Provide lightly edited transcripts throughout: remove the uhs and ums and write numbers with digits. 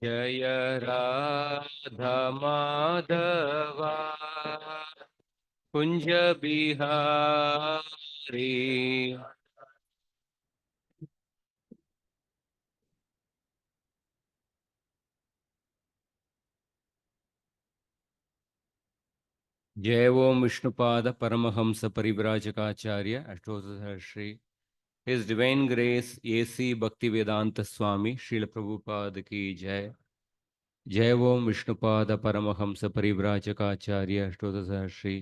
जय राधा माधवा कुंज बिहारी जय ओम Vishnupad Paramhans परिव्राजकाचार्य अष्टोत्तर Shri His Divine Grace A.C. Bhakti Vedanta Swami Srila Prabhupada की जय जय ओम Vishnupad Paramhans परिव्राजकाचार्य अष्टोत्तर Shri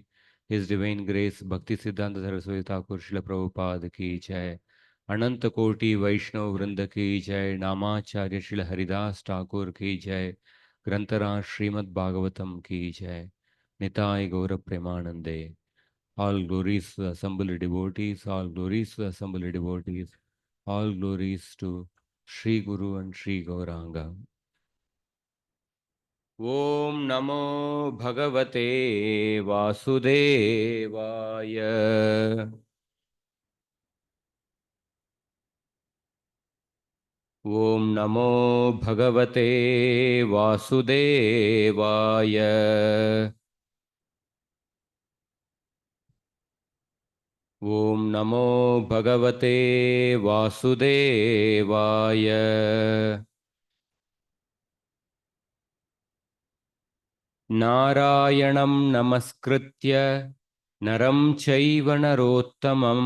His Divine Grace भक्ति सिद्धांत सरस्वती ठाकुर श्रील प्रभुपाद की जय अनंत कोटि वैष्णव वृंद की जय नामाचार्य श्रील हरिदास ठाकुर की जय ग्रंथराज श्रीमद् भागवतम की जय निताय गौर प्रेमानंदे all glories to the assembled devotees, all glories to the assembled devotees, all glories to Sri Guru and Sri Gauranga. ॐ नमो भगवते वासुदेवाय ॐ नमो भगवते वासुदेवाय ॐ नमो भगवते वासुदेवाय नारायणं नमस्कृत्य नरं चैव नरोत्तमं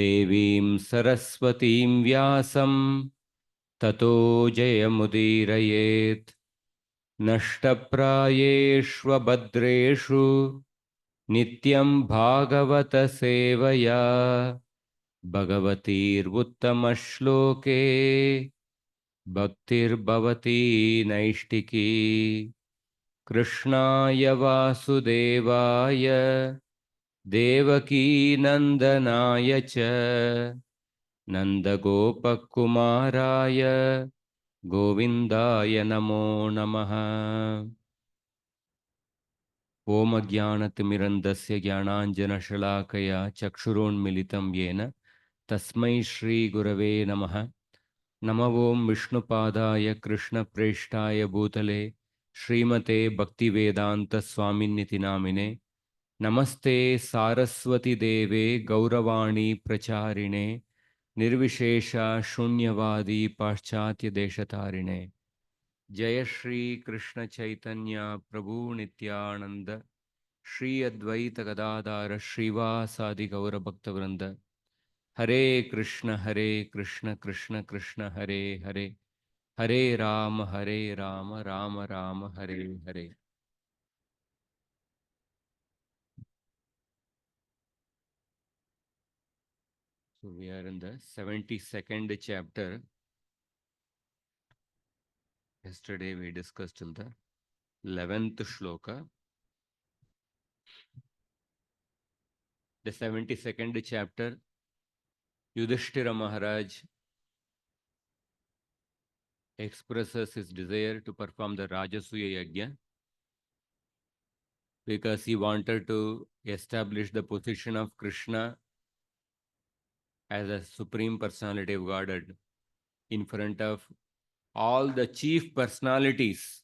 देवीं सरस्वतीं व्यासं ततो जयमुदीरयेत् नष्टप्रायेष्वभद्रेषु नित्यं भागवतसेवया भगवतीर्वुत्तमश्लोके भक्तिर्भवती नैष्टिकी कृष्णाय वासुदेवाय देवकीनन्दनाय च नन्दगोपकुमाराय गोविन्दाय नमो नमः। ॐ अज्ञानतिमिरन्धस्य ज्ञानाञ्जनशलाकया चक्षुरोन्मिलितं येन तस्मै श्रीगुरवे नमः। नमो ॐ विष्णुपादाय कृष्णप्रेष्ठाय भूतले श्रीमते भक्तिवेदान्तस्वामिन्निति नामिने नमस्ते सारस्वती देवे गौरवाणी प्रचारिणे निर्विशेष शून्यवादी पाश्चात्य देशतारिणे जय श्री कृष्ण चैतन्य प्रभु नित्यानंद श्री अद्वैत गदाधार श्रीवासादि गौर भक्तवृंद हरे Krishna Krishna Krishna Hare Hare Hare Ram Ram Ram Hare Hare. So we are in the 72nd chapter. Yesterday we discussed till the 11th shloka. The 72nd chapter, Yudhishthira Maharaj expresses his desire to perform the Rajasuya Yajna because he wanted to establish the position of Krishna as a supreme personality of Godhead in front of all the chief personalities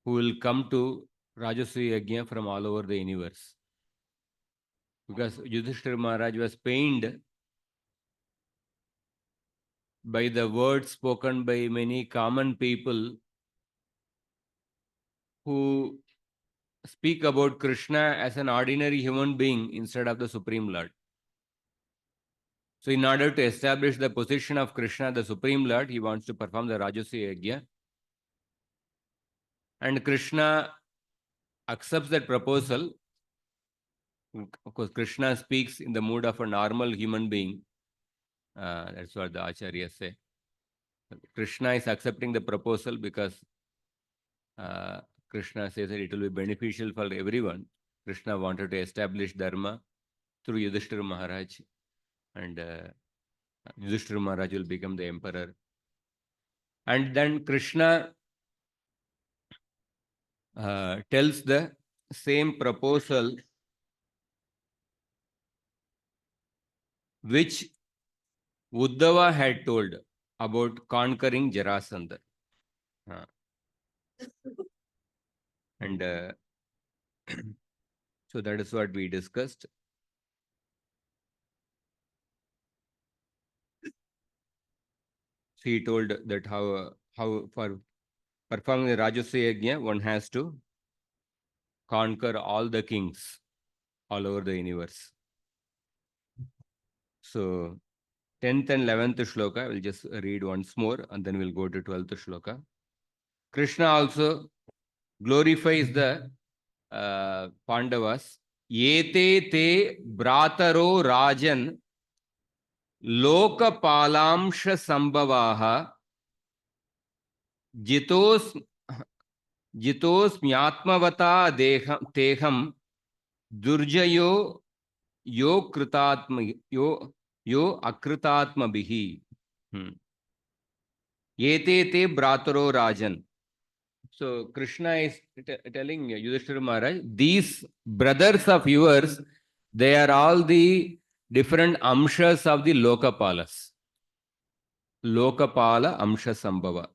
who will come to Rajasuya Yajna from all over the universe. Because Yudhishthira Maharaj was pained by the words spoken by many common people who speak about Krishna as an ordinary human being instead of the Supreme Lord. So in order to establish the position of Krishna, the Supreme Lord, he wants to perform the Rajasuya Yajna. And Krishna accepts that proposal. Of course, Krishna speaks in the mood of a normal human being. That's what the Acharyas say. Krishna is accepting the proposal because Krishna says that it will be beneficial for everyone. Krishna wanted to establish Dharma through Yudhishthira Maharaj, and Yudhishthira Maharaj will become the emperor. And then Krishna tells the same proposal which Uddhava had told about conquering Jarasandha. And so that is what we discussed. So he told that how for performing the Rajasya Yajna, one has to conquer all the kings all over the universe. So 10th and 11th shloka, we'll just read once more and then we'll go to 12th shloka. Krishna also glorifies the Pandavas. Yete te brataro rajan lokapalamsha sambhavaha jitos jitosmyatmavata teham durjayo yo kritatma yo akritatmabhihi. Yete te brataro rajan. So Krishna is telling Yudhishthira Maharaj, these brothers of yours, they are all the different amshas of the Lokapalas. Lokapala amsha sambhava.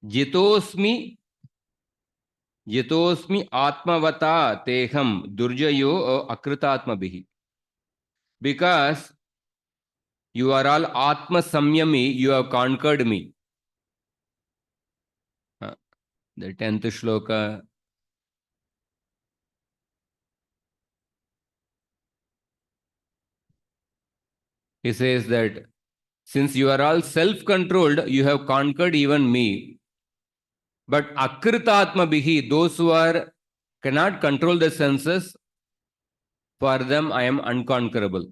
Jitosmi atmavata teham durjayo akritatma bihi. Because you are all atma samyami, you have conquered me. The 10th shloka. He says that since you are all self-controlled, you have conquered even me. But akritatma bihi, those who cannot control the senses, for them I am unconquerable.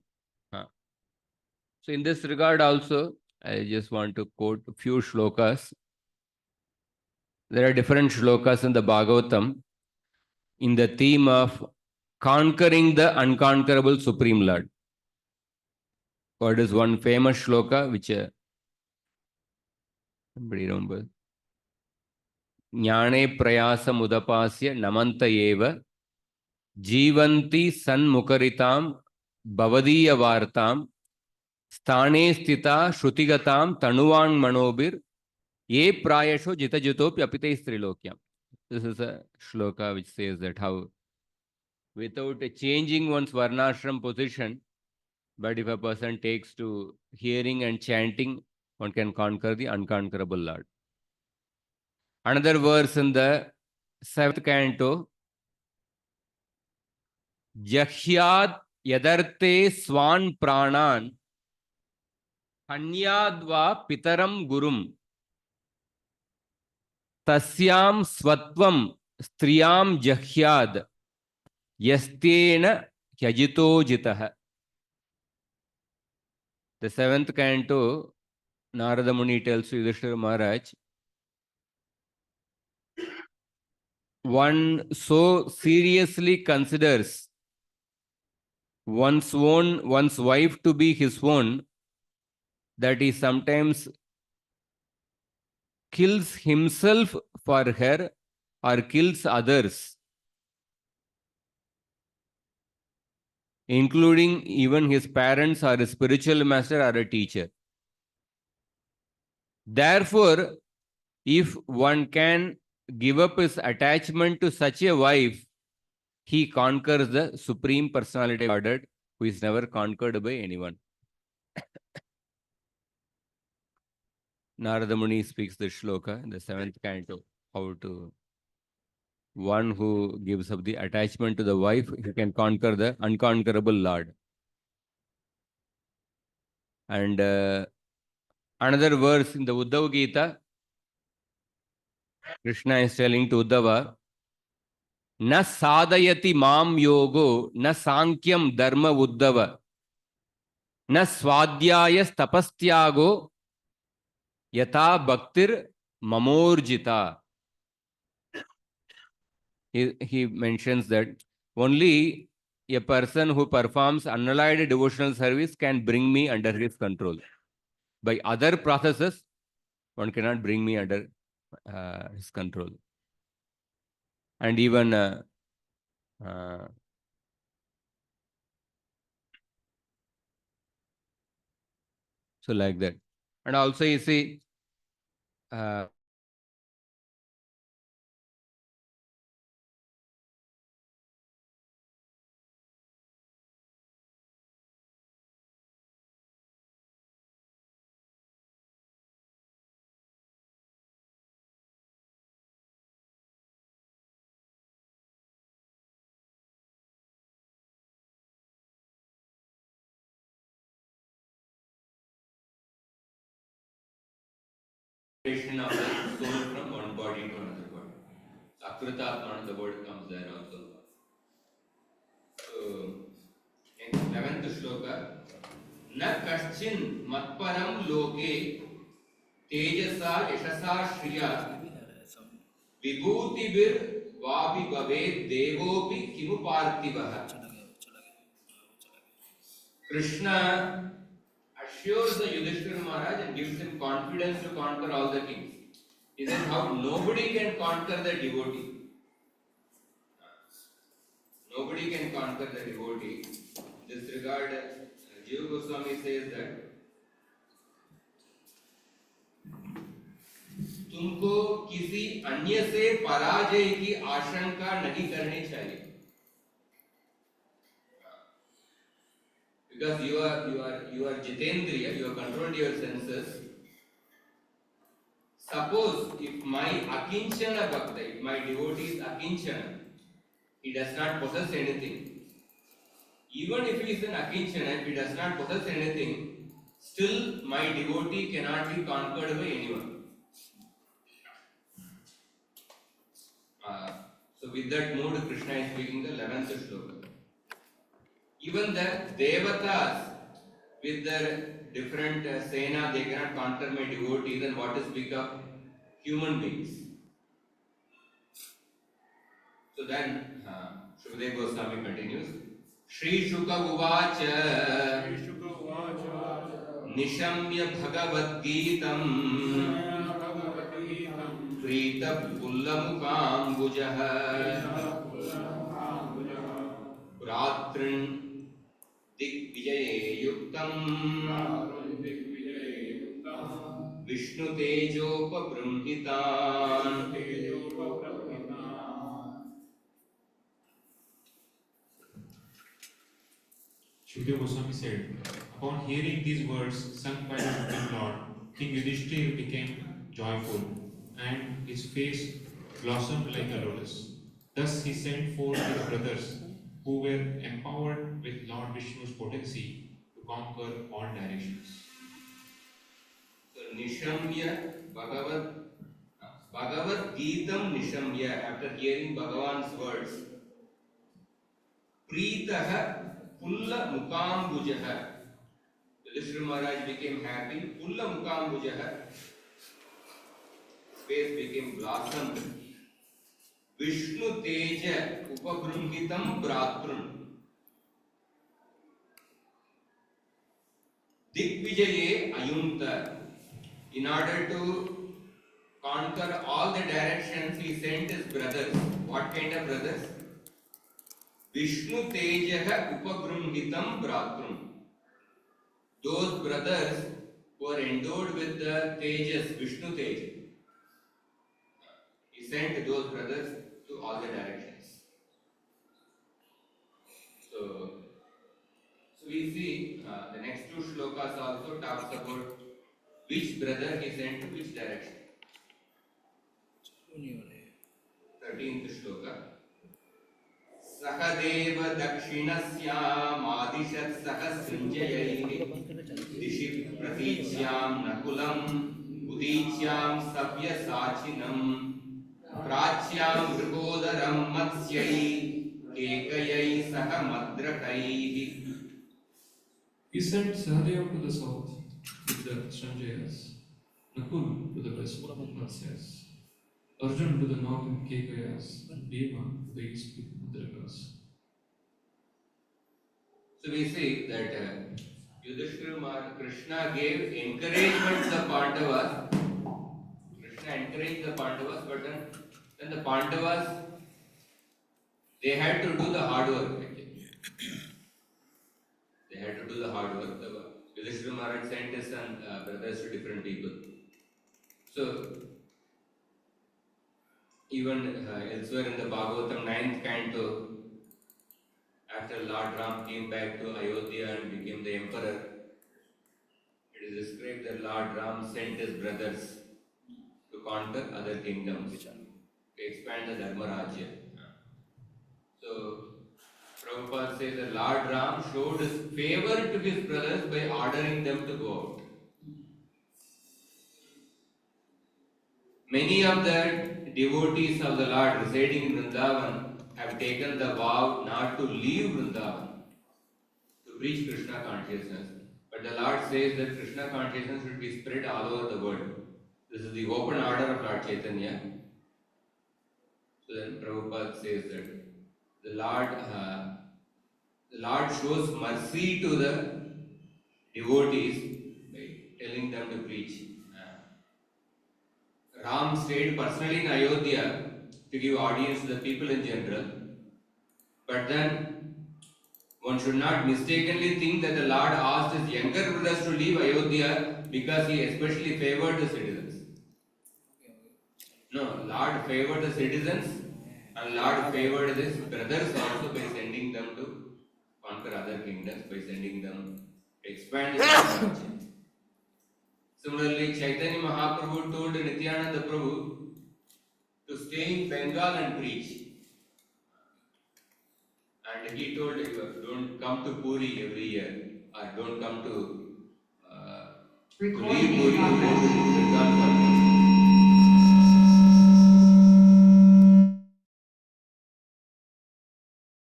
So in this regard also, I just want to quote a few shlokas. There are different shlokas in the Bhagavatam in the theme of conquering the unconquerable Supreme Lord. What is one famous shloka which somebody remember? Jnane prayasa mudapasya namanta eva जीवंती सन्मुखरिताम भवदीय वार्ताम स्थाने स्थिता श्रुतिगताम तनुवांग मनोबिर ये प्रायशो जितजितोप्यपिते स्त्रीलोक्याम. This is a shloka which says that how without changing one's varnashram position, but if a person takes to hearing and chanting, one can conquer the unconquerable Lord. Another verse in the 7th canto, Jahyad yadarte swan pranan Hanyadva pitaram gurum tasyam svatvam striyam jahyad yastena yajito jitah. The 7th canto, Narada Muni tells Yudhishthira Maharaj, one so seriously considers one's wife to be his own that he sometimes kills himself for her or kills others, including even his parents or a spiritual master or a teacher. Therefore, if one can give up his attachment to such a wife, he conquers the Supreme Personality of Godhead, who is never conquered by anyone. Narada Muni speaks the shloka in the 7th canto, how to one who gives up the attachment to the wife, he can conquer the unconquerable Lord. And another verse in the Uddhava Gita, Krishna is telling to Uddhava, Na sadayati mam yogo, na sankyam dharma Uddhava, na swadhyayas tapastyago, yatha bhaktir mamorjita. He mentions that only a person who performs unalloyed devotional service can bring me under his control. By other processes, one cannot bring me under his control. And even so like that. And also you see, uh, of the soul from one body to another body. Akritatman, the word comes there also. So, in 11th shloka, न कश्चिन मत्परम लोके तेजसा यशसा श्रिया विभूतिभिर वापि भवेत् देवोपि किमु पार्थिवः. Krishna assures the Yudhishthira Maharaj and gives him confidence to conquer all the kings. He says how nobody can conquer the devotee. Nobody can conquer the devotee. In this regard, Jiva Goswami says that तुमको किसी अन्य से पराजय की आशंका नहीं करनी चाहिए. Because you are Jitendriya, you have controlled your senses. Suppose if my akinchana bhakta, if my devotee is akinchana, he does not possess anything. Even if he is an akinchana, if he does not possess anything, still my devotee cannot be conquered by anyone. So with that mood, Krishna is speaking the 11th shloka. Even the devatas with their different sena, they cannot conquer my devotee, then what is become? Human beings. So then, Shukadeva Goswami continues. Shri Shuka Uvacha Nishamya Bhagavad Geetam Prita Pullamukam Bujah Pratrin Dik Vijaye Yuktam Vishnu Tejopa Brumhitan. Shukadeva Goswami said, upon hearing these words sung by the Supreme Lord, King Yudhishthira became joyful, and his face blossomed like a lotus. Thus he sent forth his brothers, who were empowered with Lord Vishnu's potency to conquer all directions. So Nishamya Bhagavad Geetam Nishamya, after hearing Bhagavan's words, Preetaha Pulla Mukambujaha. Yudhishthira Maharaj became happy. Pulla Mukambujaha. His face became blossomed. Vishnu Teja Upabrumhitam Bratrun. Dikvijaye Ayunta. In order to conquer all the directions, he sent his brothers. What kind of brothers? Vishnu Tejaha Upabrumhitam Bratrun. Those brothers who are endowed with the Tejas, Vishnu Teja. He sent those brothers to all the directions. So we see the next two shlokas also talks about which brother he sent to which direction. 13th shloka. Sahadeva dakshinasya madishat sahasrinjayaihi dishi pratichyam nakulam udichyam sabya sachinam prachyam vrigodaram matsyai kekayai sahamadrakaihi. He sent Sahadeva to the south with the Sanjayas, Nakul to the west with Matsyas, Arjun to the north with Kekayas, and Bhima to the east with Madrakas. So we see that Yudhishthira Krishna gave encouragement to the Pandavas. Krishna encouraged the Pandavas, but then the Pandavas, they had to do the hard work. Actually. They had to do the hard work. Yudhishthira Maharaj sent his son, brothers to different people. So, even elsewhere in the Bhagavatam 9th canto, after Lord Ram came back to Ayodhya and became the emperor, it is described that Lord Ram sent his brothers to conquer other kingdoms, to expand the Dharma Rajya. So, Prabhupada says that Lord Ram showed his favor to his brothers by ordering them to go out. Many of the devotees of the Lord residing in Vrindavan have taken the vow not to leave Vrindavan to preach Krishna consciousness. But the Lord says that Krishna consciousness should be spread all over the world. This is the open order of Lord Chaitanya. So then Prabhupada says that the Lord shows mercy to the devotees by telling them to preach. Ram stayed personally in Ayodhya to give audience to the people in general. But then one should not mistakenly think that the Lord asked his younger brothers to leave Ayodhya because he especially favored the citizens. No, Lord favored the citizens and Lord favored his brothers also by sending them to conquer other kingdoms, by sending them to expand the Rajya. Similarly, Chaitanya Mahaprabhu told Nityananda Prabhu to stay in Bengal and preach. And he told you, don't come to Puri every year, or don't come to leave Puri to go to Bengal for preaching.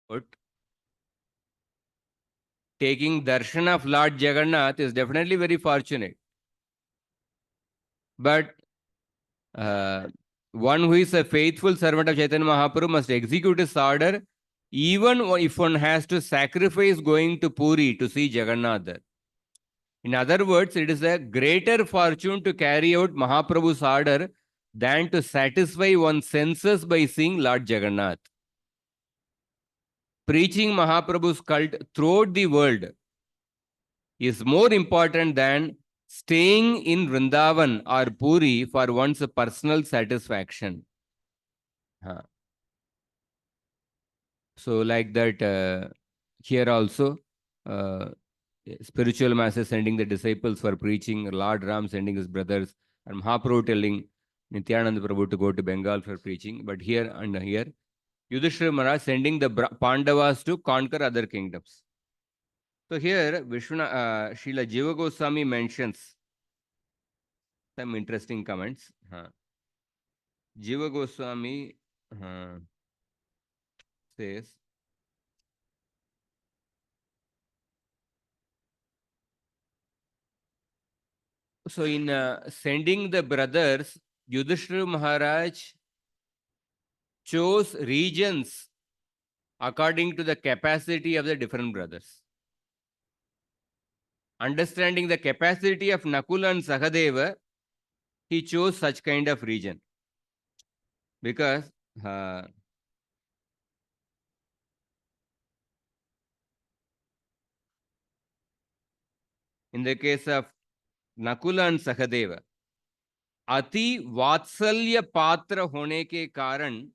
But taking darshan of Lord Jagannath is definitely very fortunate. But one who is a faithful servant of Chaitanya Mahaprabhu must execute his order even if one has to sacrifice going to Puri to see Jagannath. In other words, it is a greater fortune to carry out Mahaprabhu's order than to satisfy one's senses by seeing Lord Jagannath. Preaching Mahaprabhu's cult throughout the world is more important than staying in Vrindavan or Puri for one's personal satisfaction. So, like that, here also, spiritual masses sending the disciples for preaching, Lord Ram sending his brothers, and Mahaprabhu telling Nityananda Prabhu to go to Bengal for preaching. But here and here, Yudhishthira Maharaj sending the Pandavas to conquer other kingdoms. So here, Srila Jiva Goswami mentions some interesting comments. Jiva Goswami says, so in sending the brothers, Yudhishthira Maharaj chose regions according to the capacity of the different brothers. Understanding the capacity of Nakula and Sahadeva, he chose such kind of region. Because in the case of Nakula and Sahadeva, अति वात्सल्य पात्र होने के कारण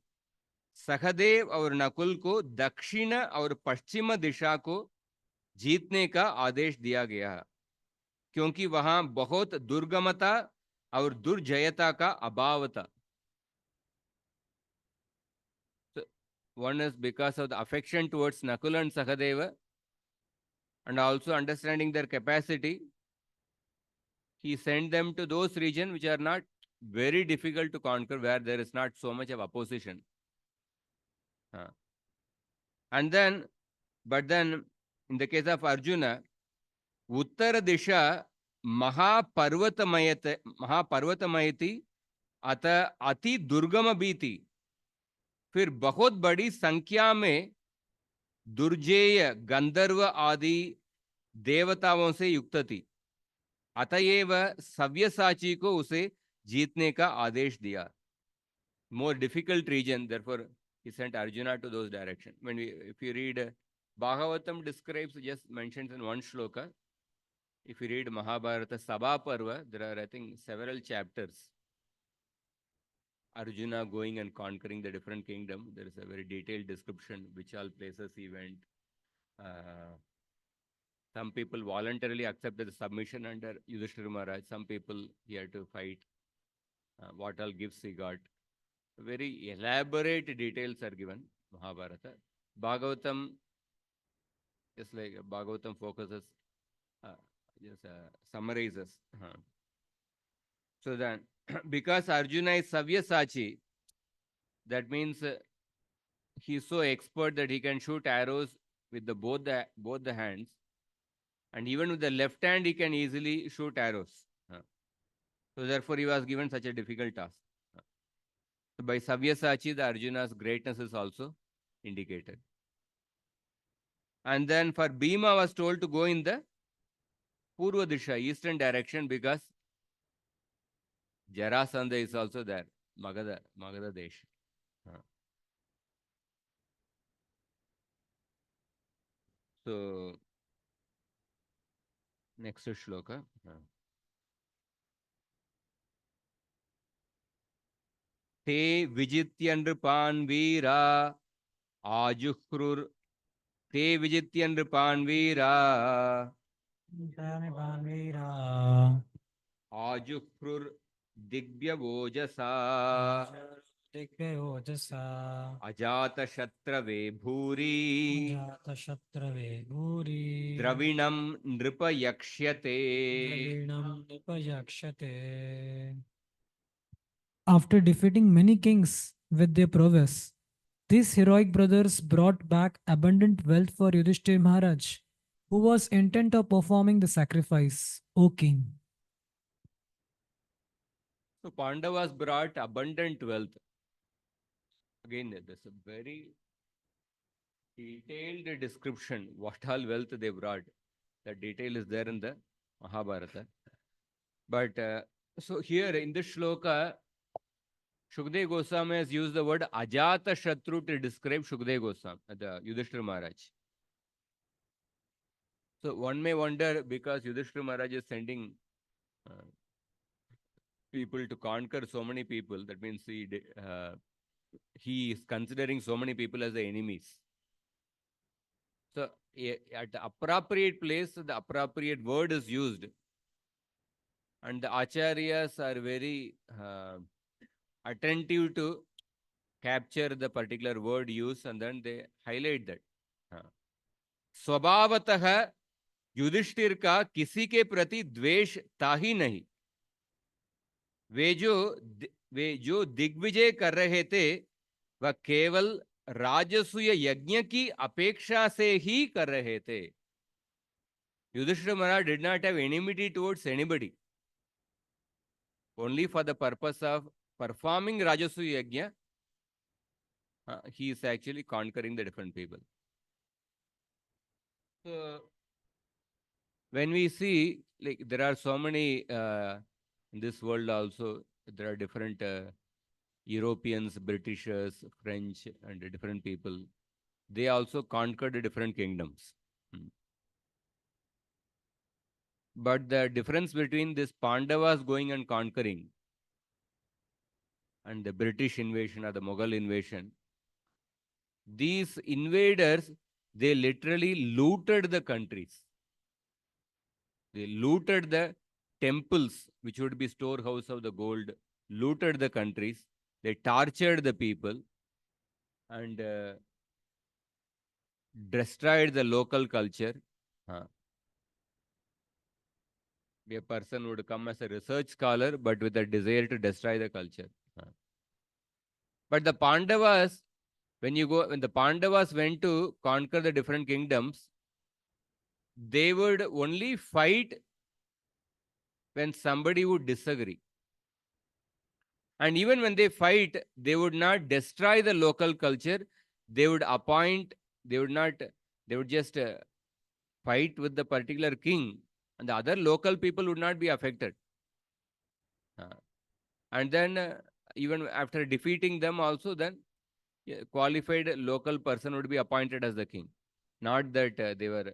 सहदेव और नकुल को दक्षिण और पश्चिम दिशा को जीतने का आदेश दिया गया, क्योंकि वहां बहुत दुर्गमता और दुर्जयता का अभाव था. So, one is because of the affection towards Nakula and Sahadeva, and also understanding their capacity, he sent them to those regions which are not very difficult to conquer, where there is not so much of opposition. And then, but then, in the case of Arjuna, उत्तर दिशा महापर्वतमयती अत अति दुर्गम भी थी, फिर बहुत बड़ी संख्या में दुर्जेय गंधर्व आदि देवताओं से युक्त थी, अतएव सव्यसाची को उसे जीतने का आदेश दिया. More difficult region, therefore he sent Arjuna to those directions. If you read Bhagavatam describes, just mentions in one shloka, If you read Mahabharata Sabha Parva, there are, I think, several chapters. Arjuna going and conquering the different kingdom. There is a very detailed description which all places he went. Some people voluntarily accepted the submission under Yudhishthira Maharaj. Some people he had to fight. What all gifts he got. Very elaborate details are given. Mahabharata. Bhagavatam, just like Bhagavatam focuses, uh, just summarizes. So then, because Arjuna is Savyasachi, that means he is so expert that he can shoot arrows with both the hands, and even with the left hand he can easily shoot arrows. So therefore he was given such a difficult task. So by Savyasachi, the Arjuna's greatness is also indicated. And then for Bhima was told to go in the Purva Disha, eastern direction, because Jarasandha is also there, Magadha Desh. So next shloka. Te Vijityan Veera Ajuhrur Te Vijityan Veera Ajuhrur Digyavojasa Ajata Shatrave Bhuri Dravinam Nripayakshate. After defeating many kings with their prowess, these heroic brothers brought back abundant wealth for Yudhishthir Maharaj, who was intent of performing the sacrifice, O king. So Pandavas brought abundant wealth. Again, there's a very detailed description what all wealth they brought. The detail is there in the Mahabharata. But so here in this shloka, Shukdev Goswami has used the word Ajata Shatru to describe Shukdev Goswami, the Yudhishthira Maharaj. So one may wonder, because Yudhishthira Maharaj is sending people to conquer so many people, that means he is considering so many people as the enemies. So at the appropriate place, the appropriate word is used. And the acharyas are very attentive to capture the particular word used, and then they highlight that. स्वभावतः युधिष्ठिर का किसी के प्रति द्वेष था ही नहीं. वे जो दिग्विजय कर रहे थे वह केवल राजसूय यज्ञ की अपेक्षा से ही कर रहे थे. Yudhishthira Maharaj did not have enmity towards anybody. Only for the purpose of performing Rajasuya Yajna, he is actually conquering the different people. So, when we see, like, there are so many in this world also, there are different Europeans, Britishers, French, and different people. They also conquered different kingdoms. But the difference between this Pandavas going and conquering and the British invasion or the Mughal invasion, these invaders, they literally looted the countries. They looted the temples, which would be storehouse of the gold, looted the countries. They tortured the people and destroyed the local culture. A person would come as a research scholar, but with a desire to destroy the culture. But the Pandavas, when the Pandavas went to conquer the different kingdoms, they would only fight when somebody would disagree. And even when they fight, they would not destroy the local culture. They would just fight with the particular king, and the other local people would not be affected. And then even after defeating them also, then qualified local person would be appointed as the king. Not that they were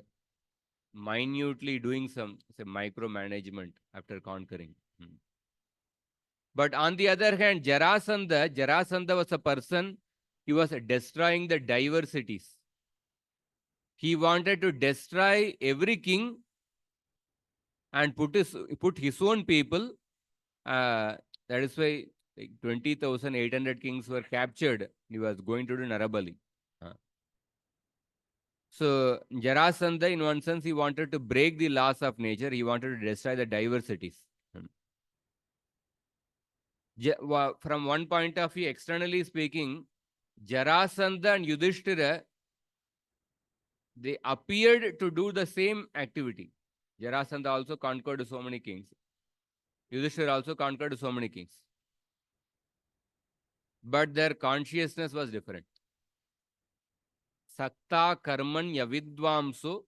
minutely doing some say, micromanagement after conquering. But on the other hand, Jarasandha was a person, he was destroying the diversities. He wanted to destroy every king and put his own people. That is why like 20,800 kings were captured. He was going to do Narabali. So Jarasandha, in one sense, he wanted to break the laws of nature. He wanted to destroy the diversities. From one point of view, externally speaking, Jarasandha and Yudhishthira, they appeared to do the same activity. Jarasandha also conquered so many kings. Yudhishthira also conquered so many kings. But their consciousness was different. Sakta karman yavidvamso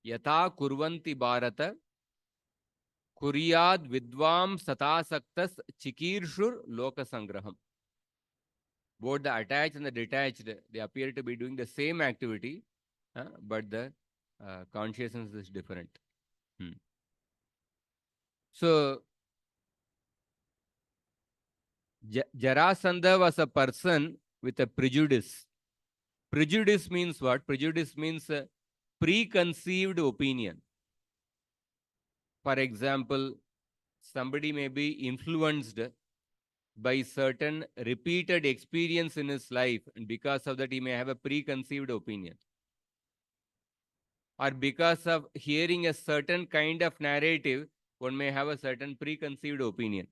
yata kurvanti bharata kuryad vidvam satasaktas chikirshur lokasangraham. Both the attached and the detached, they appear to be doing the same activity, but the consciousness is different. So, Jarasandha was a person with a prejudice. Prejudice means what? Prejudice means a preconceived opinion. For example, somebody may be influenced by certain repeated experience in his life, and because of that he may have a preconceived opinion. Or because of hearing a certain kind of narrative, one may have a certain preconceived opinion.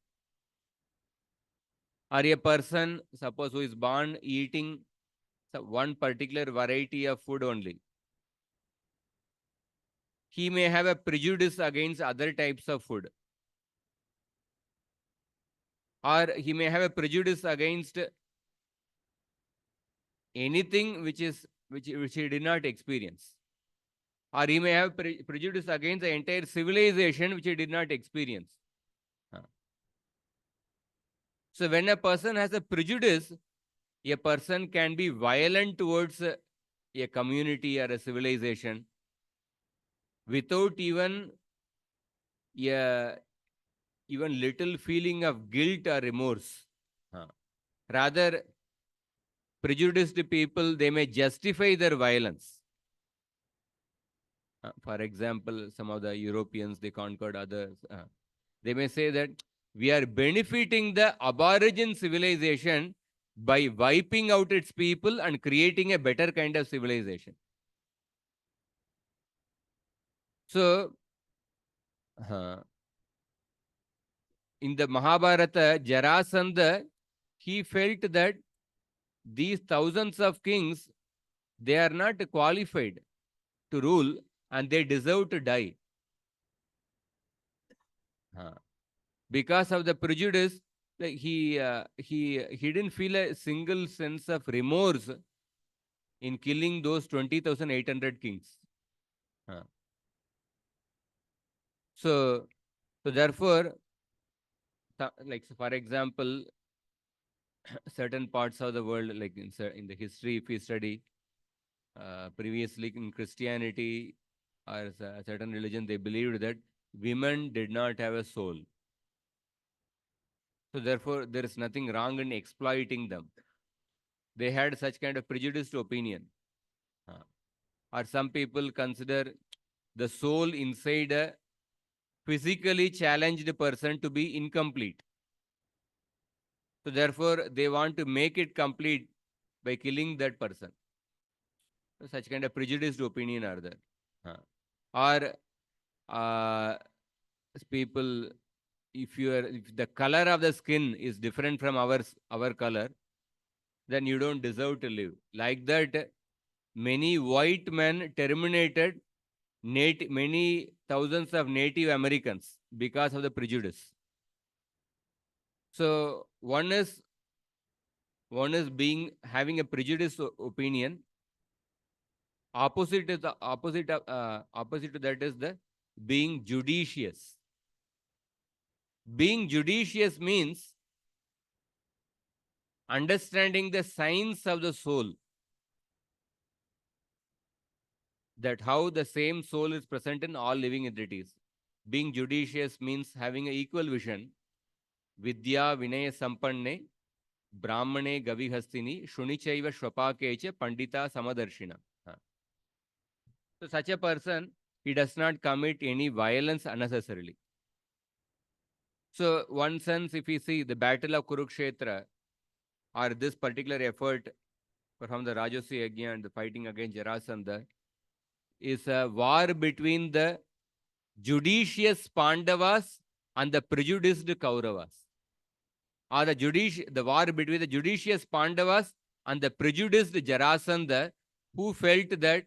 Or a person, suppose, who is born eating one particular variety of food only, he may have a prejudice against other types of food. Or he may have a prejudice against anything which he did not experience. Or he may have prejudice against the entire civilization which he did not experience. So when a person has a prejudice, a person can be violent towards a community or a civilization without even little feeling of guilt or remorse. Rather, prejudiced people, they may justify their violence. For example, some of the Europeans, they conquered others. They may say that we are benefiting the aborigine civilization by wiping out its people and creating a better kind of civilization. So, in the Mahabharata, Jarasandha, he felt that these thousands of kings, they are not qualified to rule and they deserve to die. Because of the prejudice, he didn't feel a single sense of remorse in killing those 20,800 kings. So therefore, like for example, certain parts of the world, like in the history, if we study, previously in Christianity or a certain religion, they believed that women did not have a soul. So therefore, there is nothing wrong in exploiting them. They had such kind of prejudiced opinion. Or some people consider the soul inside a physically challenged person to be incomplete. So therefore, they want to make it complete by killing that person. Such kind of prejudiced opinion are there. Or people, if the color of the skin is different from our color, then you don't deserve to live. Like that, many white men terminated many thousands of Native Americans because of the prejudice. So one is having a prejudiced opinion. Opposite to that is the being judicious. Being judicious means understanding the science of the soul. that how the same soul is present in all living entities. Being judicious means having an equal vision. Vidya Vinaya Sampanne Brahmane Gavihastini Shunichaiva Shwapakecha Pandita Samadarshina. So such a person, he does not commit any violence unnecessarily. So one sense, if we see the battle of Kurukshetra or this particular effort from the Rajasuya Yajna and the fighting against Jarasandha is a war between the judicious Pandavas and the prejudiced Kauravas. Or the war between the judicious Pandavas and the prejudiced Jarasandha, who felt that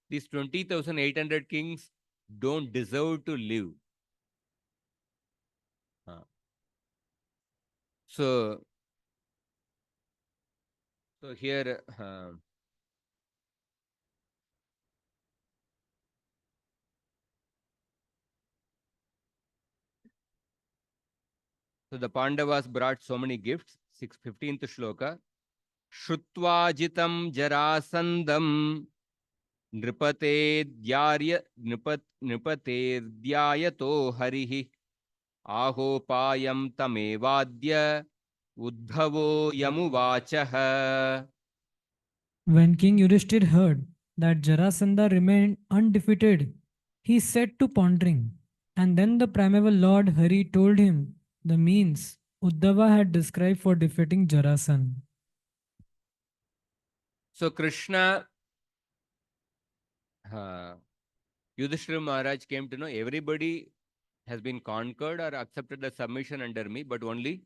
these 20,800 kings don't deserve to live. So here, so the Pandavas brought so many gifts. 15th shloka. Shrutvajitam Jarasandam Nripatedyaayato Harihi Ahopayam Tamevadya Uddhavo Yamuvachaha. When King Yudhishthir heard that Jarasandha remained undefeated, he set to pondering. And then the primeval Lord Hari told him the means Uddhava had described for defeating Jarasandha. So Krishna, Yudhishthira Maharaj came to know everybody has been conquered or accepted the submission under me, but only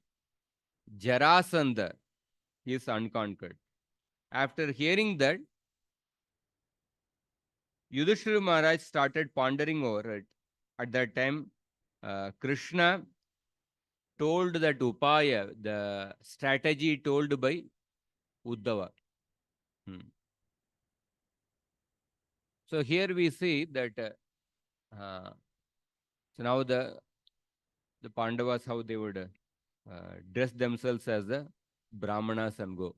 Jarasandha is unconquered. After hearing that, Yudhishthira Maharaj started pondering over it. At that time, Krishna told that upaya, the strategy told by Uddhava. So here we see that so now the Pandavas, how they would dress themselves as the Brahmanas and go.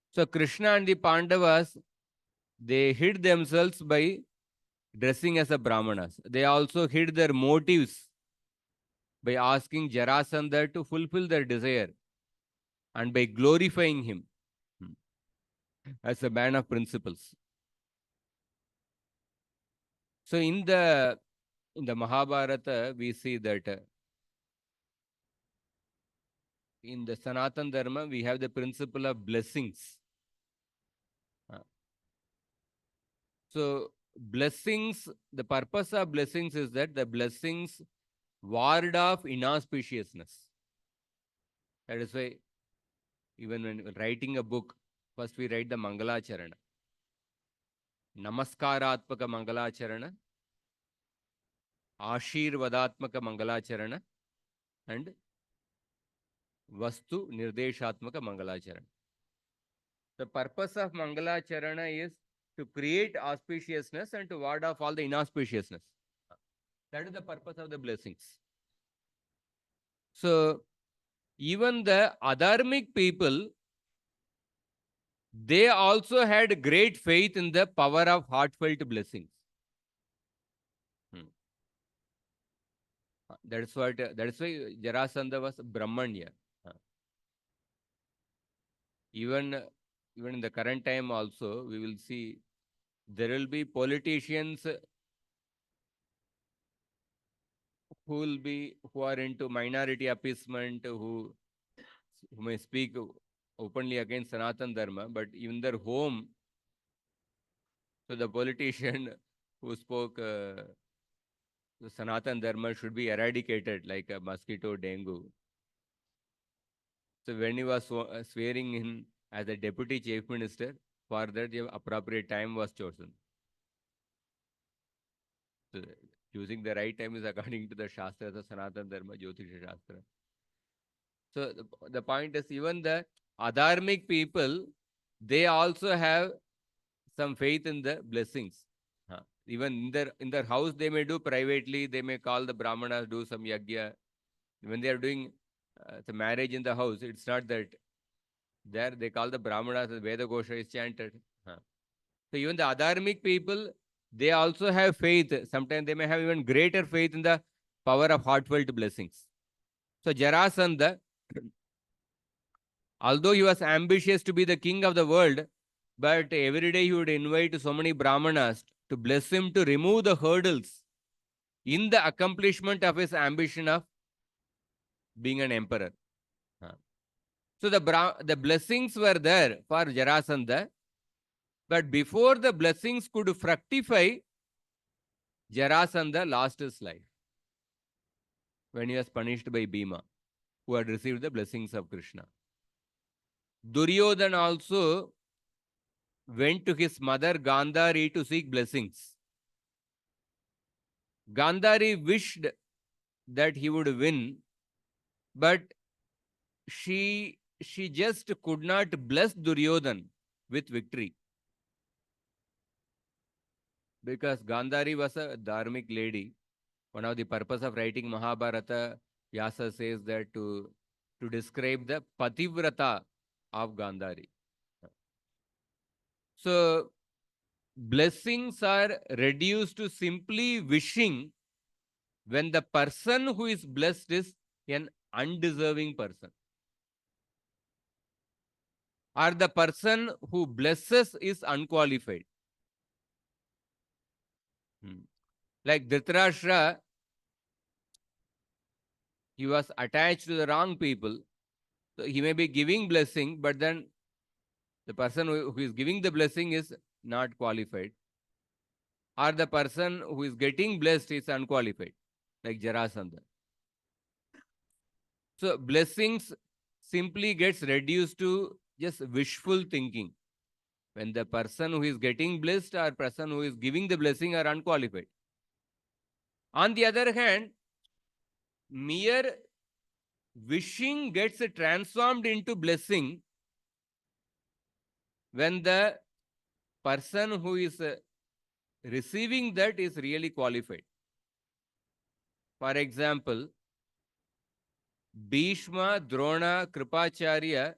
So Krishna and the Pandavas, they hid themselves by dressing as a Brahmanas. They also hid their motives by asking Jarasandha to fulfill their desire and by glorifying him as a man of principles. So in the Mahabharata, we see that in the Sanatana Dharma, we have the principle of blessings. So blessings, the purpose of blessings is that the blessings ward off inauspiciousness. That is why even when writing a book, first we write the Mangalacharana. Namaskaratmaka Mangalacharana, Ashirvadatmaka Mangalacharana, and Vastu Nirdeshatmaka Mangalacharana. The purpose of Mangalacharana is to create auspiciousness and to ward off all the inauspiciousness. That is the purpose of the blessings. So, even the adharmic people, they also had great faith in the power of heartfelt blessings. That's why Jarasandha was Brahmanya. Even in the current time also, we will see there will be politicians who are into minority appeasement, who may speak openly against Sanatana Dharma, but in their home, so the politician who spoke the Sanatana Dharma should be eradicated like a mosquito, dengue. So when he was swearing in as a deputy chief minister, for that the appropriate time was chosen. So choosing the right time is according to the Shastras of Sanatana Dharma, Jyotisha Shastra. So the point is, even the adharmic people, they also have some faith in the blessings. Even in their house, they may do privately, they may call the Brahmanas, do some yagya. When they are doing the marriage in the house, it's not that there they call the Brahmanas, the Veda Gosha is chanted. So even the adharmic people, they also have faith. Sometimes they may have even greater faith in the power of heartfelt blessings. So Jarasandha, although he was ambitious to be the king of the world, but every day he would invite so many brahmanas to bless him to remove the hurdles in the accomplishment of his ambition of being an emperor. So the blessings were there for Jarasandha, but before the blessings could fructify, Jarasandha lost his life when he was punished by Bhima, who had received the blessings of Krishna. Duryodhana also went to his mother Gandhari to seek blessings. Gandhari wished that he would win, but she just could not bless Duryodhana with victory, because Gandhari was a dharmic lady. One of the purpose of writing Mahabharata, Vyasa says that to describe the pativrata of Gandhari. So blessings are reduced to simply wishing when the person who is blessed is an undeserving person, or the person who blesses is unqualified. Like Dhritarashtra, he was attached to the wrong people. So he may be giving blessing, but then the person who is giving the blessing is not qualified, or the person who is getting blessed is unqualified, like Jarasandha. So blessings simply gets reduced to just wishful thinking when the person who is getting blessed or person who is giving the blessing are unqualified. On the other hand, mere wishing gets transformed into blessing when the person who is receiving that is really qualified. For example, Bhishma, Drona, Kripacharya,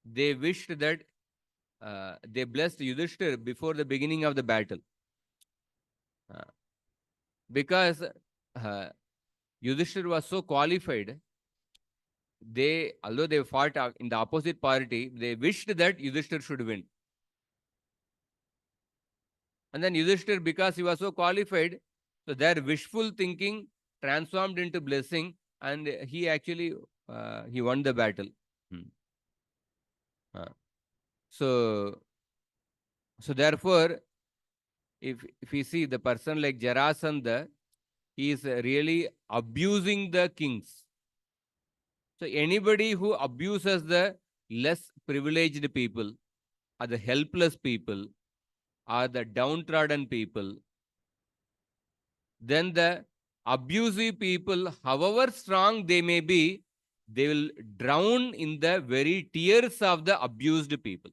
they wished that they blessed Yudhishthir before the beginning of the battle. Because Yudhishthir was so qualified, although they fought in the opposite party, they wished that Yudhishthir should win. And then Yudhishthir, because he was so qualified, so their wishful thinking transformed into blessing, and he actually he won the battle. So therefore, if we see the person like Jarasandha, he is really abusing the kings. So anybody who abuses the less privileged people, or the helpless people, or the downtrodden people, then the abusive people, however strong they may be, they will drown in the very tears of the abused people.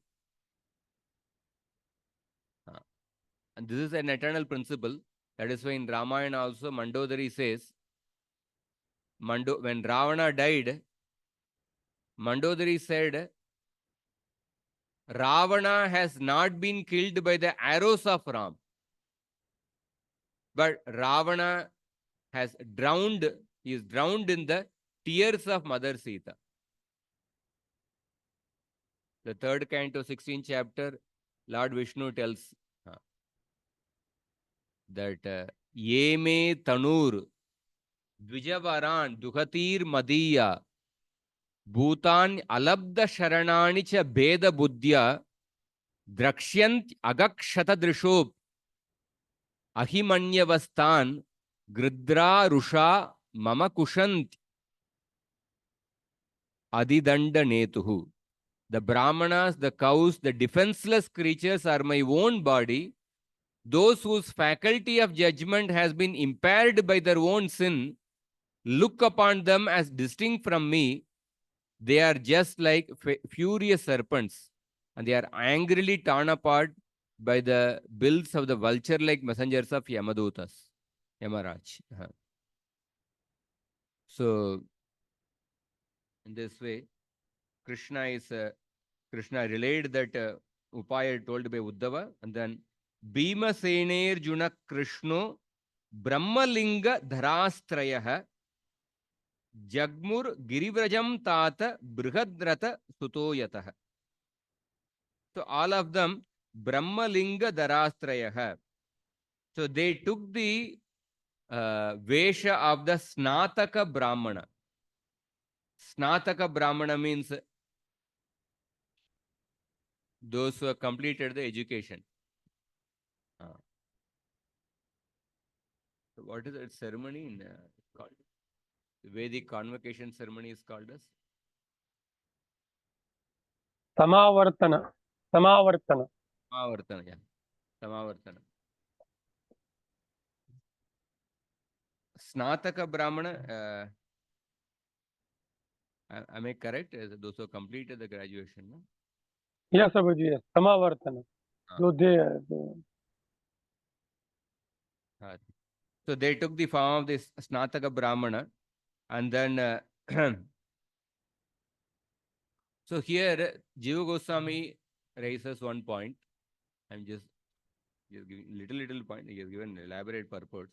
And this is an eternal principle. That is why in Ramayana also Mandodari says, when Ravana died, Mandodari said, Ravana has not been killed by the arrows of Ram, but Ravana has drowned, he is drowned in the tears of Mother Sita. The third canto, 16th chapter, Lord Vishnu tells that Ye me tanur dvijavaran duhatir madiya bhutan alabda sharanani cha beda buddhya drakshyant agakshata drishop ahimanyavastan gridra rusha mama kushant adidanda netuhu. The brahmanas, the cows, the defenseless creatures are my own body. Those whose faculty of judgment has been impaired by their own sin, look upon them as distinct from me. They are just like furious serpents, and they are angrily torn apart by the bills of the vulture-like messengers of Yamadutas, Yamaraj. So, in this way, Krishna relayed that upaya told by Uddhava, and then Bhima Sener Juna Krishno Brahmalinga Dharastrayah Jagmur Girivrajam Tata Brihadrata Sutoyatah. So all of them Brahmalinga Dharastrayah. So they took the Vesha of the Snataka Brahmana. Snataka Brahmana means those who have completed the education. So what is that ceremony in called? The Vedic convocation ceremony is called as Samavartana. Samavartana. Samavartana. Yeah, Samavartana. Snataka Brahmana. Am I correct? Those who have completed the graduation. No? Yes, Prabhuji, yes. Samavartana. So So they took the form of this Snataka Brahmana, and then so here Jiva Goswami raises one point. I'm just giving little point. He has given elaborate purpose.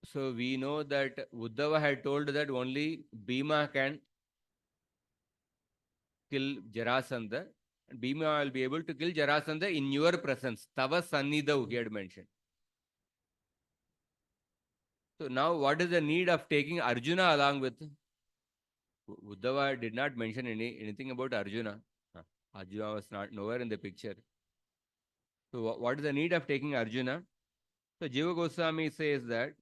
So we know that Uddhava had told that only Bhima can kill Jarasandha. And Bhima will be able to kill Jarasandha in your presence. Tava Sannidhav, he had mentioned. So now what is the need of taking Arjuna along with? Uddhava did not mention anything about Arjuna. Arjuna was not nowhere in the picture. So what is the need of taking Arjuna? So Jiva Goswami says that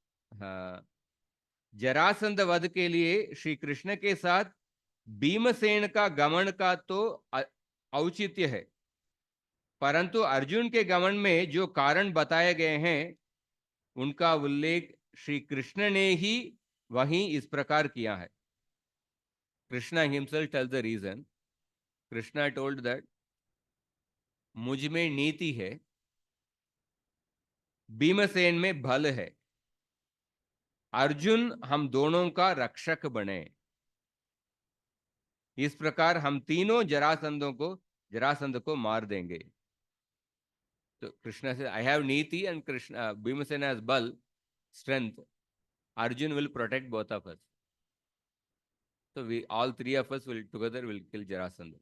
Jarasandh वध के लिए श्री कृष्ण के साथ भीमसेन का गमन का तो औचित्य है, परंतु अर्जुन के गमन में जो कारण बताए गए हैं उनका उल्लेख श्री कृष्ण ने ही वहीं इस प्रकार किया है. Krishna himself tells the reason. Krishna told that मुझ में नीति है, भीमसेन में बल है, अर्जुन हम दोनों का रक्षक बने. इस प्रकार हम तीनों जरासंध को मार देंगे. तो कृष्णा से आई हैव नीति एंड कृष्ण भीमसेन हैज बल, strength. Arjun will protect both of us. So we all three of us will together will kill Jarasandha.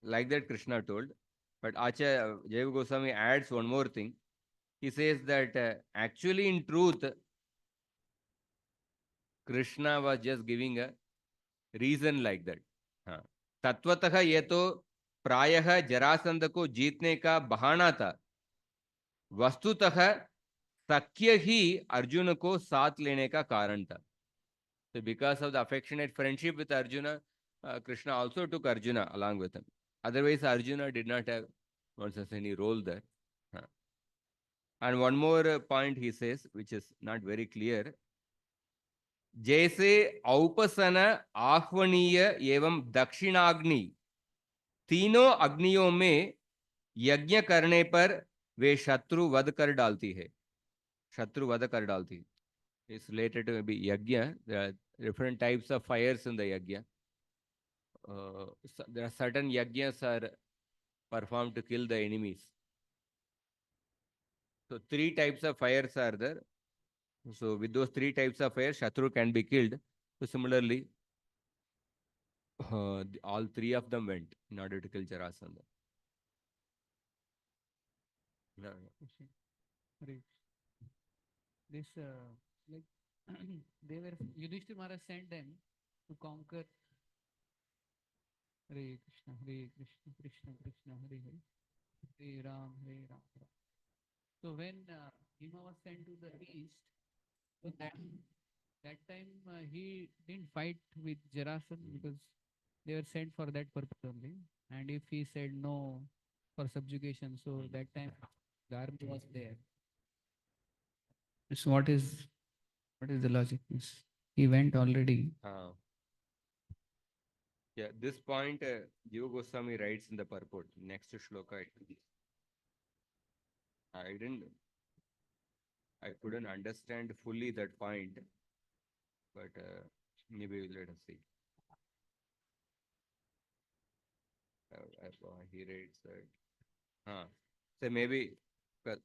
Like that Krishna told. But Acharya Jiva Goswami adds one more thing. He says that actually in truth Krishna was just giving a reason like that. तत्वतः ये तो प्रायः जरासंध को जीतने का बहाना था. वस्तुतः सख्य ही अर्जुन को साथ लेने का कारण था. So because of the affectionate friendship with Arjuna, Krishna also took Arjuna along with him. Otherwise, Arjuna did not have any role there. And one more point he says, which is not very clear. जैसे option आह्वनीय एवं दक्षिणाग्नि तीनों अग्नियों में यज्ञ करने पर वे शत्रु वध कर डालती है. शत्रु वध कर डालती है. It's related to maybe yajna. There are different types of fires in the yajna. There are certain yajnas are performed to kill the enemies. So 3 types of fires are there. So with those 3 types of fire, Shatru can be killed. So similarly, all 3 of them went in order to kill Jarasandha. No. This like they were Yudhishthira Maharaj sent them to conquer. Hare Krishna, Krishna Krishna, Hare Hare, Hare Ram, Hare Ram. So when Bhima was sent to the east, so that time he didn't fight with Jarasandha because they were sent for that purpose only. And if he said no for subjugation, so that time the army was there. So what is the logic? He went already. Yeah, this point Jiva Goswami writes in the purport. Next shloka. I couldn't understand fully that point, but maybe let us see. He writes that. So maybe because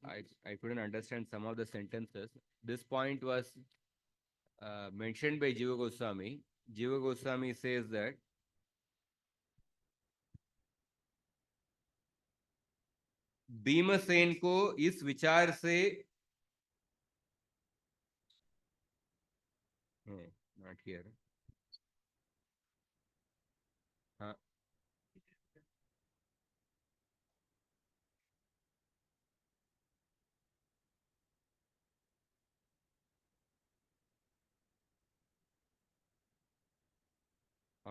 I couldn't understand some of the sentences. This point was mentioned by Jiva Goswami. Jiva Goswami says that Bhimsen को इस विचार से not here. हाँ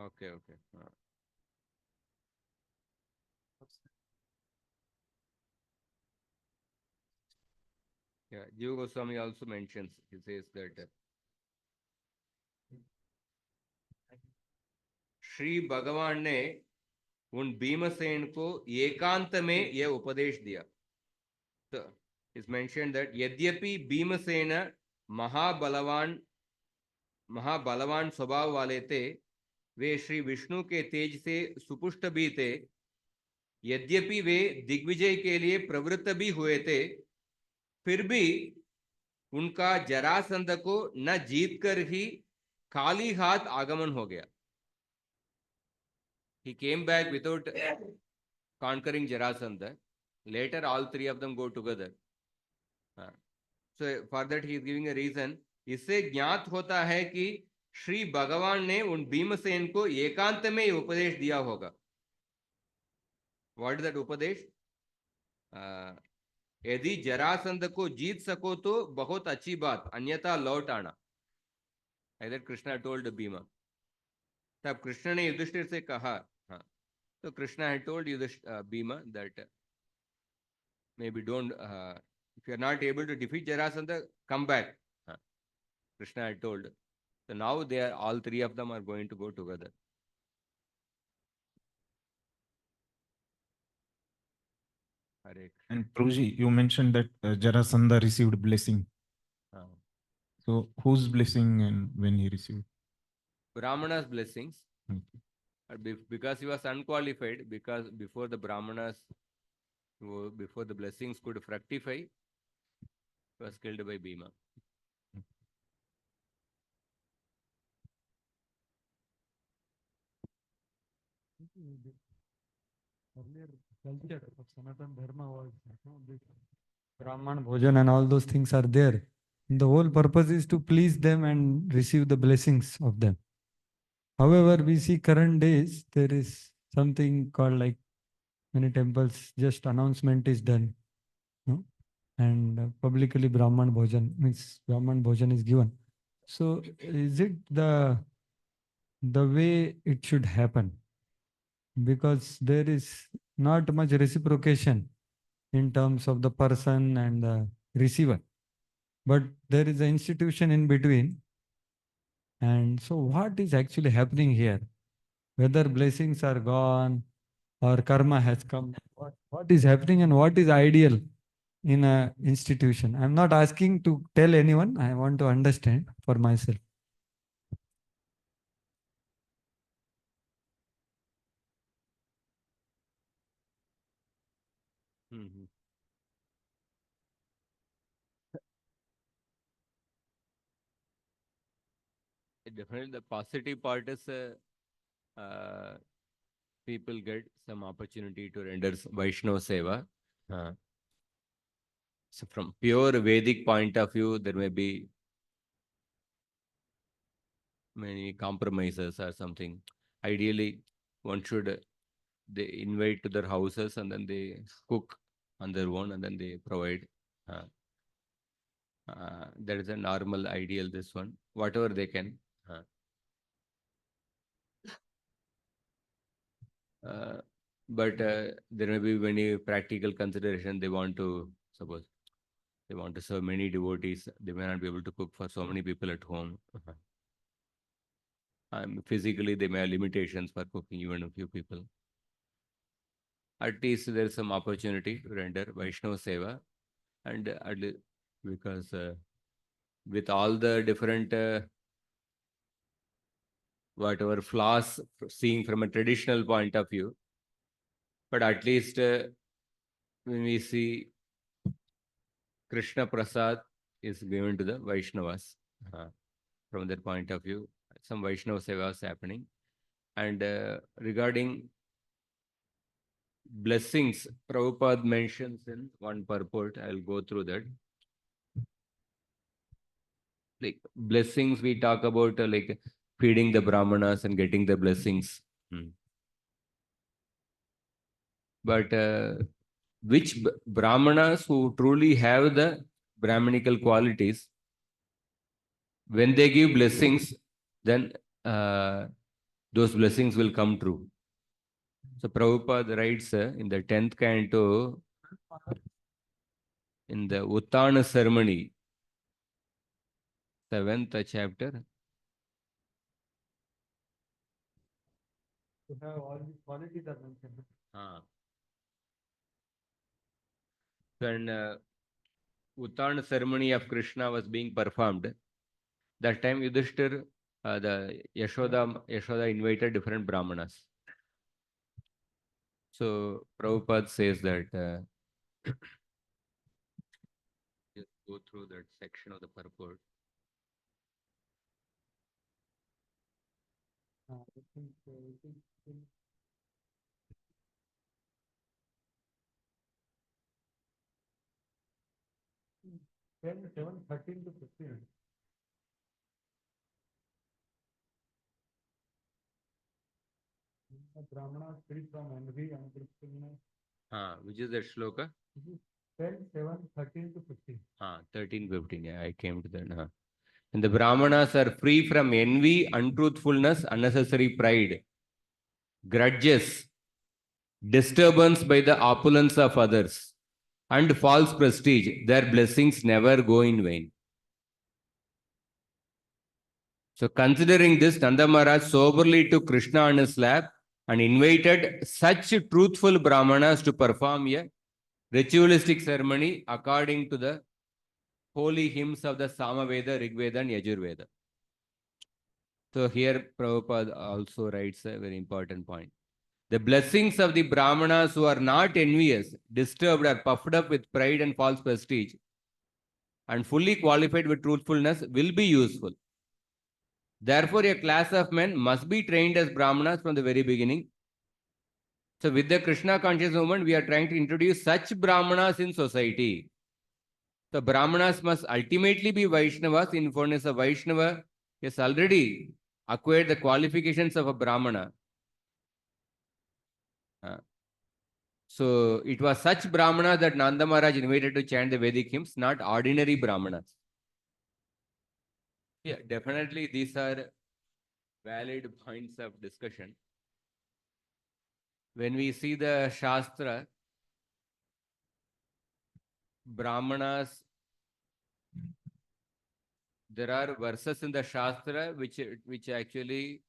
okay, okay. Yeah, Jiva Goswami also mentions, he says that Shri भगवान ने उन भीमसेन को एकांत में यह उपदेश दिया. So it's mentioned that यद्यपि भीमसेन महाबलवान स्वभाव वाले थे, वे श्री विष्णु के तेज से सुपुष्ट भी थे. यद्यपि वे दिग्विजय के लिए प्रवृत्त भी हुए थे, फिर भी उनका जरासंध को न जीतकर ही खाली हाथ आगमन हो गया. He came back without conquering Jarasandha. Later, all three of them go together. So for that he is giving a reason. इससे ज्ञात होता है कि श्री भगवान ने उन भीमसेन को एकांत में उपदेश दिया होगा. What is that उपदेश? यदि जरासंध को जीत सको तो बहुत अच्छी बात, अन्यथा लौट आना. Either Krishna told Bhima. तब कृष्ण ने युधिष्ठिर से कहा. So Krishna had told Bhima that maybe don't, if you are not able to defeat Jarasandha, come back. Krishna had told. So now they are, all three of them are going to go together. Hare. And Prabhuji, you mentioned that Jarasandha received blessing. So whose blessing and when he received? Brahmana's blessings. Okay. Because he was unqualified, because before the Brahmanas, before the blessings could fructify, he was killed by Bhima. Earlier culture of Sanatana Dharma was this Brahman Bhojan and all those things are there. And the whole purpose is to please them and receive the blessings of them. However, we see current days, there is something called like many temples, just announcement is done. No? And publicly Brahman Bhojan means Brahman Bhojan is given. So is it the way it should happen? Because there is not much reciprocation in terms of the person and the receiver. But there is an institution in between. And so what is actually happening here? Whether blessings are gone or karma has come, what is happening and what is ideal in an institution? I'm not asking to tell anyone, I want to understand for myself. Definitely the positive part is people get some opportunity to render Vaishnava Seva. So from pure Vedic point of view, there may be many compromises or something. Ideally, one should, they invite to their houses and then they cook on their own and then they provide. That is a normal ideal, this one, whatever they can. But there may be many practical consideration. They want to, suppose they want to serve many devotees, they may not be able to cook for so many people at home. Physically, they may have limitations for cooking even a few people. At least there is some opportunity to render Vaishnava Seva, and because with all the different whatever flaws, seeing from a traditional point of view, But at least when we see Krishna Prasad is given to the Vaishnavas. From their point of view, some Vaishnava seva was happening. And regarding blessings, Prabhupada mentions in one purport. I'll go through that. Like blessings, we talk about like feeding the Brahmanas and getting the blessings. But which Brahmanas who truly have the Brahmanical qualities, when they give blessings, then those blessings will come true. So Prabhupada writes in the 10th canto, in the Uttana ceremony, 7th chapter. To have all these qualities are mentioned. When Uttana ceremony of Krishna was being performed, that time Yudhishthir, the Yashoda invited different Brahmanas. So Prabhupada says that, just go through that section of the purport. I think, 10, 7, 13 to 15. Brahmanas free from envy and Krishna. Which is that shloka? 10, 7, 13 to 15. 13, 15. Yeah, I came to that. And the Brahmanas are free from envy, untruthfulness, unnecessary pride, grudges, disturbance by the opulence of others, and false prestige. Their blessings never go in vain. So considering this, Nanda Maharaj soberly took Krishna on his lap and invited such truthful Brahmanas to perform a ritualistic ceremony according to the holy hymns of the Samaveda, Rigveda and Yajurveda. So here Prabhupada also writes a very important point. The blessings of the Brahmanas who are not envious, disturbed or puffed up with pride and false prestige and fully qualified with truthfulness will be useful. Therefore, a class of men must be trained as Brahmanas from the very beginning. So with the Krishna conscious movement, we are trying to introduce such Brahmanas in society. The Brahmanas must ultimately be Vaishnavas. In furnace, a Vaishnava has already acquired the qualifications of a Brahmana. So it was such Brahmanas that Nanda Maharaj invited to chant the Vedic hymns, not ordinary Brahmanas. Yeah, definitely these are valid points of discussion. When we see the Shastra, Brahmanas, there are verses in the Shastra which actually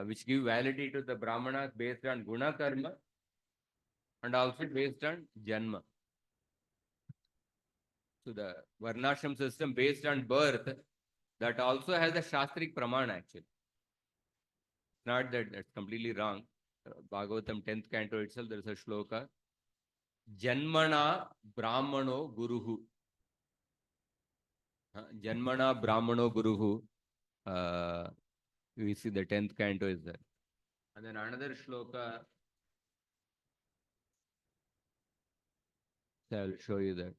which give validity to the Brahmanas based on Guna Karma and also based on Janma. So the Varnashram system based on birth, that also has a Shastric Pramana actually. Not that that's completely wrong. Bhagavatam 10th canto itself, there is a shloka. Janmana Brahmano Guruhu. Janmana Brahmano Guruhu. We see the 10th canto is there. And then another shloka. So I'll show you that.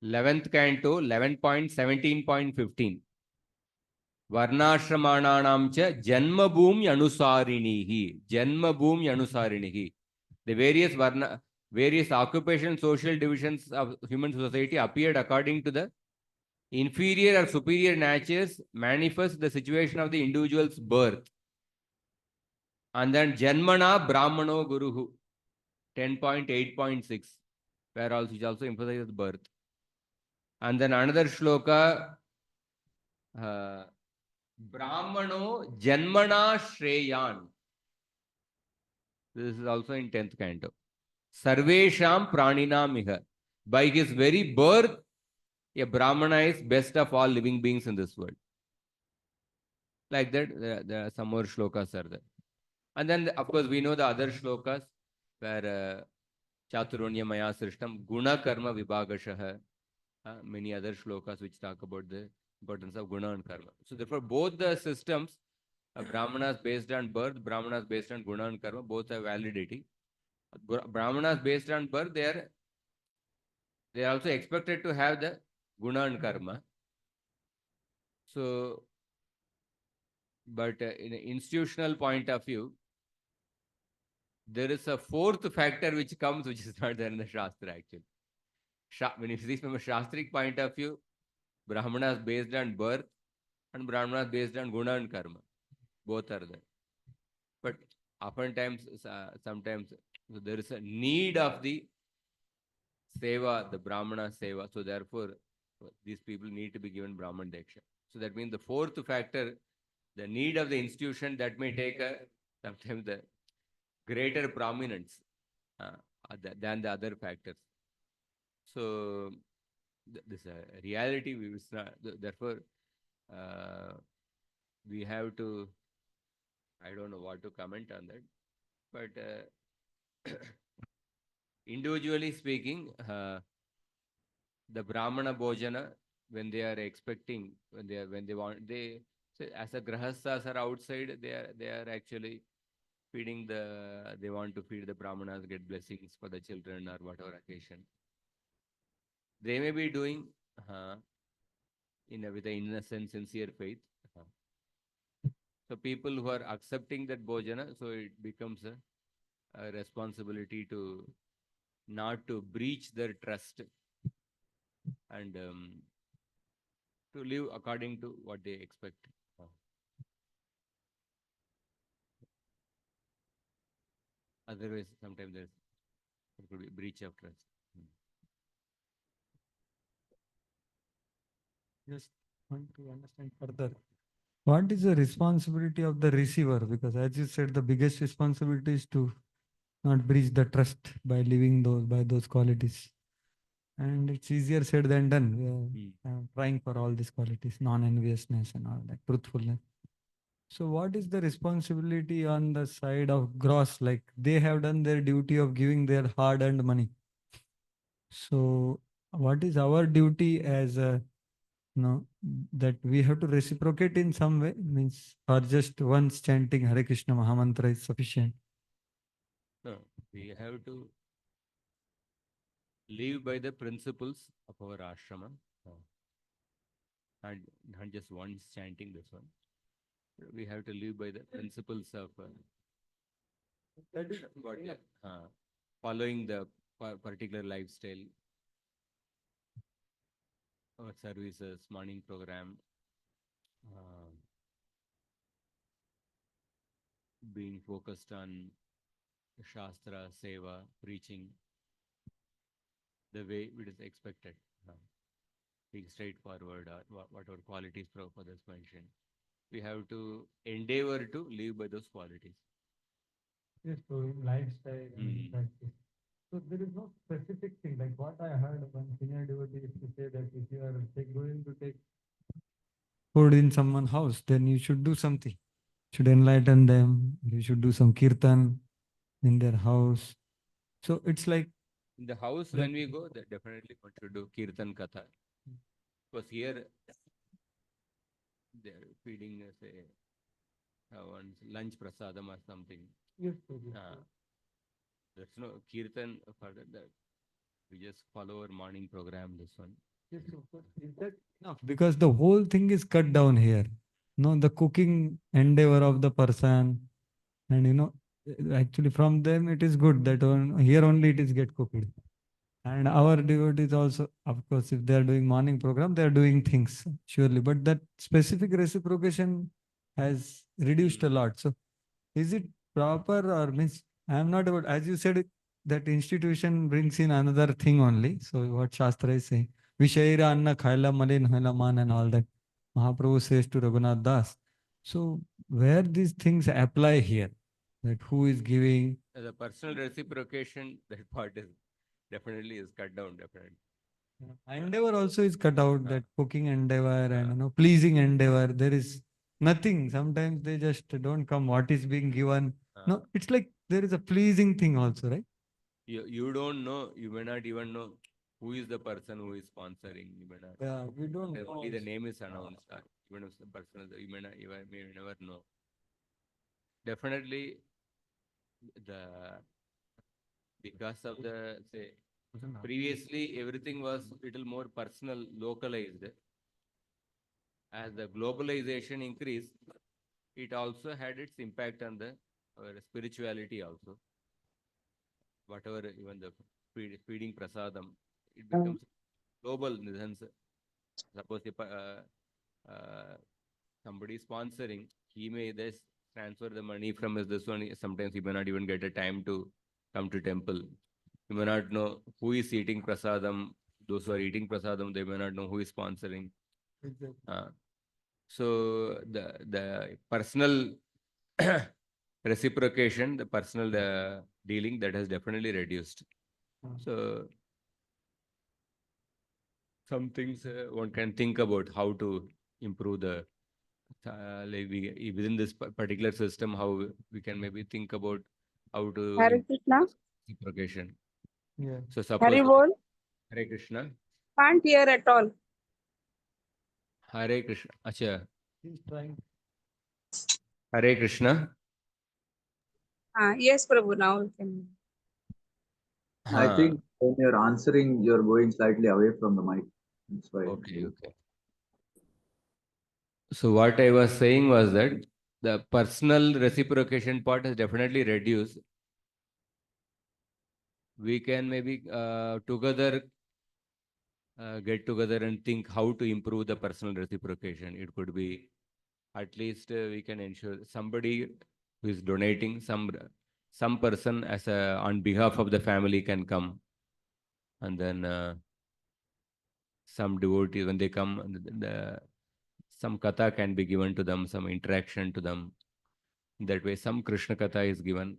11th canto, 11.17.15. Varnashramananam cha janmabhumi anusarinihi. Janmabhumi anusarinihi. The various occupation social divisions of human society appeared according to the inferior or superior natures manifest the situation of the individual's birth. And then Janmana Brahmano Guruhu 10.8.6, where also which also emphasizes birth. And then another shloka, Brahmano Janmana Shreyan. This is also in 10th canto. Sarvesham Praninamiha. By his very birth, a Brahmana is best of all living beings in this world. Like that, there are some more shlokas are there. And then, of course, we know the other shlokas where Chaturanya Maya Srishtam, Guna Karma Vibhagashaha, many other shlokas which talk about the importance of Guna and Karma. So, therefore, both the systems, Brahmanas based on birth, Brahmanas based on Guna and Karma, both have validity. Brahmanas based on birth, they are also expected to have the Guna and Karma. So, but in an institutional point of view, there is a fourth factor which comes, which is not there in the Shastra actually. When you see from a Shastric point of view, Brahmanas based on birth and Brahmanas based on Guna and Karma. Both are there. But oftentimes, sometimes, so there is a need of the Seva, the Brahmana Seva. So therefore, these people need to be given Brahman Deksha. So that means the fourth factor, the need of the institution, that may take sometimes the greater prominence than the other factors. So this reality, therefore, we have to, I don't know what to comment on that, but individually speaking, the Brahmana Bhojana, when they are expecting, when they want, they say, as a grahasthas are outside, they are actually feeding they want to feed the Brahmanas, get blessings for the children or whatever occasion. They may be doing with an innocent, sincere faith. So people who are accepting that bhojana, so it becomes a responsibility to not to breach their trust and to live according to what they expect. Otherwise, sometimes there could be breach of trust. Just want to understand further. What is the responsibility of the receiver? Because as you said, the biggest responsibility is to not breach the trust by living by those qualities. And it's easier said than done. We are trying for all these qualities, non-enviousness and all that, truthfulness. So what is the responsibility on the side of gross? Like they have done their duty of giving their hard-earned money. So what is our duty as a, that we have to reciprocate in some way, means, or just once chanting Hare Krishna Mahamantra is sufficient? No, we have to live by the principles of our ashrama, and not just once chanting this one. We have to live by the principles of following the particular lifestyle, services, morning program, being focused on Shastra, Seva, preaching, the way it is expected, being straightforward, whatever qualities Prabhupada has mentioned. We have to endeavor to live by those qualities. Yes, so in lifestyle and practice. So there is no specific thing, like what I heard one senior devotee used to say that if you are going to take food in someone's house, then you should do something. Should enlighten them. You should do some kirtan in their house. So it's like in the house when we go, that definitely one should do kirtan katha. Because here they are feeding, say, one's lunch prasadam or something. yes, There's no kirtan for that. We just follow our morning program, this one. yes, is that enough? Because the whole thing is cut down here. No, the cooking endeavor of the person, and actually from them it is good that here only it is get cooked. And our devotees also, of course, if they are doing morning program, they are doing things surely. But that specific reciprocation has reduced a lot. So is it proper, or means I am not about, as you said, that institution brings in another thing only. So what Shastra is saying, Vishaira Anna Khaila Malin Haila Man and all that. Mahaprabhu says to Raghunath Das. So where these things apply here, that who is giving? The personal reciprocation, that part is definitely is cut down, definitely. Endeavor also is cut out, that cooking endeavor and pleasing endeavor. There is nothing. Sometimes they just don't come. What is being given, No, it's like there is a pleasing thing also, right? You don't know, you may not even know who is the person who is sponsoring. You may not. Yeah, we don't know. Only the name is announced. Even if the person is, you may not, you may never know. Definitely, because of the say previously everything was little more personal, localized. As the globalization increased, it also had its impact on the our spirituality also. Whatever, even the feeding prasadam, it becomes global in the sense. Suppose if somebody sponsoring, he may just transfer the money from this one. Sometimes he may not even get a time to come to temple. You may not know who is eating prasadam. Those who are eating prasadam, they may not know who is sponsoring. So the personal reciprocation, the personal dealing, that has definitely reduced. So some things one can think about how to improve the like within this particular system, how we can maybe think about how to Hare Krishna. reciprocation. Yeah. So suppose Hare Bol. Hare Krishna. Can't hear at all. Hare Krishna. Acha. He's trying. Hare Krishna. Yes, Prabhu. Now we can. I think when you're answering, you're going slightly away from the mic. That's why. Okay. So what I was saying was that the personal reciprocation part has definitely reduced. We can maybe together get together and think how to improve the personal reciprocation. It could be at least we can ensure somebody who is donating, some person as on behalf of the family can come, and then some devotees when they come, some katha can be given to them, some interaction to them. That way, some Krishna katha is given,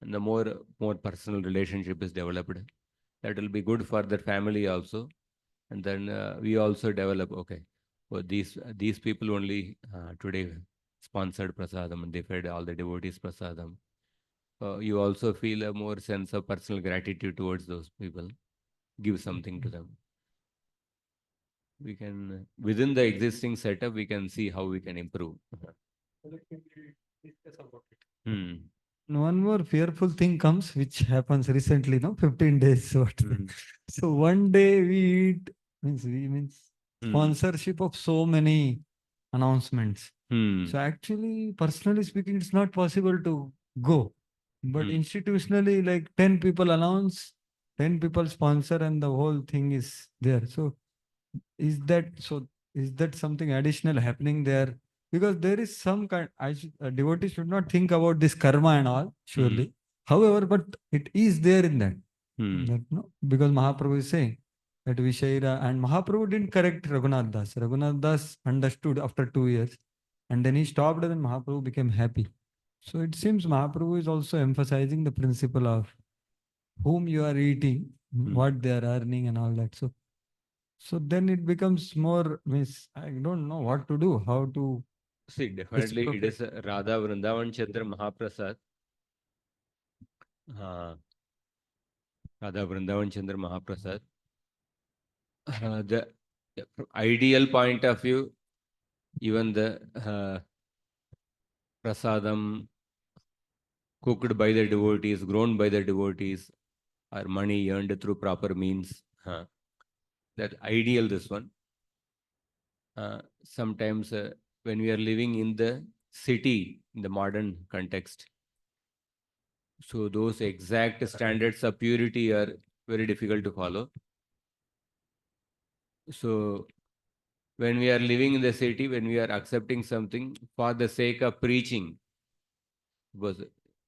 and the more personal relationship is developed. That will be good for their family also, and then we also develop. Okay, well, these people only today sponsored prasadam, and they fed all the devotees prasadam. You also feel a more sense of personal gratitude towards those people. Give something to them. We can, within the existing setup, we can see how we can improve. One more fearful thing comes, which happens recently, no, 15 days. So one day we eat, means sponsorship of so many announcements. So actually, personally speaking, it's not possible to go. But institutionally, like 10 people announce, 10 people sponsor, and the whole thing is there. So is that something additional happening there? Because there is some kind, a devotee should not think about this karma and all, surely. However, but it is there in that. No? Because Mahaprabhu is saying that Vishaira, and Mahaprabhu didn't correct Raghunath Das. Raghunath Das understood after 2 years, and then he stopped, and then Mahaprabhu became happy. So it seems Mahaprabhu is also emphasizing the principle of whom you are eating, what they are earning, and all that. So then it becomes more, I don't know what to do, how to. See, definitely it is Radha Vrindavan Chandra Mahaprasad. Radha Vrindavan Chandra Mahaprasad. The ideal point of view, even the prasadam cooked by the devotees, grown by the devotees, or money earned through proper means. That ideal, this one. Sometimes when we are living in the city, in the modern context, so those exact standards of purity are very difficult to follow. So when we are living in the city, when we are accepting something for the sake of preaching, because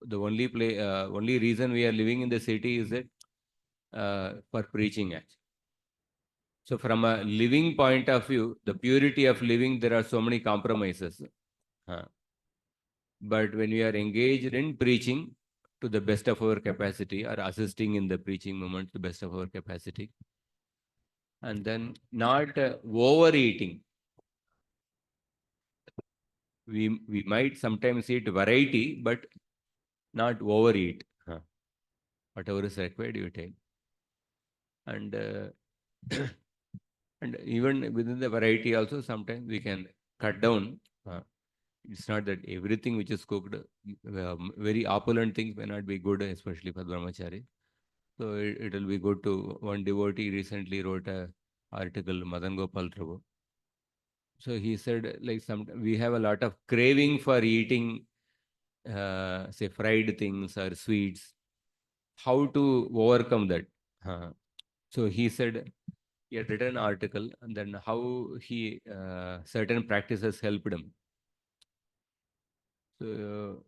the only reason we are living in the city is that for preaching actually. So from a living point of view, the purity of living, there are so many compromises. But when we are engaged in preaching to the best of our capacity, or assisting in the preaching movement to the best of our capacity, and then not overeating. We might sometimes eat variety, but not overeat. Whatever is required, you take. And and even within the variety also, sometimes we can cut down. It's not that everything which is cooked, very opulent things may not be good, especially for brahmachari. So it will be good to, one devotee recently wrote a article, Madan Gopal Prabhu. So he said, like, we have a lot of craving for eating, say, fried things or sweets. How to overcome that? So he said, he had written an article, and then how he certain practices helped him. So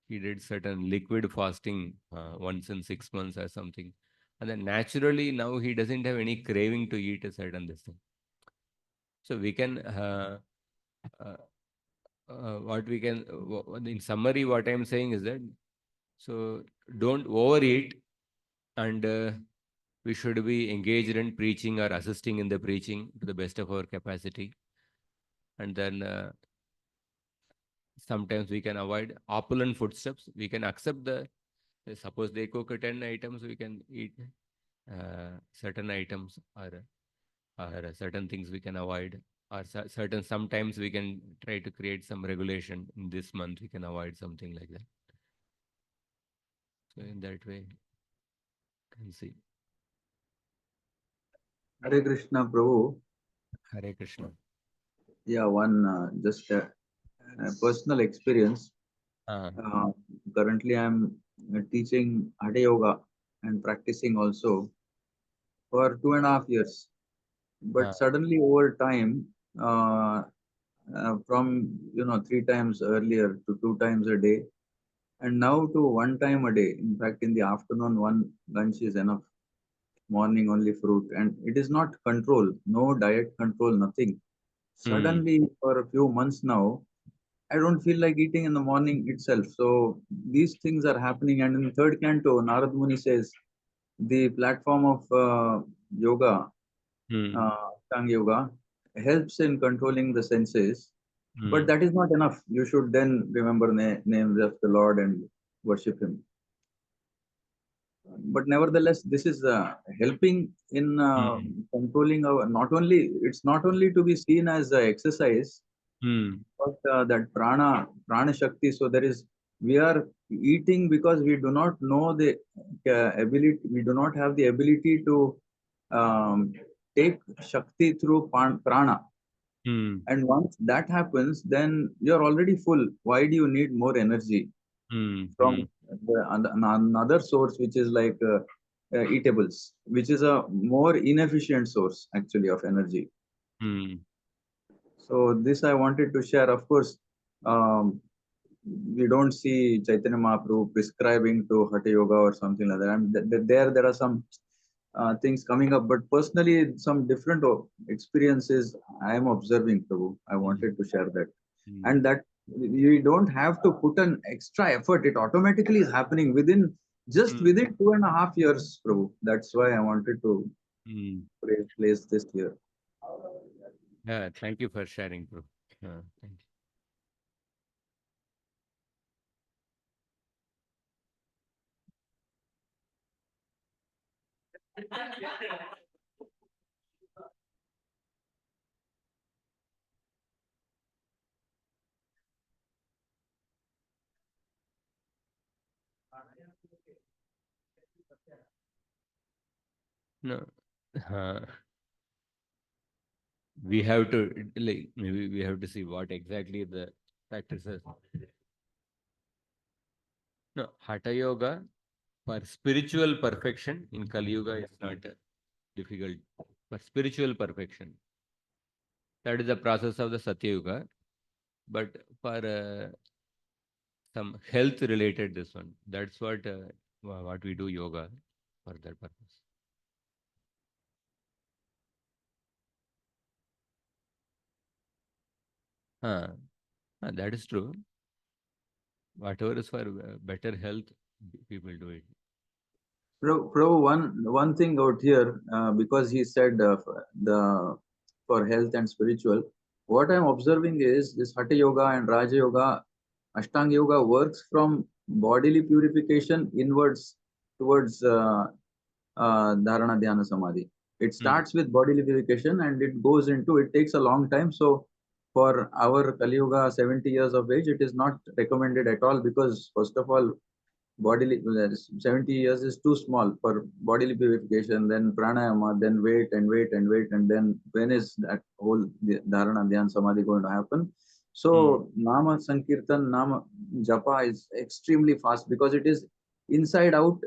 he did certain liquid fasting once in 6 months or something, and then naturally now he doesn't have any craving to eat a certain this thing. So we can what we can in summary, what I'm saying is that, so don't overeat, and we should be engaged in preaching or assisting in the preaching to the best of our capacity. And then sometimes we can avoid opulent foodstuffs. We can accept suppose they cook 10 items, we can eat certain items, or certain things we can avoid, or sometimes we can try to create some regulation. In this month, we can avoid something like that. So in that way, you can see. Hare Krishna, Prabhu. Hare Krishna. Yeah, one just a personal experience. Currently, I'm teaching Hatha Yoga and practicing also for 2.5 years. But suddenly, over time, from 3 times earlier to 2 times a day, and now to 1 time a day. In fact, in the afternoon, one lunch is enough. Morning only fruit, and it is not control, no diet control, nothing. Suddenly, for a few months now, I don't feel like eating in the morning itself. So these things are happening. And in the third canto, Narad Muni says the platform of yoga, Ashtanga yoga, helps in controlling the senses. But that is not enough. You should then remember names of the Lord and worship Him. But nevertheless, this is helping in controlling our, it's not only to be seen as exercise, but that prana shakti. So we are eating because we do not know the ability, we do not have the ability to take shakti through prana. And once that happens, then you're already full. Why do you need more energy from another source, which is like eatables, which is a more inefficient source actually of energy? So this I wanted to share. Of course, we don't see Chaitanya Mahaprabhu prescribing to Hatha Yoga or something like that. I mean, there are some things coming up, but personally, some different experiences I am observing, Prabhu. I wanted to share that. And that you don't have to put an extra effort. It automatically is happening within 2.5 years, Prabhu. That's why I wanted to place this here. Yeah, thank you for sharing, bro. Thank you. No, we have to, like, maybe we have to see what exactly the practices. No, Hatha Yoga for spiritual perfection in Kali Yuga is not difficult. For spiritual perfection, that is the process of the Satya Yuga. But for some health related this one, that's what we do yoga for that purpose. That is true. Whatever is for better health, people do it. Prabhu, one thing out here, because he said for health and spiritual, what I'm observing is this Hatha Yoga and Raja Yoga, Ashtanga Yoga works from bodily purification inwards towards dharana dhyana samadhi. It starts with bodily purification and it goes into, it takes a long time. So for our Kali Yuga 70 years of age, it is not recommended at all, because first of all, bodily 70 years is too small for bodily purification, then pranayama, then wait and wait and wait, and then when is that whole dharana dhyan samadhi going to happen? So nama sankirtan, nama japa is extremely fast, because it is inside out,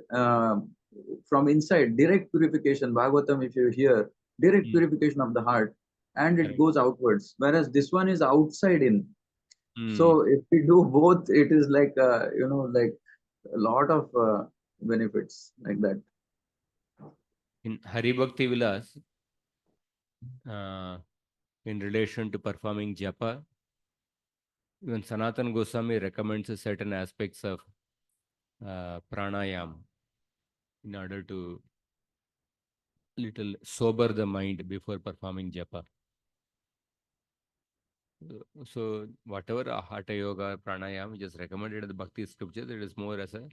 from inside, direct purification. Bhagavatam, if you hear, direct purification of the heart, and it goes outwards, whereas this one is outside in. So if we do both, it is like like a lot of benefits like that. In Hari Bhakti Vilas, in relation to performing japa, even Sanatana Goswami recommends certain aspects of pranayam in order to little sober the mind before performing japa. So whatever Hatha Yoga, Pranayam, which is recommended in the Bhakti scriptures, it is more as a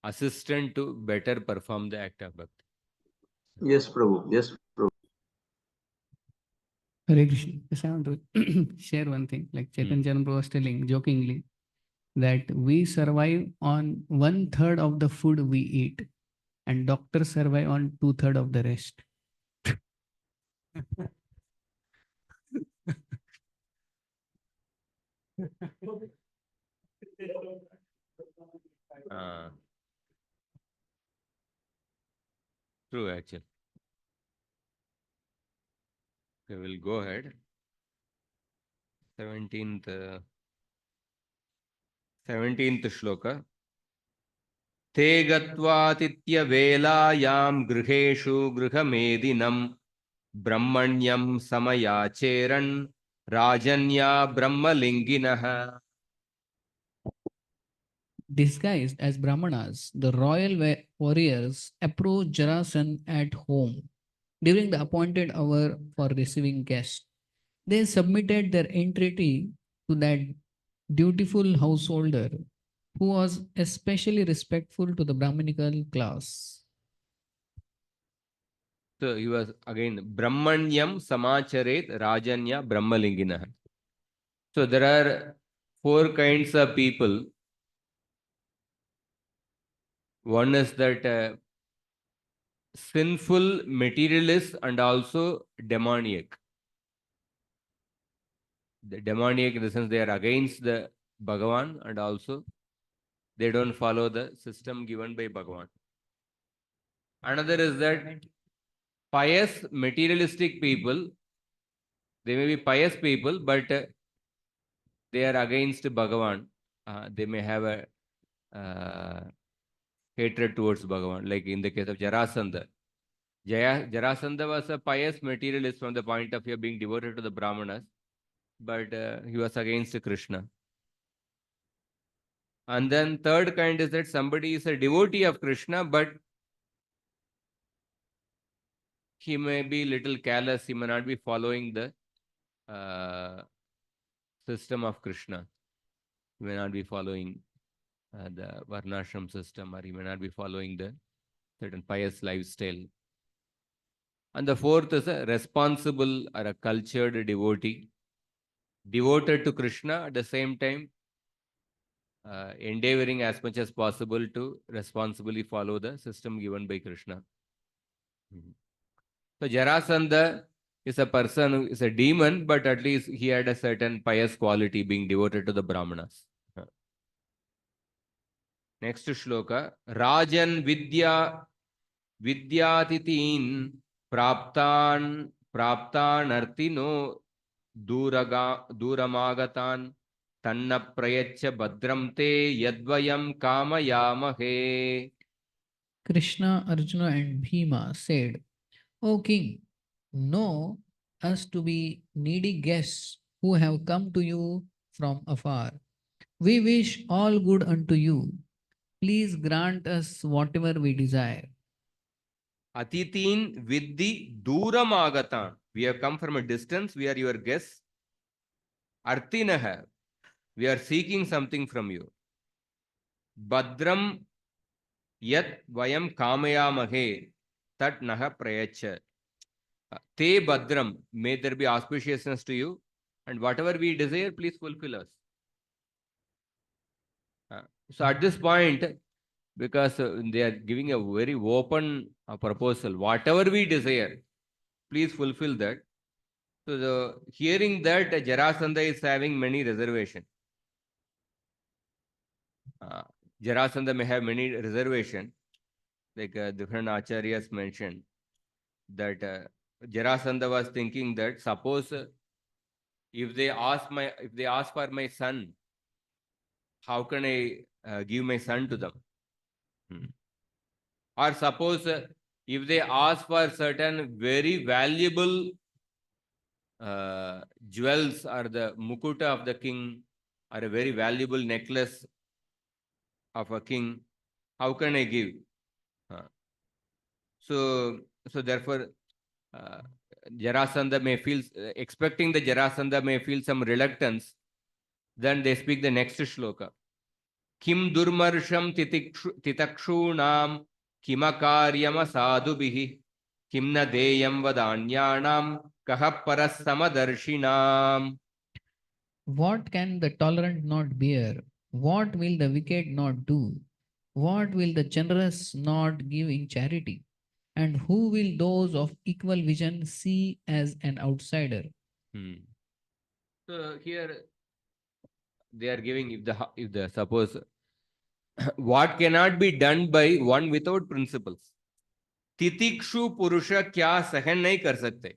assistant to better perform the act of Bhakti. Yes, Prabhu. Yes, Prabhu. Hare Krishna. Just I want to share one thing. Like Chaitanya Prabhu was telling jokingly that we survive on 1/3 of the food we eat, and doctors survive on 2/3 of the rest. True, actually. Okay, we'll go ahead. 17th shloka. Te gatvatitya velayam griheshu grihamedinam brahmanyam samayacheran rajanya brahmalinginaha. Disguised as Brahmanas, the royal warriors approached Jarasan at home during the appointed hour for receiving guests. They submitted their entreaty to that dutiful householder who was especially respectful to the Brahminical class. So he was again Brahmanyam Samacharet Rajanya Brahmalinginaha. So there are 4 kinds of people. One is that sinful materialist and also demoniac. The demoniac in the sense they are against the Bhagavan and also they don't follow the system given by Bhagavan. Another is that pious materialistic people, they may be pious people, but they are against Bhagavan. They may have a hatred towards Bhagavan, like in the case of Jarasandha. Jarasandha was a pious materialist from the point of view of being devoted to the Brahmanas, but he was against Krishna. And then third kind is that somebody is a devotee of Krishna, but he may be little careless, he may not be following the system of Krishna. He may not be following the Varnashram system, or he may not be following the certain pious lifestyle. And the fourth is a responsible or a cultured devotee, devoted to Krishna, at the same time endeavoring as much as possible to responsibly follow the system given by Krishna. So Jarasandha is a person who is a demon, but at least he had a certain pious quality, being devoted to the Brahmanas. Next shloka. Rajan Vidyatitin Praptan Artino Duramagatan Tanna Prayacha Badram Te Yadvayam Kamayamahe. Krishna, Arjuna, and Bhima said, O king, know us to be needy guests who have come to you from afar. We wish all good unto you. Please grant us whatever we desire. Atitin Vidhi Duramagatan. We have come from a distance. We are your guests. Artinaha. We are seeking something from you. Badram yat vayam kamayamahe tat naha prayacha. Te Badram, may there be auspiciousness to you, and whatever we desire, please fulfill us. So at this point, because they are giving a very open proposal, whatever we desire, please fulfill that. So the hearing that Jarasandha is having many reservations. Jarasandha may have many reservations, like different acharyas mentioned that Jarasandha was thinking that suppose if they ask for my son, how can I give my son to them? Or suppose if they ask for certain very valuable jewels or the mukuta of the king or a very valuable necklace of a king, how can I give? So therefore, Jarasandha may feel, expecting the Jarasandha may feel some reluctance. Then they speak the next shloka. Kim durmarsham titakshunam kimakaryama sadhubihi kim na deyam vadanyanam kaha parasamadarshinaam. What can the tolerant not bear? What will the wicked not do? What will the generous not give in charity? And who will those of equal vision see as an outsider? So here they are giving, if the suppose what cannot be done by one without principles. तितिक्षु पुरुष क्या सहन नहीं कर सकते.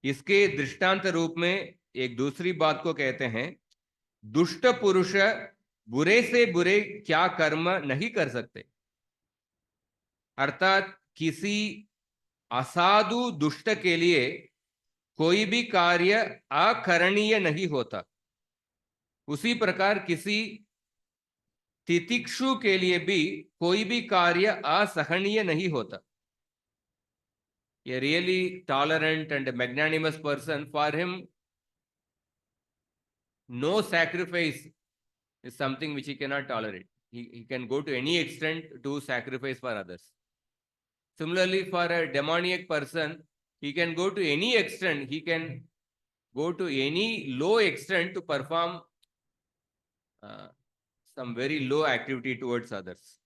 इसके दृष्टांत रूप में एक दूसरी बात को कहते हैं, दुष्ट पुरुष बुरे से बुरे क्या कर्म नहीं कर सकते. अर्थात किसी असाधु दुष्ट के लिए कोई भी कार्य अकरणीय नहीं होता. उसी प्रकार किसी तितिक्षु के लिए भी कोई भी कार्य असहनीय नहीं होता. A really tolerant and magnanimous person, for him, no sacrifice is something which he cannot tolerate. He can go to any extent to sacrifice for others. Similarly, for a demoniac person, he can go to any extent, he can go to any low extent to perform some very low activity towards others.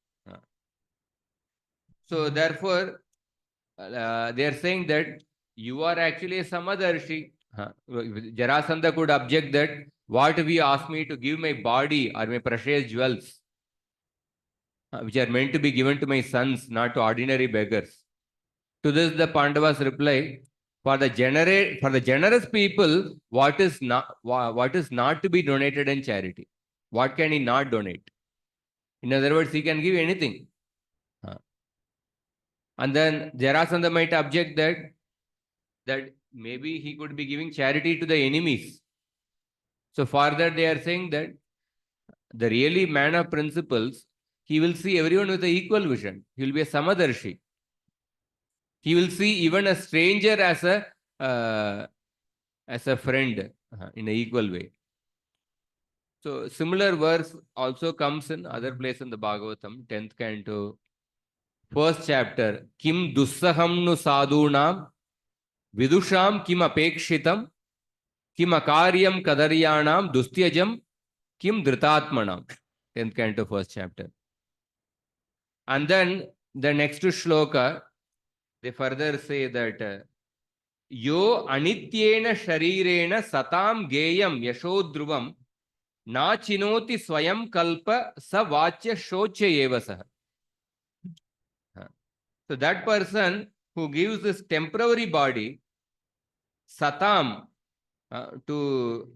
So therefore, they are saying that you are actually a Samadarshi. Jarasandha could object that, what if you ask me to give my body or my precious jewels, which are meant to be given to my sons, not to ordinary beggars. To this, the Pandavas reply, for the generous people, what is not to be donated in charity? What can he not donate? In other words, he can give anything. And then Jarasandha might object that maybe he could be giving charity to the enemies. So for that, they are saying that the really man of principles, he will see everyone with an equal vision. He will be a Samadarshi. He will see even a stranger as a friend in an equal way. So similar verse also comes in other place in the Bhagavatam, 10th canto, 1st chapter. Kim dussaham nu sadhunam vidusham kim apekshitam kim akaryam kadaryanam dustyajam kim dhritatmanam. 10th canto, 1st chapter. And then the next shloka, they further say that yo anityena sharirena satam geyam yashodruvam na chinoti swayam kalpa sa vachya shoche evasah. So that person who gives this temporary body, satam, to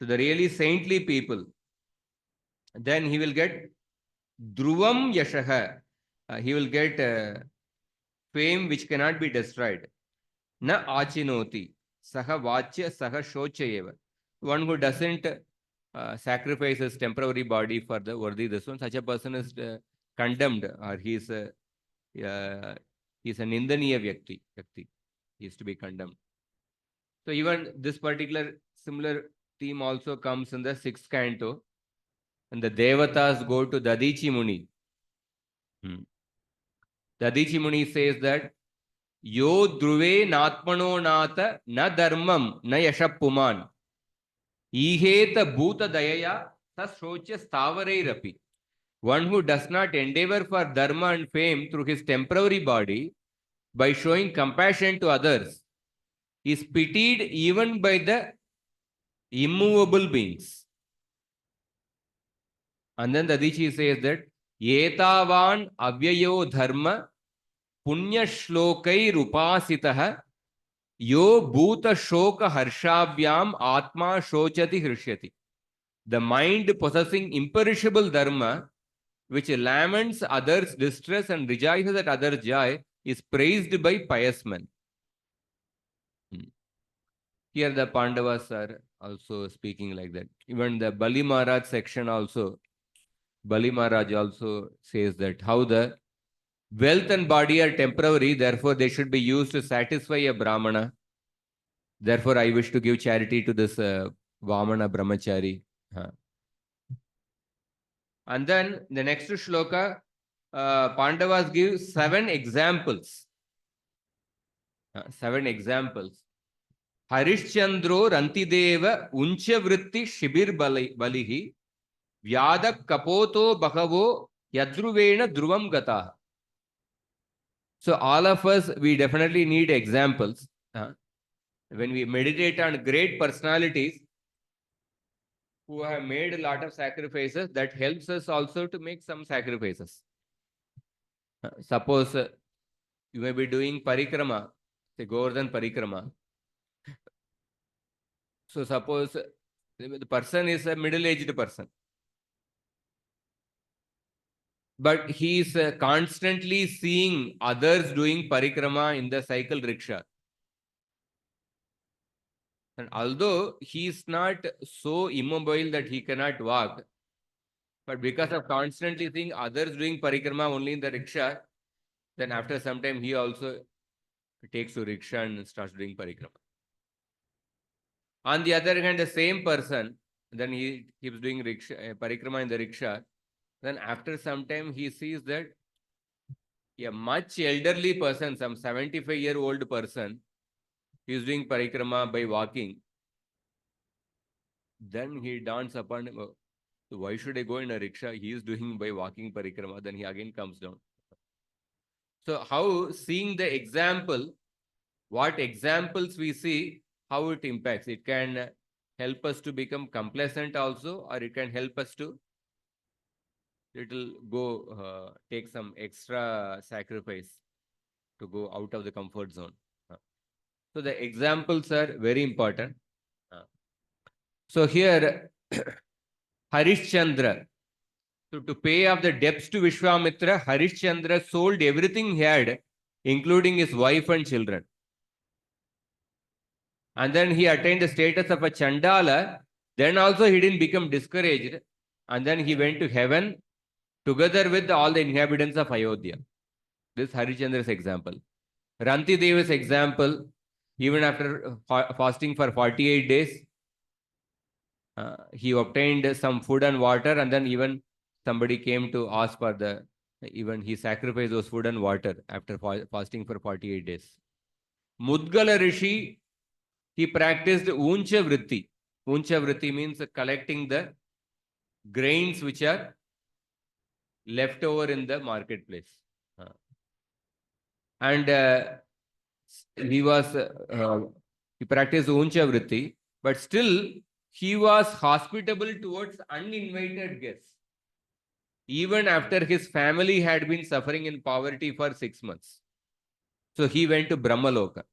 the really saintly people, then he will get dhruvam yashah. He will get fame which cannot be destroyed. Na achinoti, saha vachya saha shochayeva. One who doesn't sacrifice his temporary body for the worthy this one, such a person is condemned, or he is an indaniya vyakti. He is to be condemned. So even this particular similar theme also comes in the 6th canto. and the Devatas go to Dadichi Muni. Dadichi Muni says that Yo dhruve natmano nata na dharmam na yashappuman iheta bhuta dayaya sasrocha stavareirapi. One who does not endeavor for dharma and fame through his temporary body by showing compassion to others is pitied even by the immovable beings. And then Dadichi says that Yetavan avyayo dharma punya shlokai rupasitah yo bhuta shoka harshabhyam atma shochati hrishyati. The mind possessing imperishable dharma, which laments others' distress and rejoices at others' joy, is praised by pious men. Here the Pandavas are also speaking like that. Even the Bali Maharaj section also, Bali Maharaj also says that how the wealth and body are temporary, therefore they should be used to satisfy a Brahmana. Therefore I wish to give charity to this Vamana Brahmachari. And then the next shloka, Pandavas give 7 examples. 7 examples. Harishchandro Rantideva Uncha Vritti Shibir Balihi Vyada Kapoto Bhagavo Yadruvena Dhruvam Gata. So all of us, we definitely need examples. When we meditate on great personalities who have made a lot of sacrifices, that helps us also to make some sacrifices. Suppose you may be doing parikrama, say Govardhan parikrama. So suppose the person is a middle-aged person, but he is constantly seeing others doing parikrama in the cycle rickshaw. And although he is not so immobile that he cannot walk, but because of constantly seeing others doing parikrama only in the rickshaw, then after some time he also takes to rickshaw and starts doing parikrama. On the other hand, the same person, then he keeps doing parikrama in the rickshaw. Then after some time, he sees that a much elderly person, some 75-year-old person, is doing parikrama by walking. Then he dawns upon him, oh, why should I go in a rickshaw? He is doing by walking parikrama. Then he again comes down. So how seeing the example, what examples we see, how it impacts. It can help us to become complacent also, or it can help us to take some extra sacrifice to go out of the comfort zone. So the examples are very important. So here, Harishchandra, so to pay off the debts to Vishwamitra, Harishchandra sold everything he had, including his wife and children. And then he attained the status of a Chandala. Then also he didn't become discouraged. And then he went to heaven together with all the inhabitants of Ayodhya. This is Harishchandra's example. Rantideva's example, even after fasting for 48 days, he obtained some food and water, and then even somebody came to ask for even he sacrificed those food and water after fasting for 48 days. Mudgala Rishi, he practiced Uncha Vritti. Uncha Vritti means collecting the grains which are left over in the marketplace. And he practiced Uncha Vritti, but still he was hospitable towards uninvited guests. Even after his family had been suffering in poverty for 6 months. So he went to Brahmaloka.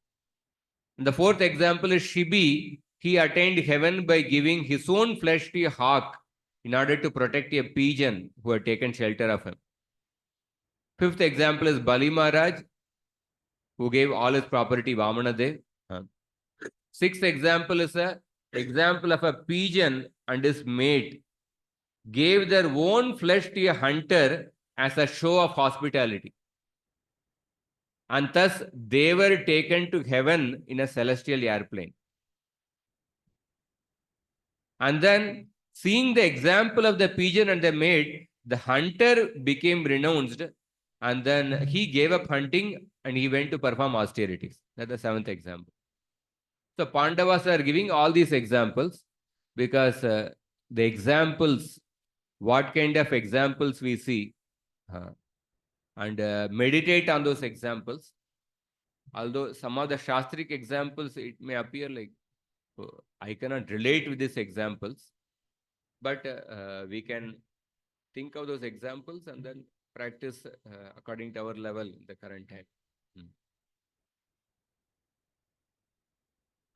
And the 4th example is Shibi. He attained heaven by giving his own flesh to a hawk in order to protect a pigeon who had taken shelter of him. 5th example is Bali Maharaj, who gave all his property Vamanadev. 6th example is an example of a pigeon and his mate gave their own flesh to a hunter as a show of hospitality. And thus they were taken to heaven in a celestial airplane. And then seeing the example of the pigeon and the maid, the hunter became renounced, and then he gave up hunting and he went to perform austerities. That's the seventh example. So Pandavas are giving all these examples because the examples, what kind of examples we see, and meditate on those examples. Although some of the Shastric examples, it may appear like I cannot relate with these examples, but we can think of those examples and then practice according to our level in the current time.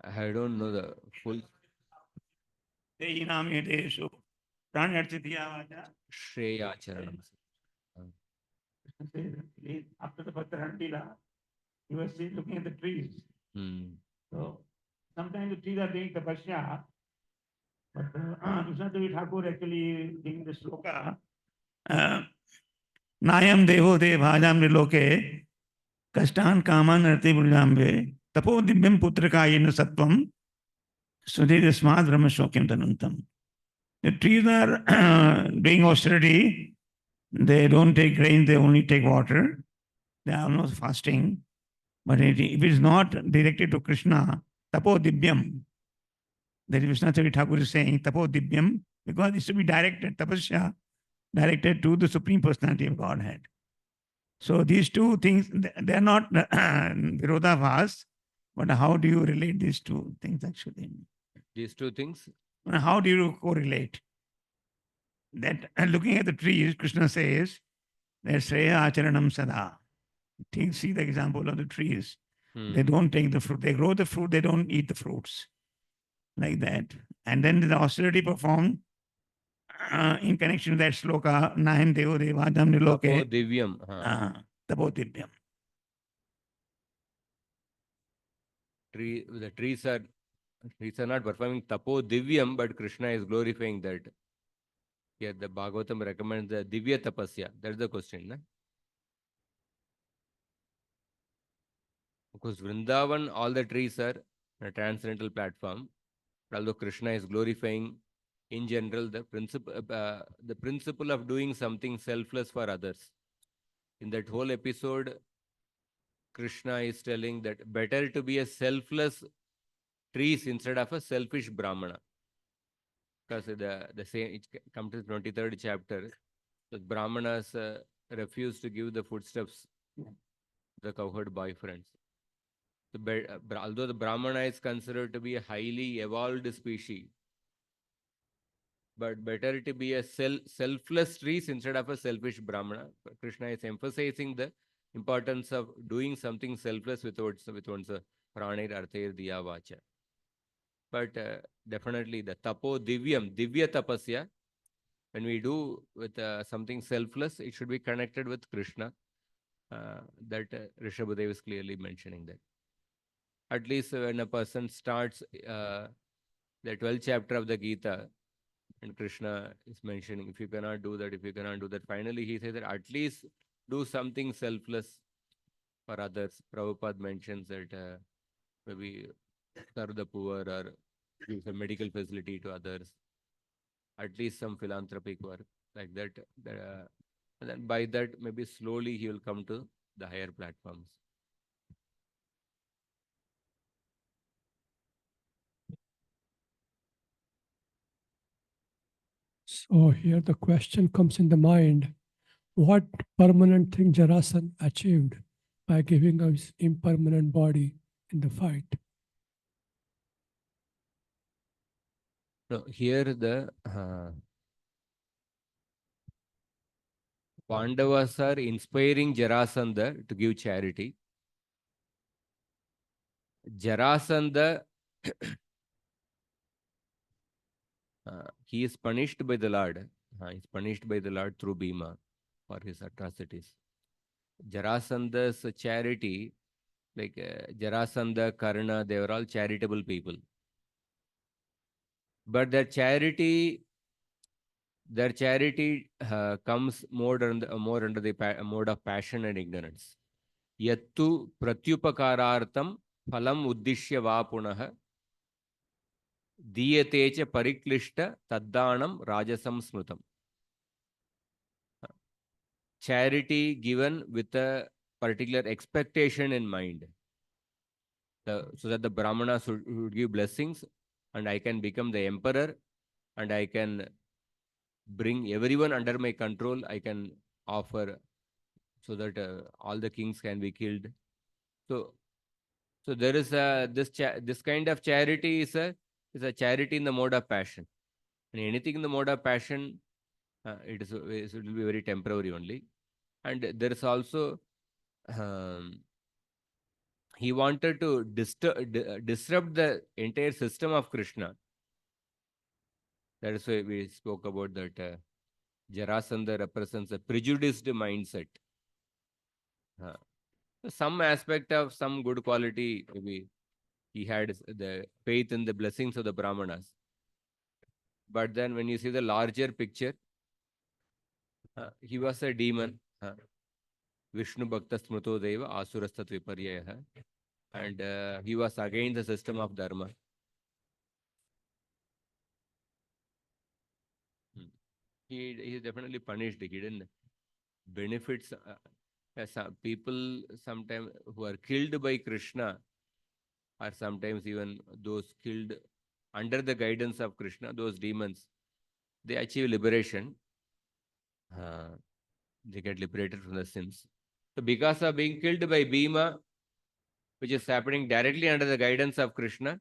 I don't know the full. Shreyacharanam. After the Bhattarantilila, he was still looking at the trees. So sometimes the trees are doing tapasya, but Krishna Thakur actually giving the sloka. Nayam devo de bhajam niloke kastan kaman arti burjambe tapo divyam putraka yena sattvam sudhidasmad brahma shokyam tanuntam. The trees are doing austerity. They don't take grain, they only take water. They are almost fasting. But if it is not directed to Krishna, tapo divyam. That Vishnu Thakur is saying tapo divyam, because it should be directed, tapasya, directed to the Supreme Personality of Godhead. So these two things, they are not virodhavas, but how do you relate these two things actually? These two things? How do you correlate? That looking at the trees, Krishna says, that Shreya Acharanam Sada. See the example of the trees. They don't take the fruit. They grow the fruit, they don't eat the fruits. Like that. And then the austerity performed in connection to that sloka, Nayam Devo Devajam Niloke. Tapo Divyam. Tapo Divyam. The trees are not performing Tapo Divyam, but Krishna is glorifying that. Here the Bhagavatam recommends the Divya Tapasya. That's the question. Na? Because Vrindavan, all the trees are a transcendental platform. Although Krishna is glorifying in general the principle of doing something selfless for others. In that whole episode, Krishna is telling that better to be a selfless trees instead of a selfish Brahmana. Because the same, it comes to the 23rd chapter, the Brahmanas refuse to give the foodstuffs to the cowherd boyfriends. Although the Brahmana is considered to be a highly evolved species, but better to be a selfless trees instead of a selfish Brahmana. Krishna is emphasizing the importance of doing something selfless with one's pranir, arthair, diya, vacha. But definitely the tapo divyam, divya tapasya, when we do with something selfless, it should be connected with Krishna. That Rishabhadev is clearly mentioning that. At least when a person starts the 12th chapter of the Gita, and Krishna is mentioning, if you cannot do that, finally he says that at least do something selfless for others. Prabhupada mentions that maybe serve the poor or give a medical facility to others, at least some philanthropic work like that. And then by that, maybe slowly he will come to the higher platforms. So here the question comes in the mind, what permanent thing Jarasan achieved by giving up his impermanent body in the fight? No, here the Pandavas are inspiring Jarasandha to give charity. Jarasandha, he is punished by the Lord. He is punished by the Lord through Bhima for his atrocities. Jarasandha's charity, like Jarasandha, Karna, they were all charitable people. But their charity comes more under the mode of passion and ignorance. Yattu pratyupakarartam phalam uddishya va punaha diyate cha pariklishta taddanam rajasam smrutam. Charity given with a particular expectation in mind. So that the Brahmana should give blessings and I can become the emperor and I can bring everyone under my control. I can offer so that all the kings can be killed. So there is this kind of charity is a charity in the mode of passion. And anything in the mode of passion, it will be very temporary only. And there is also he wanted to disrupt the entire system of Krishna. That is why we spoke about that Jarasandha represents a prejudiced mindset. Some aspect of some good quality, maybe he had the faith in the blessings of the Brahmanas. But then when you see the larger picture, he was a demon. Vishnu Bhakta Smruto Deva Asurastat Viparyaya. And he was against the system of Dharma. He is definitely punished. He didn't benefits. Some people sometimes who are killed by Krishna, or sometimes even those killed under the guidance of Krishna, those demons, they achieve liberation. They get liberated from the sins. So because of being killed by Bhima, which is happening directly under the guidance of Krishna,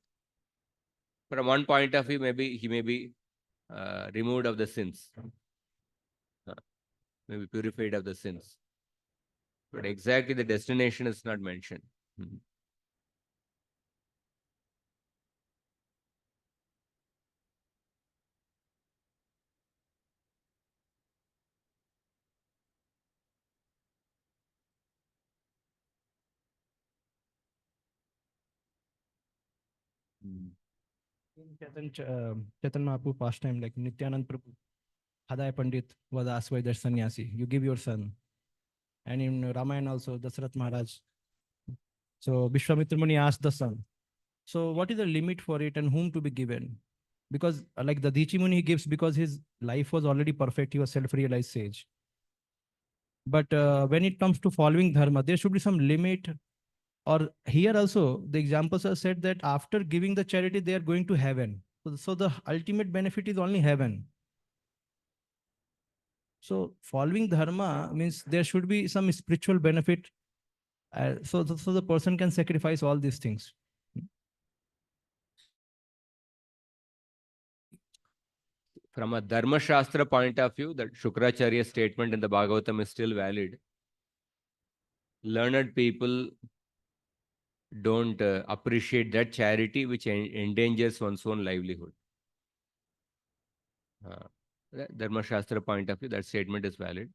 from one point of view, maybe he may be removed of the sins, maybe purified of the sins. But exactly the destination is not mentioned. In Chaitan Mahaprabhu pastime, like Nityanand Prabhu, Hadaya Pandit was asked by the sannyasi, you give your son. And in Ramayana also, Dasarath Maharaj. So Vishwamitra Muni asked the son, so what is the limit for it and whom to be given? Because like the Dichi Muni he gives because his life was already perfect, he was self-realized sage. But when it comes to following dharma, there should be some limit. Or here also, the examples are said that after giving the charity, they are going to heaven. So the ultimate benefit is only heaven. So following dharma means there should be some spiritual benefit. So the person can sacrifice all these things. From a Dharma Shastra point of view, that Shukracharya's statement in the Bhagavatam is still valid. Learned people don't appreciate that charity which endangers one's own livelihood. Dharma Shastra point of view, that statement is valid.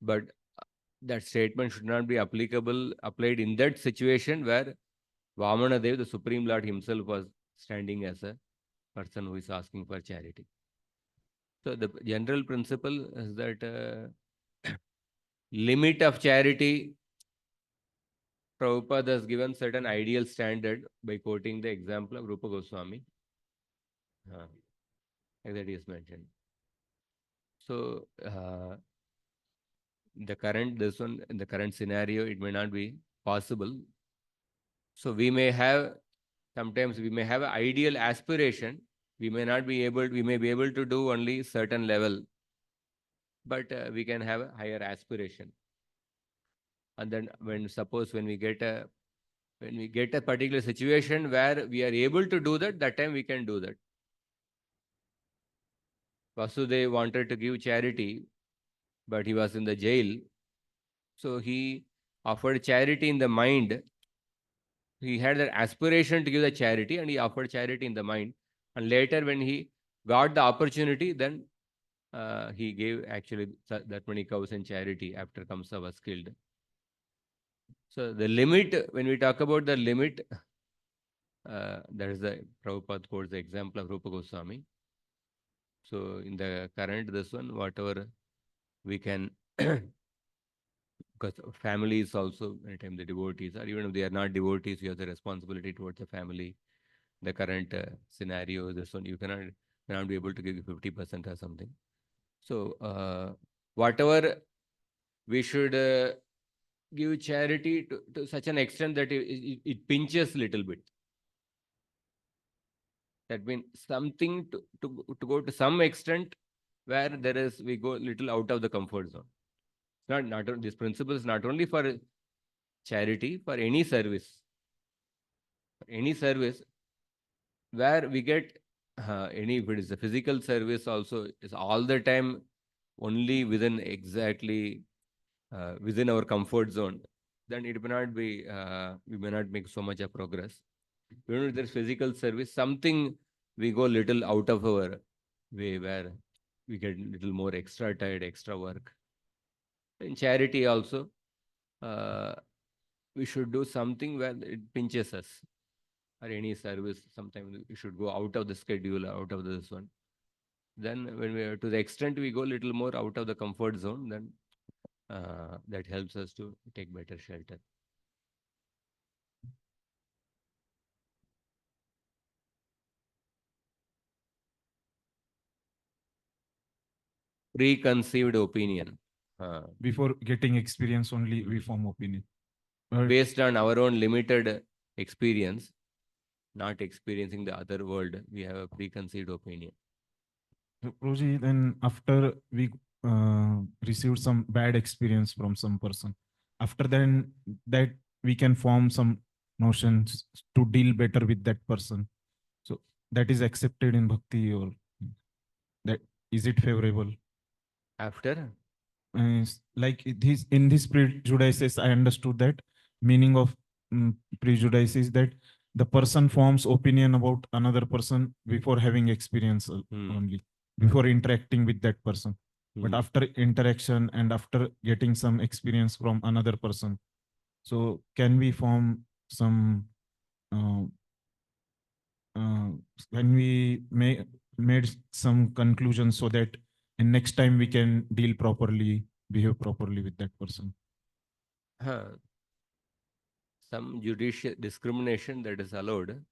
But that statement should not be applied in that situation where Vamana Dev, the Supreme Lord himself, was standing as a person who is asking for charity. So the general principle is that limit of charity, Prabhupada has given certain ideal standard by quoting the example of Rupa Goswami. Like that is mentioned. So in the current scenario, it may not be possible. So we may have sometimes we may have an ideal aspiration. We may be able to do only certain level, but we can have a higher aspiration. And then when we get a particular situation where we are able to do that, that time we can do that. Vasudev wanted to give charity, but he was in the jail. So he offered charity in the mind. He had that aspiration to give the charity and he offered charity in the mind. And later when he got the opportunity, then he gave actually that many cows in charity after Kamsa was killed. So the limit, when we talk about the limit, that is the Prabhupada quotes the example of Rupa Goswami. So in the current this one, whatever we can because families also, many times the devotees, or even if they are not devotees, you have the responsibility towards the family. The current scenario, this one, you cannot be able to give 50% or something. So whatever we should give charity to such an extent that it pinches a little bit. That means something to go to some extent where we go a little out of the comfort zone. This principle is not only for charity, for any service. Any service where we get if it is a physical service also, is all the time only within exactly within our comfort zone, then it may not be, we may not make so much of progress. Even if there's physical service, something we go little out of our way where we get little more extra tired, extra work. In charity also, we should do something where it pinches us, or any service, sometimes we should go out of the schedule, out of this one. Then when we are to the extent we go a little more out of the comfort zone, then that helps us to take better shelter. Preconceived opinion. Before getting experience, only we form opinion. Based on our own limited experience, not experiencing the other world, we have a preconceived opinion. Prabhuji, then after we received some bad experience from some person, after then that we can form some notions to deal better with that person. So that is accepted in bhakti, or that is it favorable? After? Like this, in this prejudices, I understood that meaning of prejudice is that the person forms opinion about another person before having experience only, before interacting with that person. But after interaction and after getting some experience from another person, so can we form some when we made some conclusions so that and next time we can deal properly, behave properly with that person? Some judicial discrimination that is allowed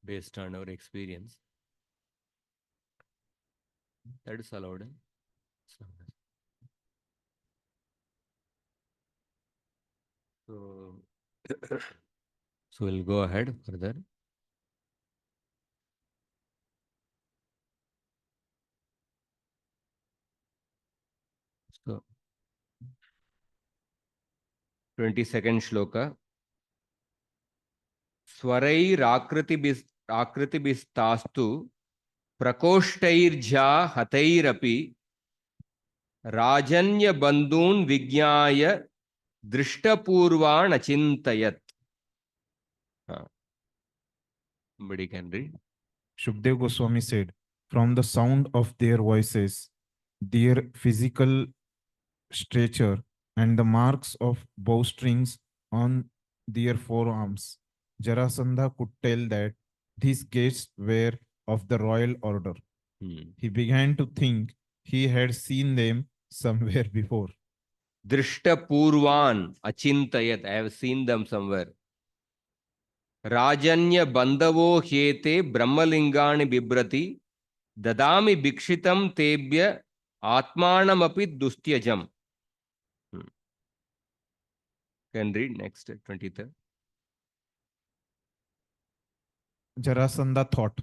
based on our experience. That is allowed. So, so we'll go ahead further. So, 22nd shloka. Swarairakritibistastu prakoshtairjha hatairapi rajanya bandhun vigyaya drishtapurvan achintayat. Somebody can read. Shukdev Goswami said, from the sound of their voices, their physical stature, and the marks of bowstrings on their forearms, Jarasandha could tell that these guests were of the royal order. He began to think he had seen them somewhere before. Drishtapurvan achintayat. I have seen them somewhere. Rajanya bandavo hete brahmalingani bibrati dadami bhikshitam tebya atmanamapi dustyajam. Can read next, 23rd. Jarasandha thought,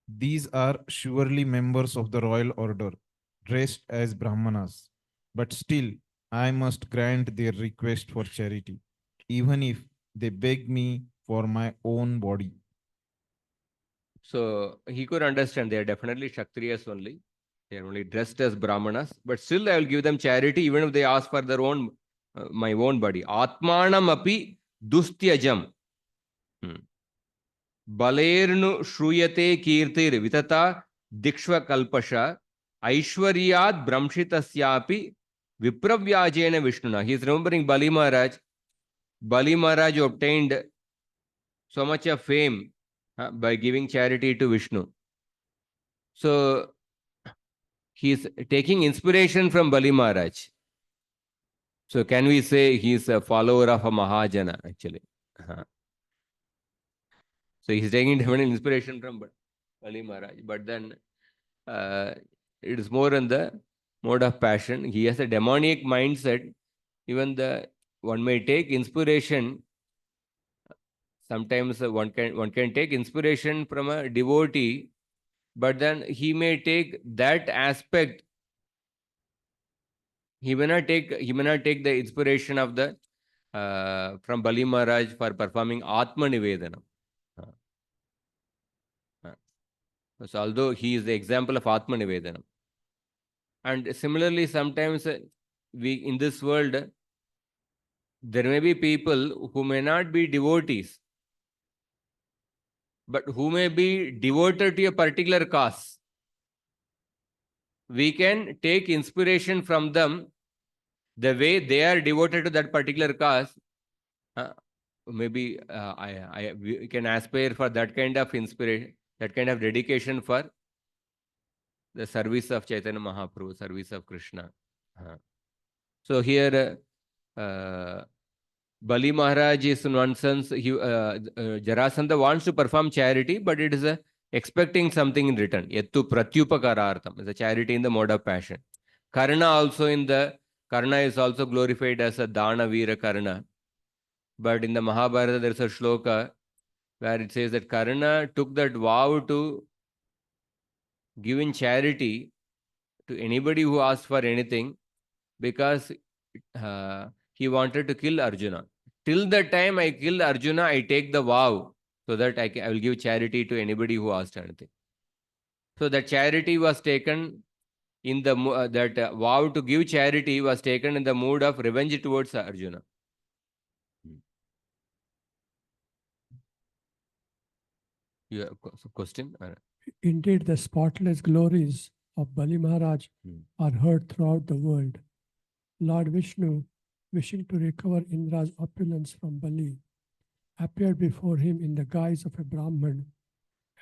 these are surely members of the royal order, dressed as Brahmanas. But still, I must grant their request for charity, even if they beg me for my own body. So he could understand they are definitely Kshatriyas only. They are only dressed as Brahmanas, but still I will give them charity even if they ask for their own, my own body. Atmanam api dustyajam. Balernu shruyate kirtir vitata dikshva kalpasha aishwaryad brahmshitasyapi vipravyajena vishnuna. He is remembering Bali Maharaj. Bali Maharaj obtained so much of fame by giving charity to Vishnu. So he is taking inspiration from Bali Maharaj. So can we say he is a follower of a Mahajana actually? So he's taking different inspiration from Bali Maharaj, but then it is more in the mode of passion. He has a demonic mindset. Even one may take inspiration. Sometimes one can take inspiration from a devotee, but then he may take that aspect. He may not take the inspiration of the from Bali Maharaj for performing Atma Nivedana. So although he is the example of Atma Nivedana. And similarly, sometimes we in this world, there may be people who may not be devotees, but who may be devoted to a particular cause. We can take inspiration from them, the way they are devoted to that particular cause. Maybe we can aspire for that kind of inspiration, that kind of dedication for the service of Chaitanya Mahaprabhu, service of Krishna. So here, Bali Maharaj is in one sense, Jarasandha wants to perform charity, but it is expecting something in return. Yattu pratyupakarartham is a charity in the mode of passion. Karna is also glorified as a Dana Veera Karna. But in the Mahabharata, there is a shloka where it says that Karna took that vow to give in charity to anybody who asked for anything because he wanted to kill Arjuna. Till the time I kill Arjuna, I take the vow so that I will give charity to anybody who asked anything. So that charity was taken in the vow to give charity was taken in the mood of revenge towards Arjuna. You have a question? Indeed, the spotless glories of Bali Maharaj are heard throughout the world. Lord Vishnu, wishing to recover Indra's opulence from Bali, appeared before him in the guise of a Brahman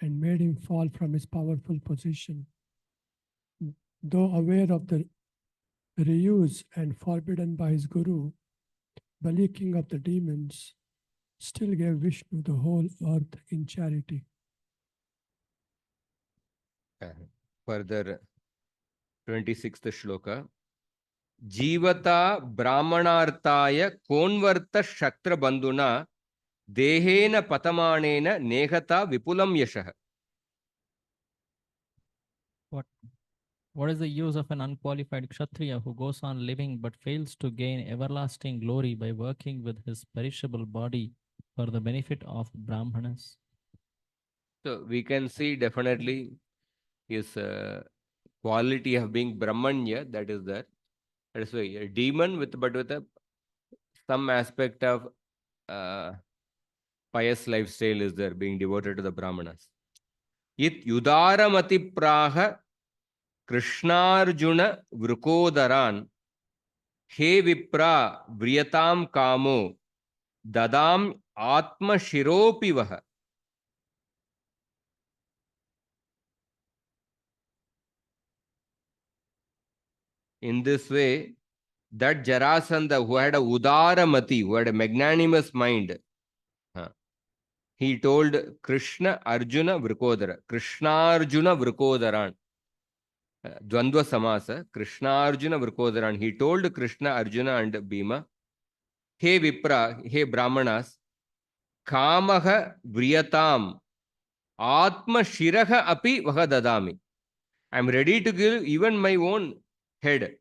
and made him fall from his powerful position. Though aware of the reuse and forbidden by his guru, Bali, king of the demons, still gave Vishnu the whole earth in charity. Further, 26th shloka. Jivata brahmanartaya konvarta shaktra banduna dehena patamanena nehata vipulam yashah. What is the use of an unqualified kshatriya who goes on living but fails to gain everlasting glory by working with his perishable body for the benefit of brahmanas? So we can see definitely his quality of being Brahmanya, that is there. That is why a demon with some aspect of pious lifestyle is there, being devoted to the Brahmanas. It yudaramati praha Krishnarjuna vrukodaran he vipra vriyatam kamo dadam atma shiropi vaha. In this way, that Jarasandha, who had a udaramati, who had a magnanimous mind, he told Krishna Arjuna Vrikodara, Krishna Arjuna Vrikodaran, Dvandva Samasa, Krishna Arjuna Vrikodaran. He told Krishna, Arjuna, and Bhima, Hey Vipra, hey Brahmanas, Kamaha Vriyatam, Atma Shiraha Api Vaha Dadami. I am ready to give even my own head.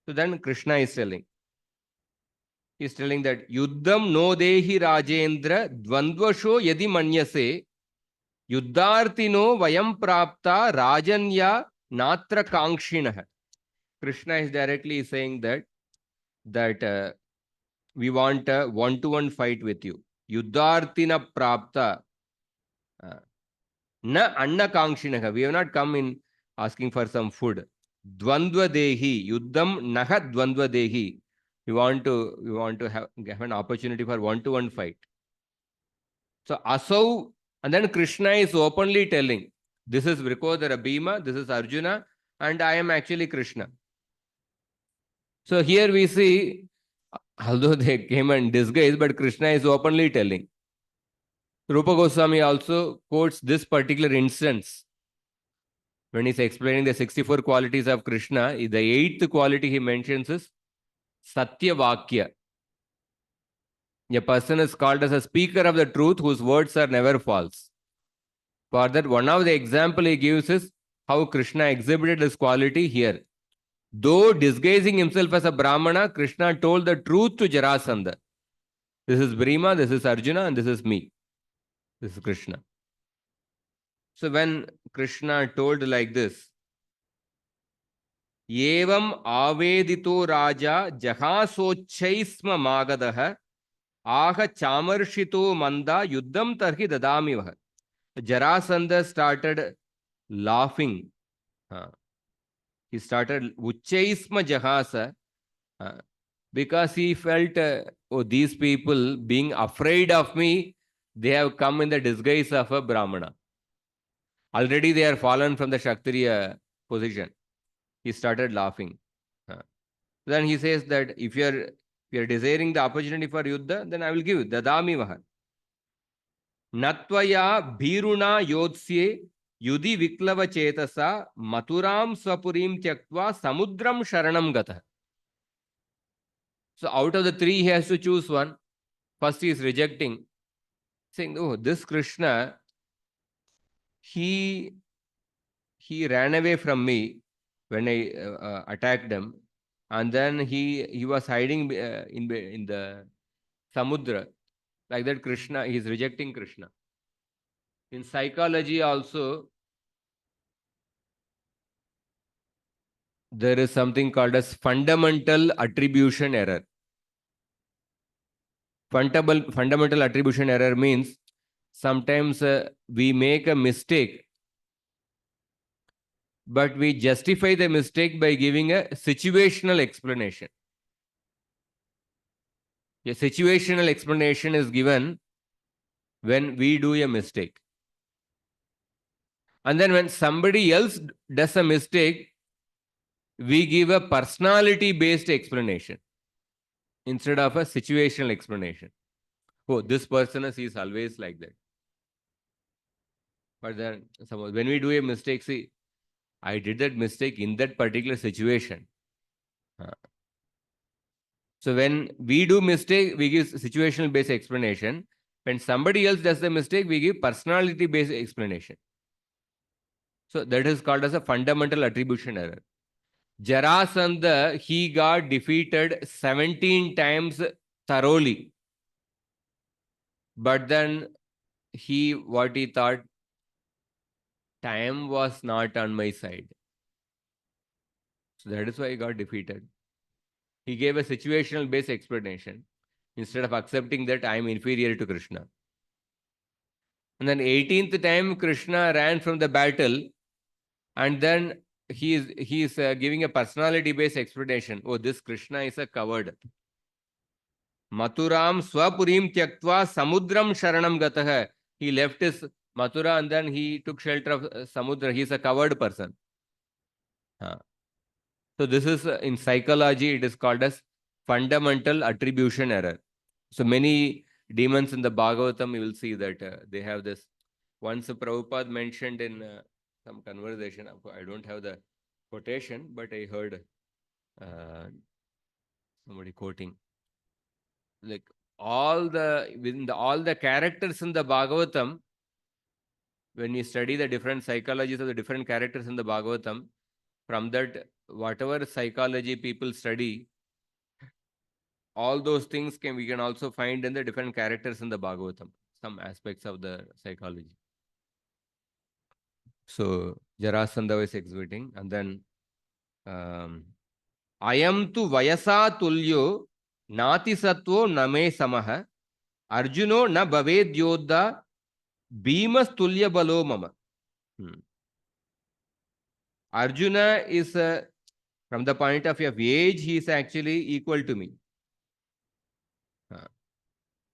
So then Krishna is telling. He is telling that Yuddham no dehi Rajendra Dvandvasho yadi manyase Yuddhartino vayam prapta Rajanya Natra Kankshinaha. Krishna is directly saying that we want a one-to-one fight with you. Yuddhartina prapta na anna kankshinaha. We have not come in asking for some food. Dvandva dehi, yuddham naha dvandva dehi. We want to have an opportunity for one-to-one fight. So Asau, and then Krishna is openly telling, this is Vrikodara Bhima, this is Arjuna. and I am actually Krishna. So here we see, although they came in disguise, but Krishna is openly telling. Rupa Goswami also quotes this particular instance when he's explaining the 64 qualities of Krishna. The eighth quality he mentions is Satya Vakya. A person is called as a speaker of the truth whose words are never false. For that, one of the example he gives is how Krishna exhibited this quality here. Though disguising himself as a Brahmana, Krishna told the truth to Jarasandha. This is Brahma, this is Arjuna, and this is me. This is Krishna. So when Krishna told like this, Evam avedito raja jahasochaisma magadaha aha chamarshito manda yuddham tarhi dadamivaha. Jarasandha started laughing. He started Uchaisma Jahasa because he felt, oh, these people being afraid of me, they have come in the disguise of a Brahmana. Already they are fallen from the Kshatriya position. He started laughing. Then he says that if you are desiring the opportunity for Yuddha, then I will give you. Dadami vaha. Natvaya bhiruna yodsye yudi viklava chetasa maturam swapurim tyaktva samudram sharanam gata. So out of the three, he has to choose one. First, he is rejecting, saying, oh, this Krishna, he ran away from me when I attacked him. And then he was hiding in the Samudra. Like that, Krishna, he is rejecting Krishna. In psychology also, there is something called as fundamental attribution error. Fundamental attribution error means sometimes we make a mistake, but we justify the mistake by giving a situational explanation. A situational explanation is given when we do a mistake. And then when somebody else does a mistake, we give a personality-based explanation instead of a situational explanation. Oh, this person is always like that. But then when we do a mistake, see, I did that mistake in that particular situation. So when we do mistake, we give situational based explanation. When somebody else does the mistake, we give personality based explanation. So that is called as a fundamental attribution error. Jarasandha, he got defeated 17 times thoroughly. But then what he thought, time was not on my side. So that is why he got defeated. He gave a situational based explanation instead of accepting that I am inferior to Krishna. And then 18th time Krishna ran from the battle, and then he is giving a personality based explanation. Oh, this Krishna is a coward. Maturam swapurim tyaktva samudram sharanam gatah. He left his Mathura and then he took shelter of Samudra. He is a coward person. So this is in psychology, it is called as fundamental attribution error. So many demons in the Bhagavatam, you will see that they have this. Once Prabhupada mentioned in some conversation, I don't have the quotation, but I heard somebody quoting, like all the characters in the Bhagavatam, when you study the different psychologies of the different characters in the Bhagavatam, from that, whatever psychology people study, all those things we can also find in the different characters in the Bhagavatam, some aspects of the psychology. So Jarasandha is exhibiting, and then Ayam tu vayasa tulyo nati satvo name samaha Arjuno na bhaved yodha bhimas tulya balo mama. Arjuna is, from the point of view of age, he is actually equal to me.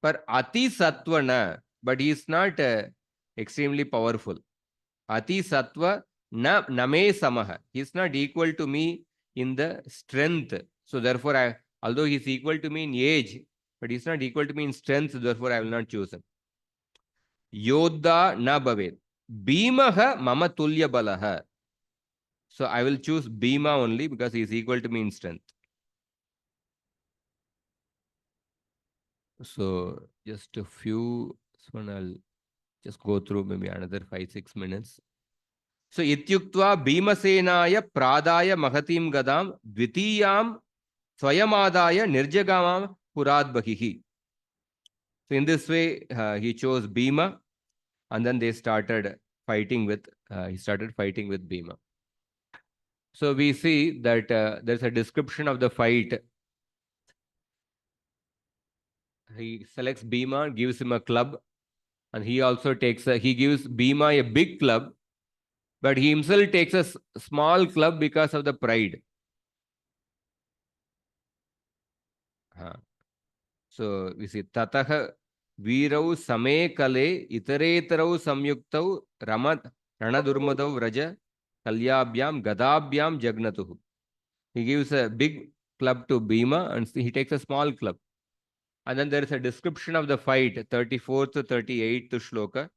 But Ati Sattva na, but he is not extremely powerful. Ati Sattva name samaha. He is not equal to me in the strength. So therefore, although he is equal to me in age, but he is not equal to me in strength. Therefore, I will not choose him. Yodha na bhaved. Bhimaha mama tulya balaha. So I will choose Bhima only because he is equal to me in strength. So just a few, this one I'll just go through maybe another 5-6 minutes. So ityuktva Bhimasenaya pradaya mahatim gadam dvitiyam swayamadaya nirjagamam purad bahihi. So in this way, he chose Bhima, and then they started fighting with, he started fighting with Bhima. So we see that there's a description of the fight. He selects Bhima, gives him a club, and he also takes he gives Bhima a big club, but he himself takes a small club because of the pride. So we see Tatah Virau Same Kale Itaretarau Samyuktau Ranadurmadau Raja Kalyabhyam Gadabhyam Jagnatuhu. He gives a big club to Bhima and he takes a small club. And then there is a description of the fight, 34th to 38th shloka,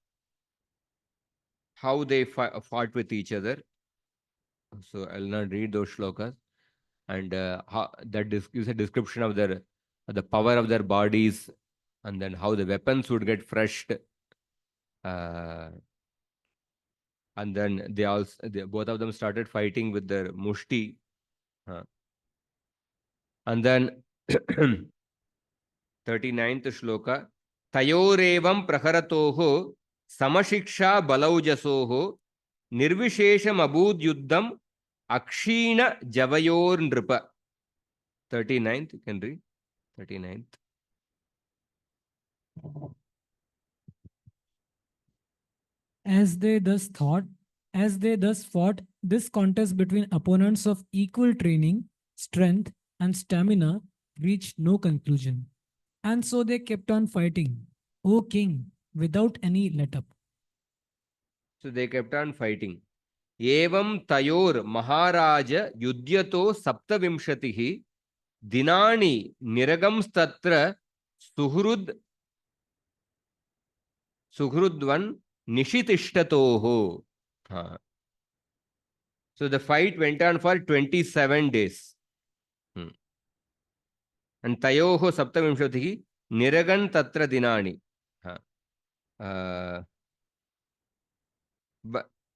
how they fought with each other. So I will not read those shlokas. And that gives a description of the power of their bodies, and then how the weapons would get freshed. And then both of them started fighting with their mushti. And then 39th shloka, Tayorevam praharatoho samashiksha balaujasoho nirvishesham abud yuddham akshina javayor nripa. 39th, you can read. 39th. As they thus fought, this contest between opponents of equal training, strength, and stamina reached no conclusion. And so they kept on fighting, O king, without any let up. So they kept on fighting. Evam tayor maharaja yudhyato saptavimshatihi dinani niragamstatra suhrudvan nishitishtatoho. So the fight went on for 27 days. And tayoho saptavimshatihi niragan tatra dinani.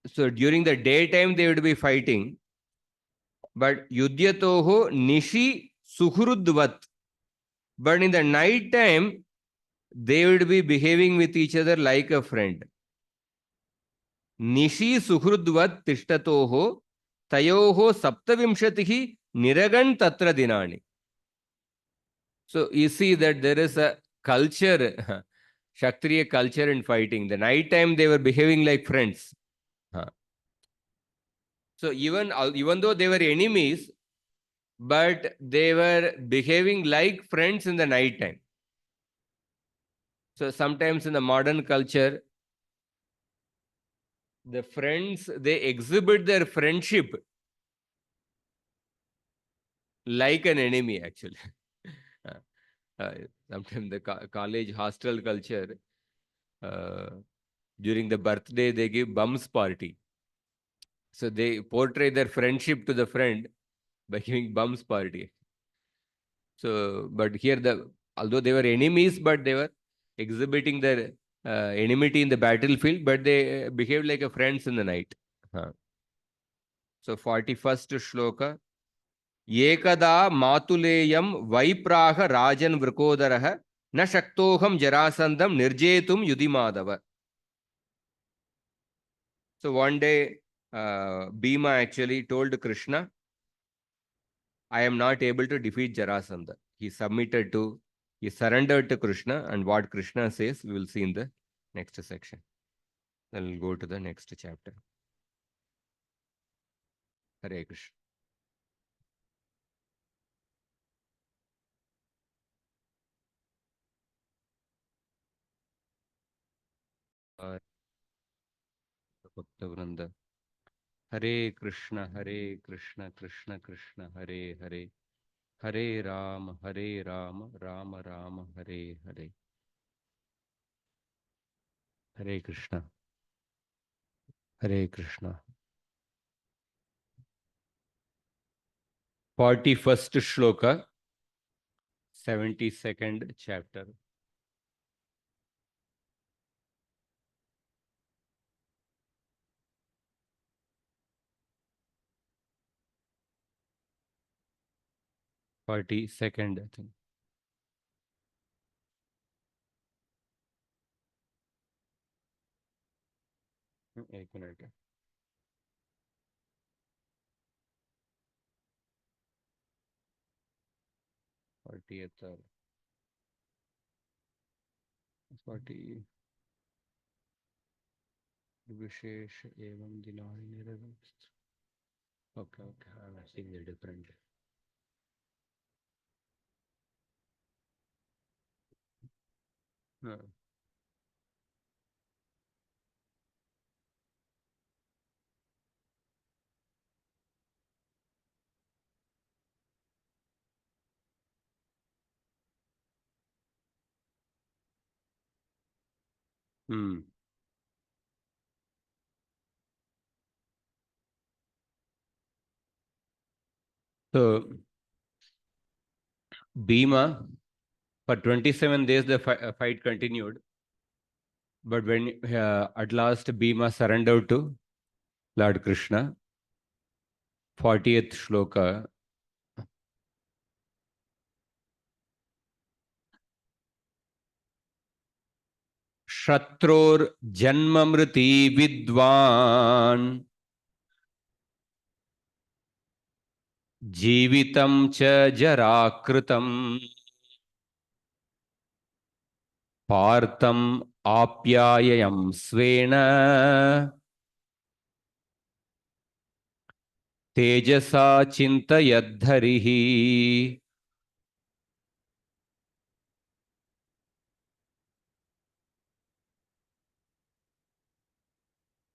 So during the daytime they would be fighting, but yudhyatoho nishi suhrudvat. But in the night time, they would be behaving with each other like a friend. Nishi suhrudvat tishtatoho tayoho saptavimshatihi niragan tatra dinani. So you see that there is a culture, Kshatriya culture in fighting. The night time they were behaving like friends. So even though they were enemies, but they were behaving like friends in the night time. So sometimes in the modern culture, the friends, they exhibit their friendship like an enemy, actually. Sometimes the college hostel culture, during the birthday, they give bums party. So they portray their friendship to the friend by giving bums party. So, but here, although they were enemies, but they were exhibiting their enmity in the battlefield, but they behaved like a friends in the night. So 41st shloka. Ekada matuleyam vaipraha rajan vrkodaraha na shaktoham jarasandam nirjetum yudimadava. So one day, Bhima actually told Krishna, I am not able to defeat Jarasandha. He surrendered to Krishna, and what Krishna says, we will see in the next section. Then we'll go to the next chapter. Hare Krishna. Bhakta Vrinda. Hare Krishna, Krishna Krishna, Hare Hare, Hare Rama, Rama Rama, Hare Hare. Hare Krishna, Hare Krishna. 41st shloka, 72nd chapter. 42nd, I think. एक minute. Fortieth or 40 विशेष एवं दिनानि निरस्त. Okay, I'm seeing the different. No. So, Bhima, for 27 days the fight continued. But when at last Bhima surrendered to Lord Krishna, 40th shloka. Shatror janmamriti vidwan जीवितं च जराकृतं पार्थम् आप्याययं स्वेन तेजसा चिन्तयद्धरिः.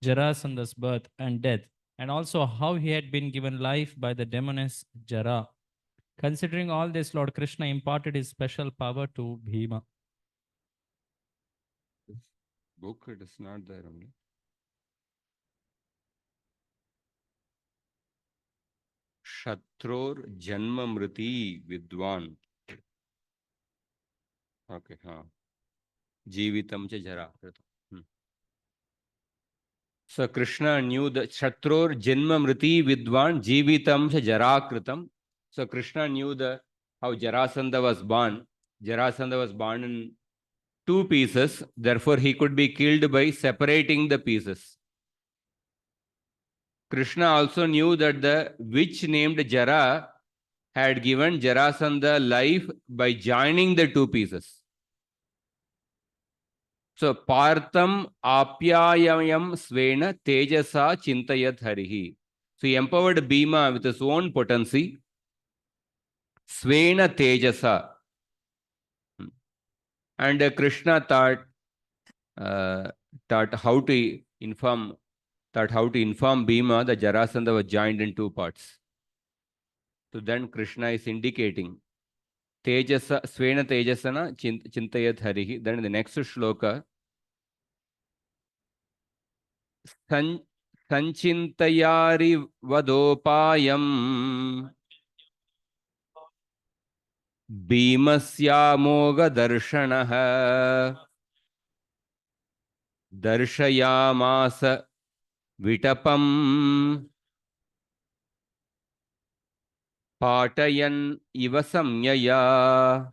Jarasanda's birth and death, and also how he had been given life by the demoness Jara. Considering all this, Lord Krishna imparted his special power to Bhima. This book, it is not there only. Shatror janmamriti vidwan. Okay, Jeevitam cha jara. So Krishna knew that Shatror janmamriti vidwan jeevitam cha jara kritam. So Krishna knew how Jarasandha was born. Jarasandha was born in 2 pieces. Therefore, he could be killed by separating the pieces. Krishna also knew that the witch named Jara had given Jarasandha life by joining the 2 pieces. So, Partham Apyayam Svena Tejasa Chintayat Harihi. So, he empowered Bhima with his own potency. Svena Tejasa. And Krishna taught how to inform Bhima that Jarasandha was joined in 2 parts. So then Krishna is indicating Tejasa, Svena Tejasana Chintayat Harihi. Then in the next shloka, Sanchintayari Vadopayam Bhimasyamoga Darshanaha Darshayamasa Vitapam Patayan Iva Samyaya.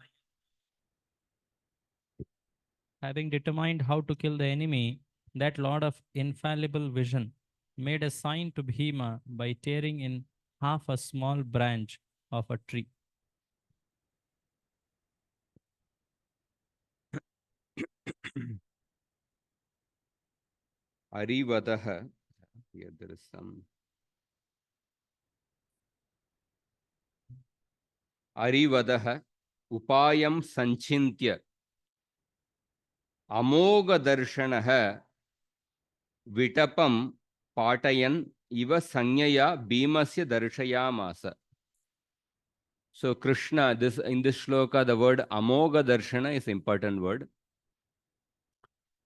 Having determined how to kill the enemy, that Lord of infallible vision made a sign to Bhima by tearing in half a small branch of a tree. Arivadaha. Here there is some. Arivadaha Upayam Sanchintya Amoga Darshanaha Vitapam Patayan iva sanyaya bhimasya darshayamasa. So Krishna, this in this shloka, the word amoga darshana is important word.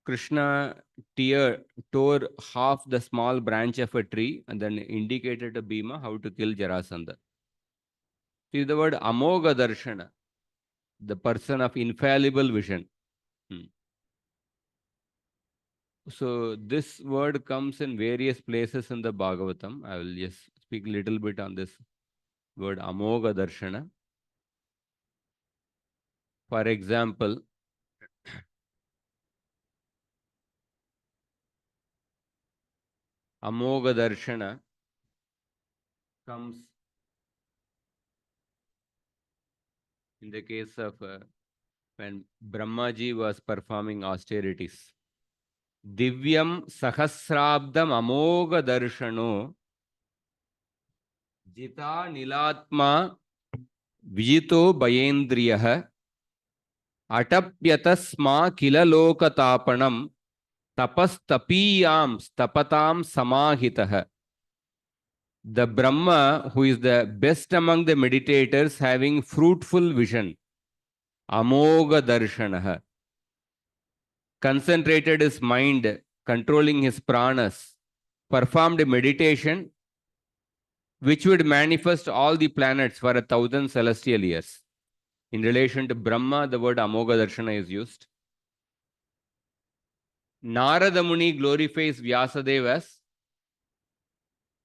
Krishna tore half the small branch of a tree and then indicated to Bhima how to kill Jarasandha. See the word amoga darshana, the person of infallible vision. So this word comes in various places in the Bhagavatam. I will just speak a little bit on this word amoga darshana. For example, amoga darshana comes in the case of when Brahmaji was performing austerities. Divyam sahasrabdam amoga darshano jita nilatma vijito bayendriyah atapyatasma kila lokatapanam tapastapiyam stapatam samahitah. The Brahma, who is the best among the meditators, having fruitful vision, amoga darshanah, concentrated his mind, controlling his pranas, performed a meditation which would manifest all the planets for 1,000 celestial years. In relation to Brahma, the word amoga darshana is used. Narada Muni glorifies Vyasadeva as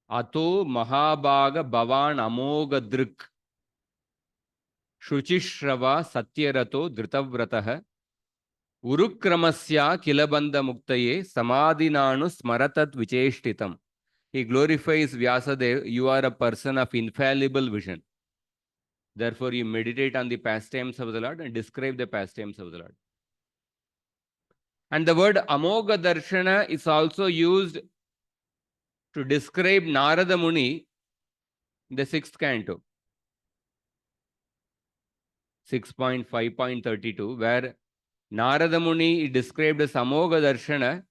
Ato Mahabhaga Bhavan Amoga Drik Shuchishrava Satyarato Dritavratah Urukramasya Kilabandha Muktaye Samadhinanu Smaratat Vicheshtitam. He glorifies Vyasadeva, you are a person of infallible vision. Therefore, you meditate on the pastimes of the Lord and describe the pastimes of the Lord. And the word Amoga Darshana is also used to describe Narada Muni in the 6th canto, 6.5.32, where Narada Muni is described as Amoga Darshana.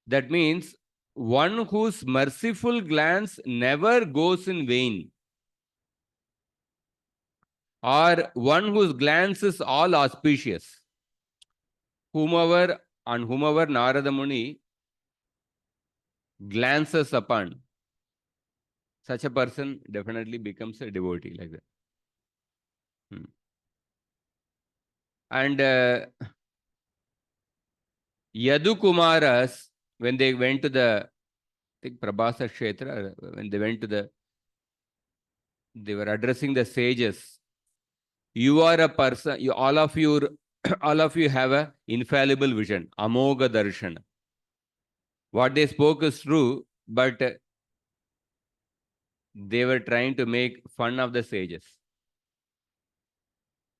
That means one whose merciful glance never goes in vain, or one whose glance is all auspicious. Whomever Narada Muni glances upon, such a person definitely becomes a devotee like that. And Yadu Kumaras, when they went to the Prabhasa Kshetra, when they went to they were addressing the sages. You are a person, all of you have a infallible vision, amoga darshana. What they spoke is true, but they were trying to make fun of the sages.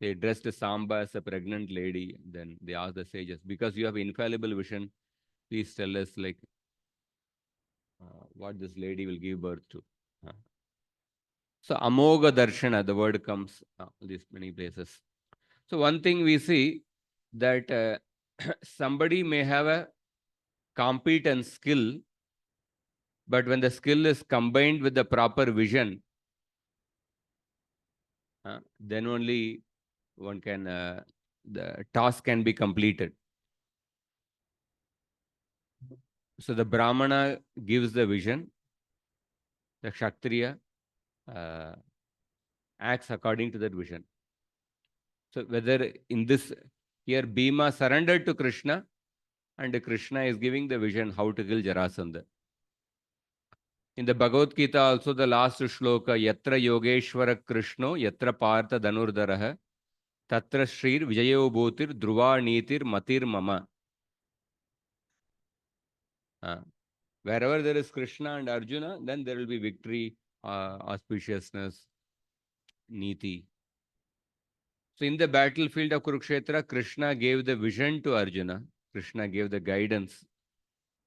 They dressed Samba as a pregnant lady. Then they asked the sages, because you have infallible vision, please tell us like what this lady will give birth to. So amoga darshana, the word comes these many places. So one thing we see that somebody may have a competence skill, but when the skill is combined with the proper vision, then only one can the task can be completed. So the Brahmana gives the vision, the Kshatriya acts according to that vision. So whether in this here Bhima surrendered to Krishna, and Krishna is giving the vision how to kill Jarasandha. In the Bhagavad Gita also, the last shloka, Yatra Yogeshwara Krishno, Yatra Partha Dhanurdaraha, Tatra Shrir Vijayo Bhutir Dhruva Nitir Matir Mama. Wherever there is Krishna and Arjuna, then there will be victory, auspiciousness, Niti. So in the battlefield of Kurukshetra, Krishna gave the vision to Arjuna. Krishna gave the guidance,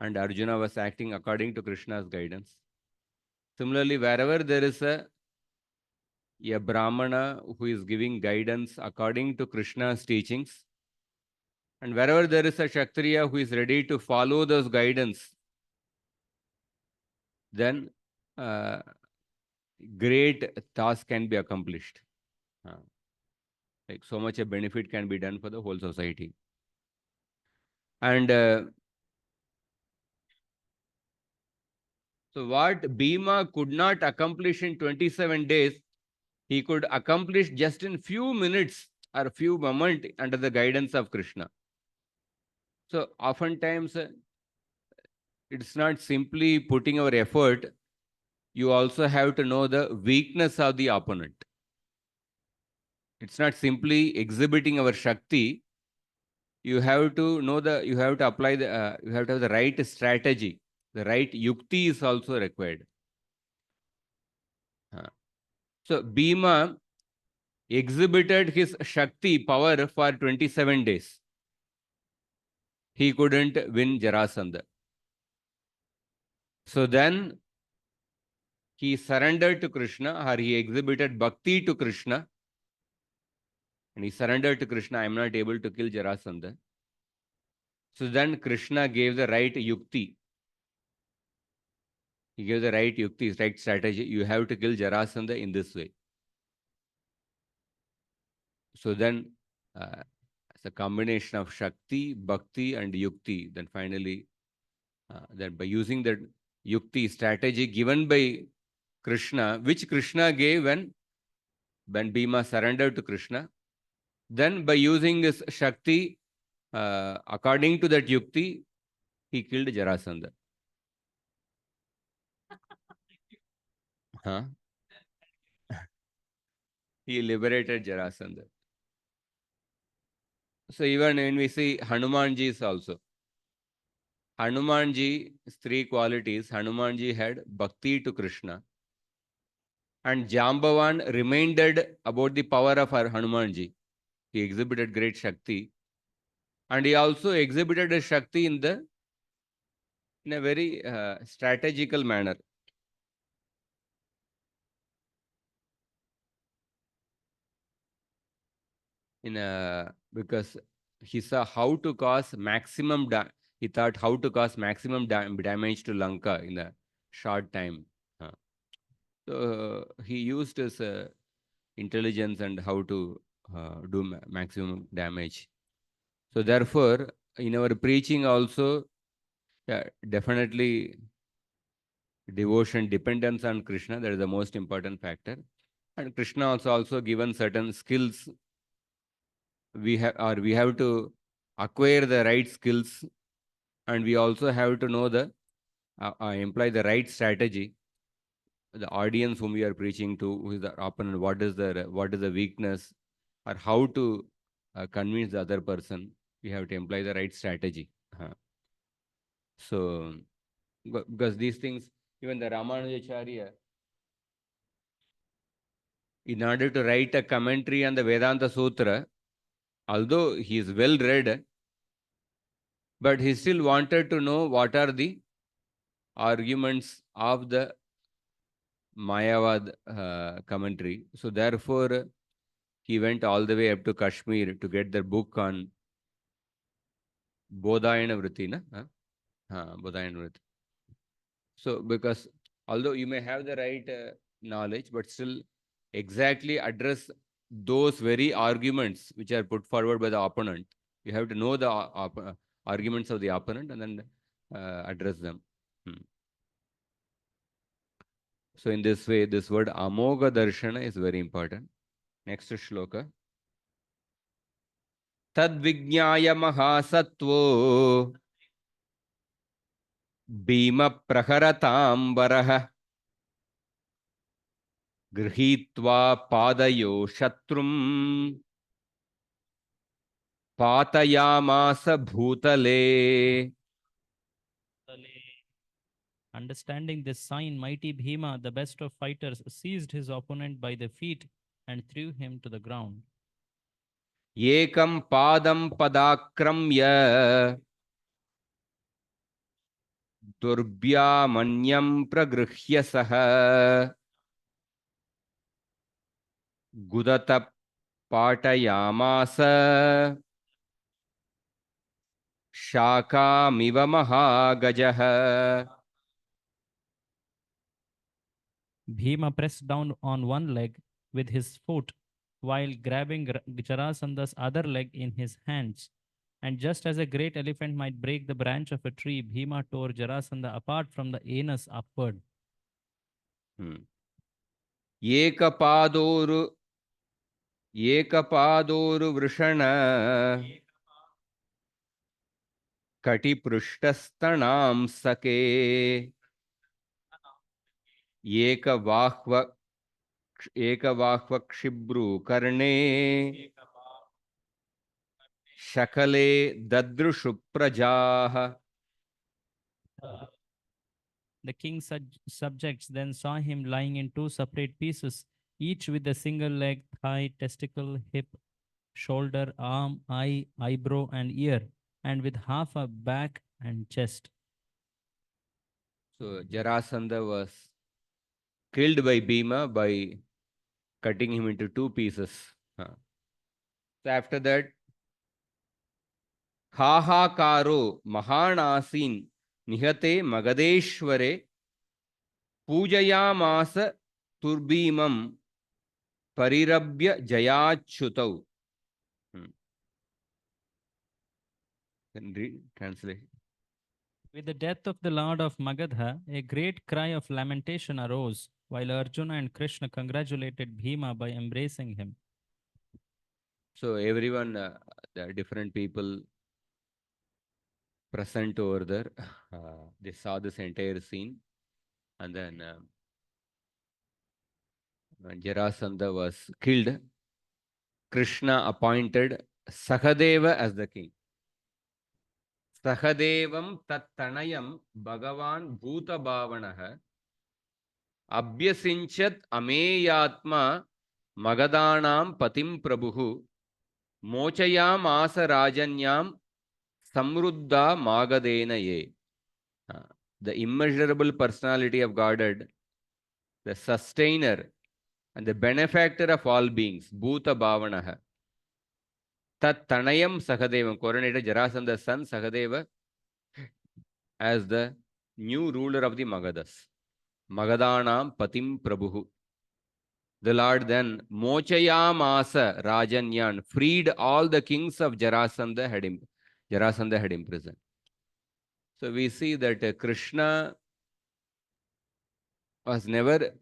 and Arjuna was acting according to Krishna's guidance. Similarly, wherever there is a Brahmana who is giving guidance according to Krishna's teachings, and wherever there is a Kshatriya who is ready to follow those guidance, then great task can be accomplished. Like so much a benefit can be done for the whole society. And so what Bhima could not accomplish in 27 days, he could accomplish just in few minutes or few moments under the guidance of Krishna. So oftentimes it's not simply putting our effort, you also have to know the weakness of the opponent. It's not simply exhibiting our Shakti, you have to know you have to apply you have to have the right strategy. The right yukti is also required. So Bhima exhibited his Shakti power for 27 days. He couldn't win Jarasandha. So then he surrendered to Krishna, or he exhibited bhakti to Krishna, and he surrendered to Krishna. I am not able to kill Jarasandha. So then Krishna gave the right yukti. He gave the right yukti, right strategy. You have to kill Jarasandha in this way. So then, it's a combination of Shakti, Bhakti, and Yukti. Then finally, then by using that Yukti strategy given by Krishna, which Krishna gave when Bhima surrendered to Krishna, then by using this Shakti, according to that Yukti, he killed Jarasandha. Huh? He liberated Jarasandha. So even when we see Hanumanji is also, Hanumanji's three qualities. Hanumanji had bhakti to Krishna, and Jambavan reminded about the power of Hanumanji. He exhibited great Shakti, and he also exhibited a Shakti in a very strategical manner. Because he saw how to cause maximum he thought how to cause maximum damage to Lanka in a short time. So he used his intelligence and how to do maximum damage. So therefore, in our preaching also, definitely devotion, dependence on Krishna, that is the most important factor. And Krishna also given certain skills. We have to acquire the right skills, and we also have to know employ the right strategy. The audience whom we are preaching to, who is the opponent, what is the weakness, or how to convince the other person. We have to employ the right strategy. So, because these things, even the Ramanujacharya, in order to write a commentary on the Vedanta Sutra, although he is well read, but he still wanted to know what are the arguments of the Mayavad commentary. So therefore, he went all the way up to Kashmir to get the book on Bodhayana Vritti. Bodhayana Vritti. So because although you may have the right knowledge, but still exactly address those very arguments which are put forward by the opponent. You have to know the arguments of the opponent and then address them. So in this way, this word Amoga Darshana is very important. Next shloka. Tad Vijnaya Mahasatvo Bhima Praharatam Grihitva Padayo Shatrum Patayamasa Bhutale. Understanding this sign, mighty Bhima, the best of fighters, seized his opponent by the feet and threw him to the ground. Ekam Padam Padakramya Durbhyamanyam Pragrihya Saha Gudata Patayamasa Shaka Miva Mahagajaha. Bhima pressed down on one leg with his foot while grabbing Jarasanda's other leg in his hands. And just as a great elephant might break the branch of a tree, Bhima tore Jarasandha apart from the anus upward. एकपादोरु वृषण कटिपृष्ठस्तनां सके एकवाह्वक्षिब्रु कर्णे शकले ददृशु प्रजाः. The king's subjects then saw him lying in two separate pieces, each with a single leg, thigh, testicle, hip, shoulder, arm, eye, eyebrow, and ear, and with half a back and chest. So Jarasandha was killed by Bhima by cutting him into two pieces. So after that, Hahakaro Mahanasin Nihate Magadeshware Pujayamasa Turbimam Parirabhya Jayachutau. Can read, translate. With the death of the Lord of Magadha, a great cry of lamentation arose, while Arjuna and Krishna congratulated Bhima by embracing him. So everyone, the different people present over there, they saw this entire scene, and then when Jarasandha was killed, Krishna appointed Sahadeva as the king. Sahadevam tattanayam Bhagavan Bhuta Bhavanaha Abhyasinchat Ameyatma Magadanam Patim Prabhu Mochayam Asa Rajanyam Samruddha Magadena Ye. The immeasurable personality of Godhead, the sustainer and the benefactor of all beings, Bhuta Bhavanaha. Tat Tanayam Sahadevam, coronated Jarasandha's son Sahadeva as the new ruler of the Magadhas. Magadanam Patim Prabhu. The Lord then Mochayamasa Rajanyan, freed all the kings of Jarasandha had imprisoned. So we see that Krishna was never,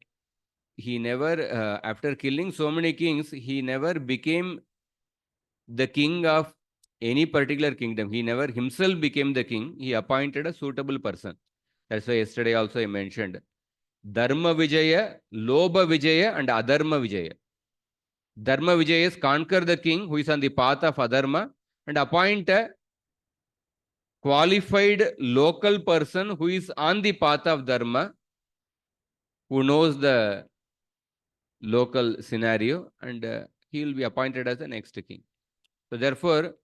after killing so many kings, he never became the king of any particular kingdom. He never himself became the king. He appointed a suitable person. That's why yesterday also I mentioned Dharma Vijaya, Lobha Vijaya, and Adharma Vijaya. Dharma Vijaya is conquer the king who is on the path of Adharma and appoint a qualified local person who is on the path of Dharma, who knows the local scenario, and he will be appointed as the next king. So therefore,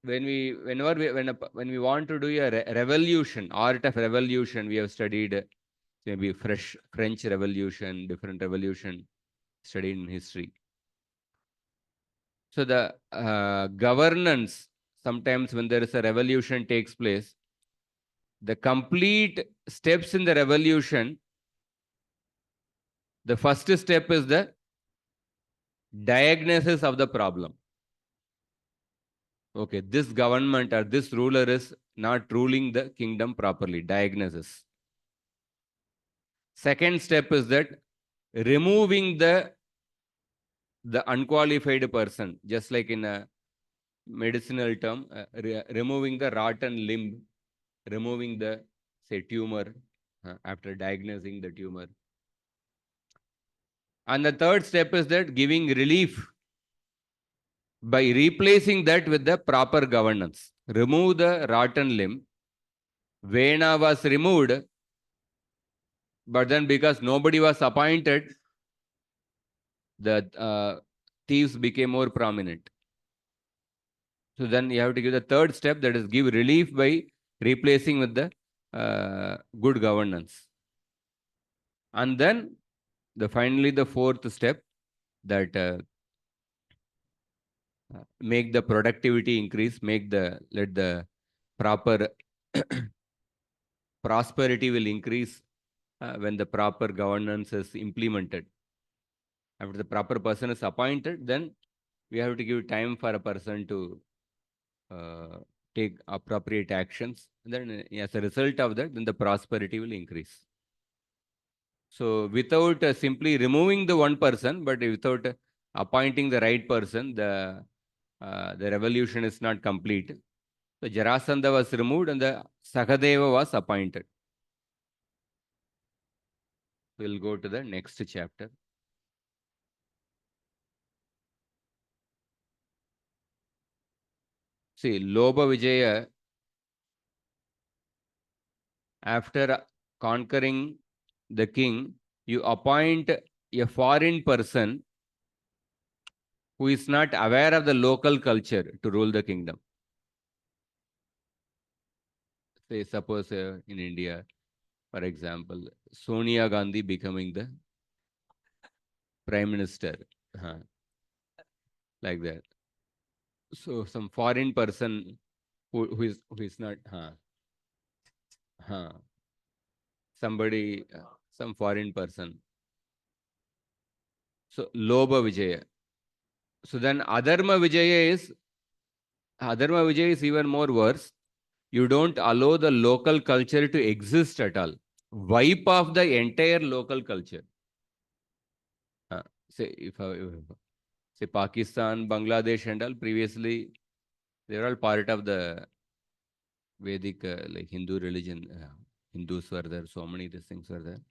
when we want to do a revolution, art of revolution, we have studied maybe French Revolution, different revolution studied in history. So the governance, sometimes when there is a revolution takes place, the complete steps in the revolution, the first step is the diagnosis of the problem. Okay, this government or this ruler is not ruling the kingdom properly. Diagnosis. Second step is that removing the unqualified person, just like in a medicinal term, removing the rotten limb, removing the, say, tumor, after diagnosing the tumor. And the third step is that giving relief by replacing that with the proper governance. Remove the rotten limb. Vena was removed, but then because nobody was appointed, the thieves became more prominent. So then you have to give the third step, that is give relief by replacing with the good governance. And then finally the fourth step, that make the productivity increase, let the proper prosperity will increase when the proper governance is implemented. After the proper person is appointed, then we have to give time for a person to take appropriate actions. Then as a result of that, then the prosperity will increase. So without simply removing the one person, but without appointing the right person, the revolution is not complete. So Jarasandha was removed and the Sahadeva was appointed. We'll go to the next chapter. See, Lobha Vijaya, after conquering the king, you appoint a foreign person who is not aware of the local culture to rule the kingdom. Say, suppose in India, for example, Sonia Gandhi becoming the prime minister, like that. So some foreign person who is not, somebody, some foreign person. So Lobha Vijaya. So then Adharma Vijaya is even more worse. You don't allow the local culture to exist at all. Wipe off the entire local culture. Say say Pakistan, Bangladesh and all, previously they were all part of the Vedic like Hindu religion. Hindus were there, so many these things were there.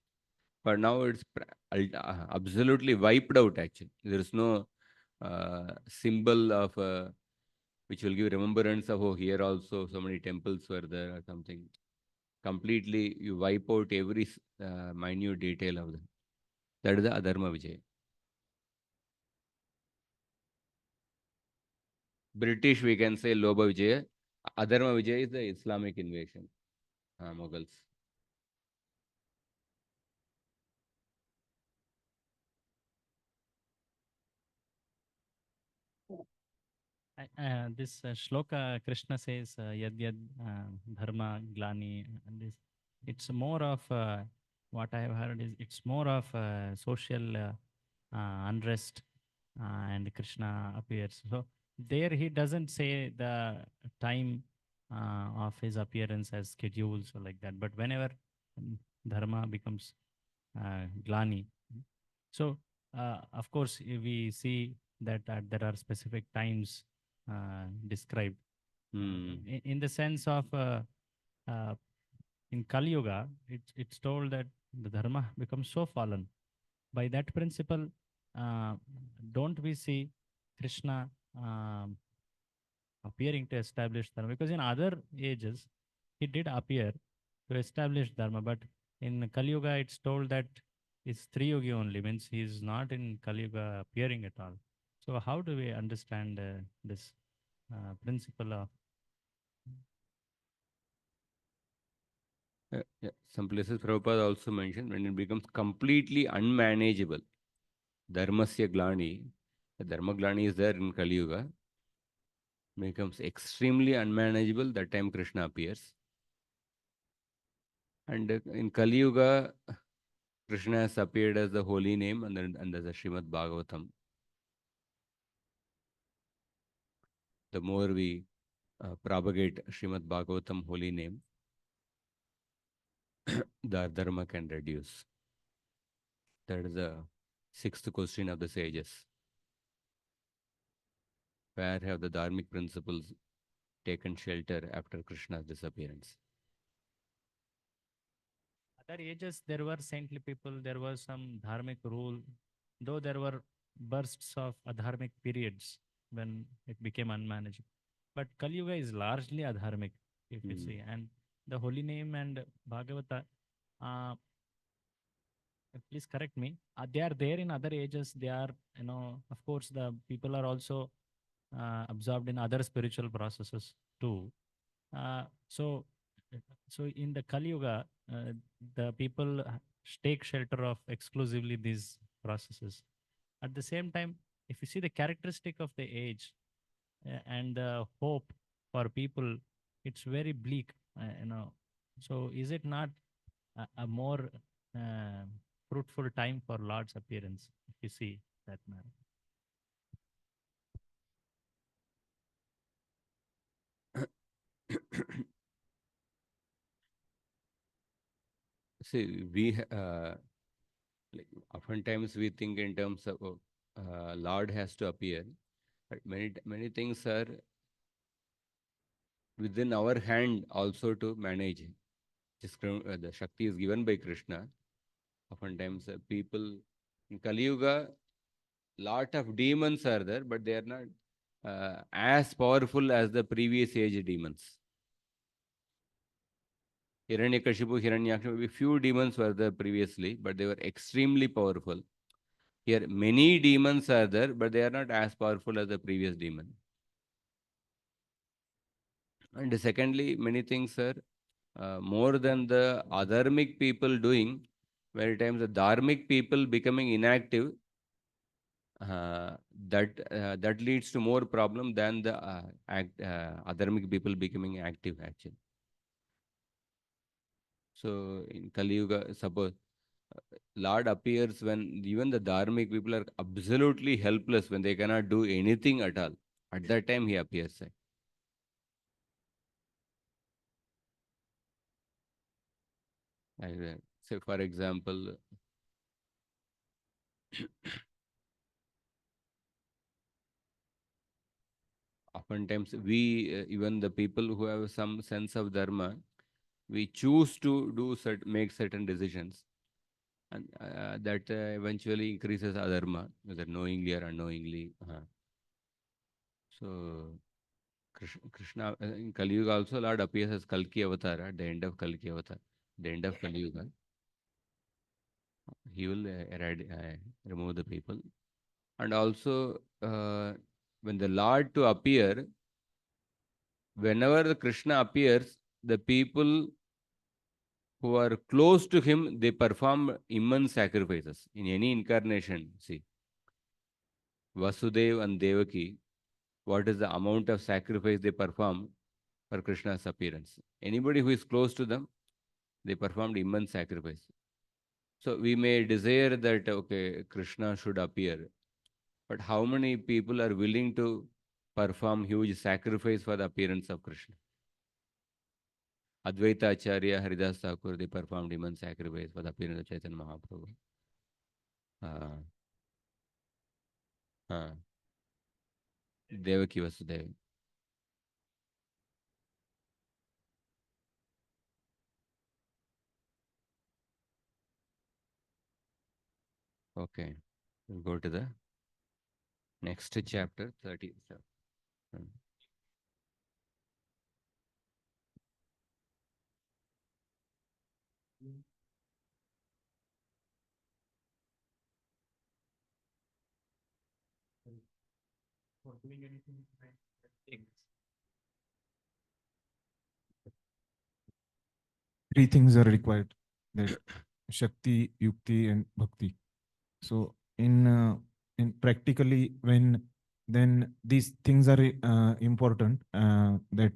But now it's absolutely wiped out actually. There is no symbol of which will give remembrance of, oh, here also so many temples were there or something. Completely you wipe out every minute detail of them. That is the Adharma Vijaya. British, we can say Lobha Vijaya. Adharma Vijaya is the Islamic invasion, Mughals. This shloka, Krishna says, yad yad dharma glani. And this, it's more of what I have heard is it's more of social unrest, and Krishna appears. So there he doesn't say the time of his appearance as schedules or like that. But whenever dharma becomes glani, so of course we see that there are specific times described in the sense of in Kali Yuga, it's told that the dharma becomes so fallen. By that principle, don't we see Krishna appearing to establish dharma? Because in other ages, he did appear to establish dharma, but in Kali Yuga, it's told that it's Triyogi only, means he is not in Kali Yuga appearing at all. So how do we understand this principle of? Yeah. Some places Prabhupada also mentioned when it becomes completely unmanageable. Dharmasya glani, the dharma glani is there in Kali Yuga, becomes extremely unmanageable. That time Krishna appears. And in Kali Yuga, Krishna has appeared as the holy name and as the Srimad Bhagavatam. The more we propagate Srimad Bhagavatam holy name, the dharma can reduce. That is the sixth question of the sages. Where have the dharmic principles taken shelter after Krishna's disappearance? Other ages, there were saintly people, there was some dharmic rule, though there were bursts of adharmic periods when it became unmanageable. But Kali Yuga is largely adharmic, if you see. And the holy name and Bhagavata, please correct me, they are there in other ages. They are, of course, the people are also absorbed in other spiritual processes too. So in the Kali Yuga, the people take shelter of exclusively these processes. At the same time, if you see the characteristic of the age and the hope for people, it's very bleak. So is it not a more fruitful time for Lord's appearance, if you see that manner. See, like oftentimes we think in terms of Lord has to appear, but many things are within our hand also to manage. The Shakti is given by Krishna. Oftentimes people in Kali Yuga, lot of demons are there, but they are not as powerful as the previous age demons. Hiranyakashipu, Hiranyaksha, few demons were there previously, but they were extremely powerful. Here, many demons are there, but they are not as powerful as the previous demon. And secondly, many things are more than the adharmic people doing. Many times the dharmic people becoming inactive, that leads to more problem than the adharmic people becoming active actually. So in Kali Yuga, suppose Lord appears when even the dharmic people are absolutely helpless, when they cannot do anything at all. At that time he appears. Say for example, oftentimes we, even the people who have some sense of dharma, we choose to make certain decisions, and that eventually increases adharma, whether knowingly or unknowingly. So Krishna in Kali Yuga also Lord appears as Kalki Avatar at the end of Kalki Avatar, the end of Kali Yuga. He will remove the people, and also when the Lord to appear, whenever the Krishna appears, the people who are close to him, they perform immense sacrifices in any incarnation. See, Vasudev and Devaki, what is the amount of sacrifice they perform for Krishna's appearance? Anybody who is close to them, they performed immense sacrifice. So we may desire that, okay, Krishna should appear, but how many people are willing to perform huge sacrifice for the appearance of Krishna? Advaita Acharya, Haridas Thakur, they performed immense sacrifice for the appearance of Chaitanya Mahaprabhu. Devaki Vasudeva. Okay, we'll go to the next chapter, 37. For doing anything, Three things are required: that Shakti, Yukti, and Bhakti. So in practically, when then these things are important, that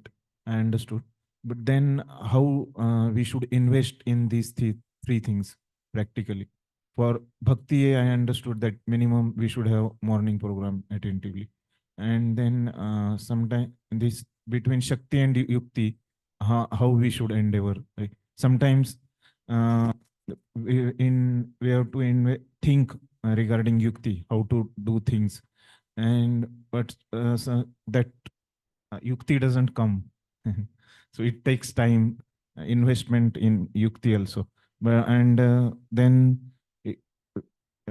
I understood. But then how we should invest in these three things practically? For Bhakti, I understood that minimum we should have morning program attentively, and then sometime this between Shakti and Yukti, how we should endeavor. Like sometimes we have to think regarding Yukti, how to do things, and but so that Yukti doesn't come. So it takes time, investment in Yukti also. But and then i-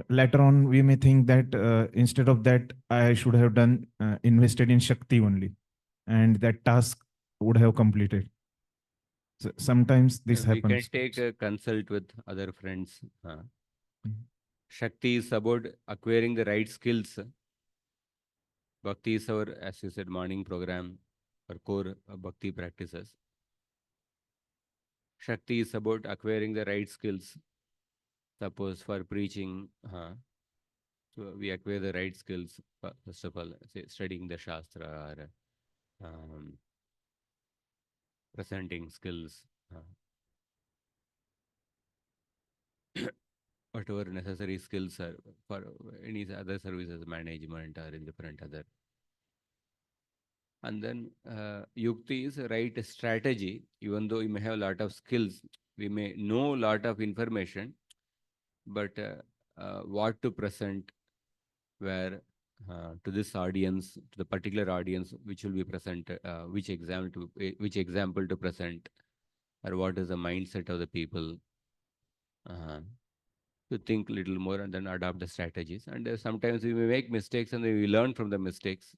later on we may think that instead of that I should have done invested in Shakti only, and that task would have completed. So sometimes this We can happens. take a consult with other friends. Shakti is about acquiring the right skills. Bhakti is our, as you said, morning program or core bhakti practices. Shakti is about acquiring the right skills. Suppose for preaching, so we acquire the right skills. First of all, say studying the Shastra or presenting skills. whatever necessary skills are for any other services, management or in different other. And then Yukti is a right strategy. Even though we may have a lot of skills, we may know a lot of information, but what to present, where to this audience, to the particular audience, which will be present, which example to present, or what is the mindset of the people. To think a little more and then adopt the strategies. And sometimes we may make mistakes and then we learn from the mistakes,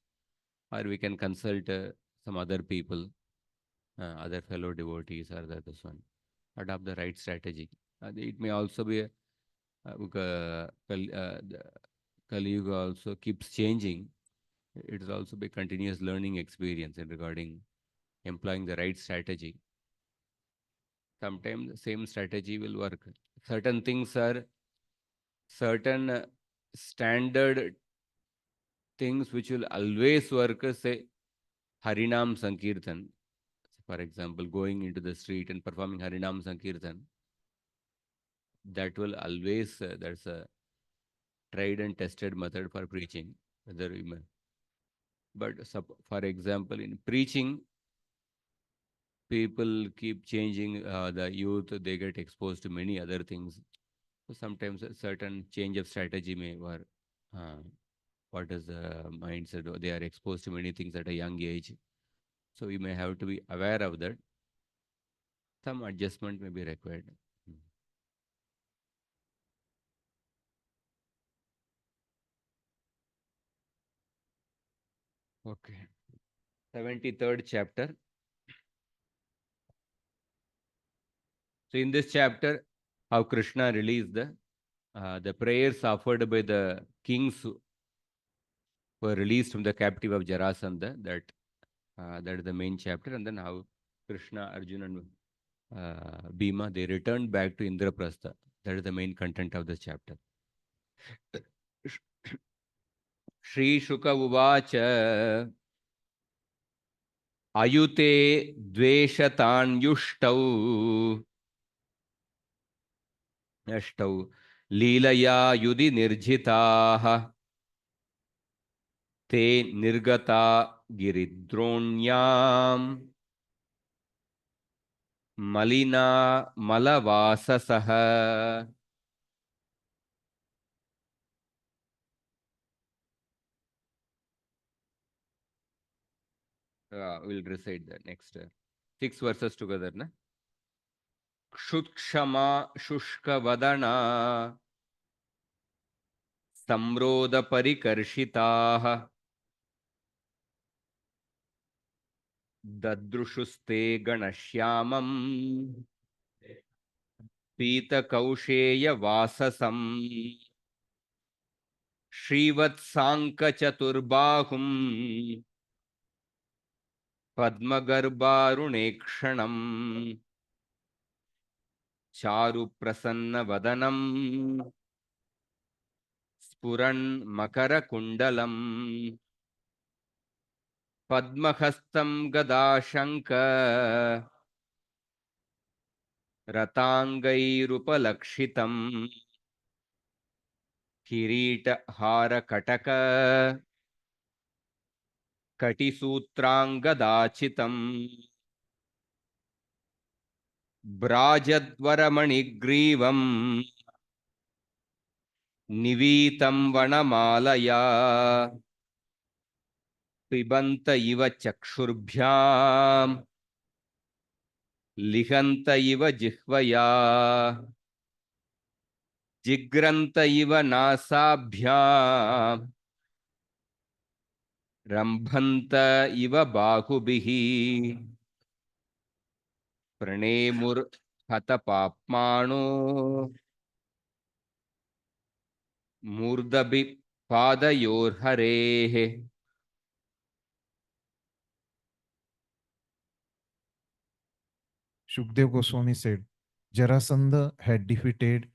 or we can consult some other people, other fellow devotees, or this one. Adopt the right strategy. It may also be the Kali Yuga also keeps changing. It is also a continuous learning experience in regarding employing the right strategy. Sometimes the same strategy will work. Certain things are certain standard things which will always work, say Harinam Sankirtan. For example, going into the street and performing Harinam Sankirtan, that will always, that's a tried and tested method for preaching. Whether we may, but for example, in preaching, people keep changing, the youth, they get exposed to many other things. So sometimes a certain change of strategy may work. What is the mindset? They are exposed to many things at a young age. So we may have to be aware of that. Some adjustment may be required. Okay. 73rd chapter. So in this chapter, how Krishna released the prayers offered by the kings who were released from the captive of Jarasandha. That is the main chapter. And then how Krishna, Arjuna, and Bhima, they returned back to Indraprastha. That is the main content of this chapter. Shri Shuka Uvacha Ayute Dveshatanyushtau Ashtau Leelaya Yudi Nirjitaha Te Nirgata Giridronyam Malina Malavasasaha. We'll recite the next 6 verses together. Na? Kshutshama Shushka Vadana Samroda Parikarshitaha Dadrushuste Ganashyamam Pita Kausheya Vasasam Shrivat Sanka Chaturbahum Padmagarbarunekshanam Charu Prasanna Vadanam Spuran Makara Kundalam Padmahastam Gadashanka Ratangairupalakshitam Kirita Hara Kataka Katisutrangadaachitam Brajadvaramanigrīvam Nivitam Vanamalaya Pibanta iva chakshurbyam Lihanta iva jihvaya Jigranta iva nasabhyam Rambhanta iva bahubihi Pranemur hatapapmano Murdabi padayor harehe. Shukdev Goswami said, Jarasandha had defeated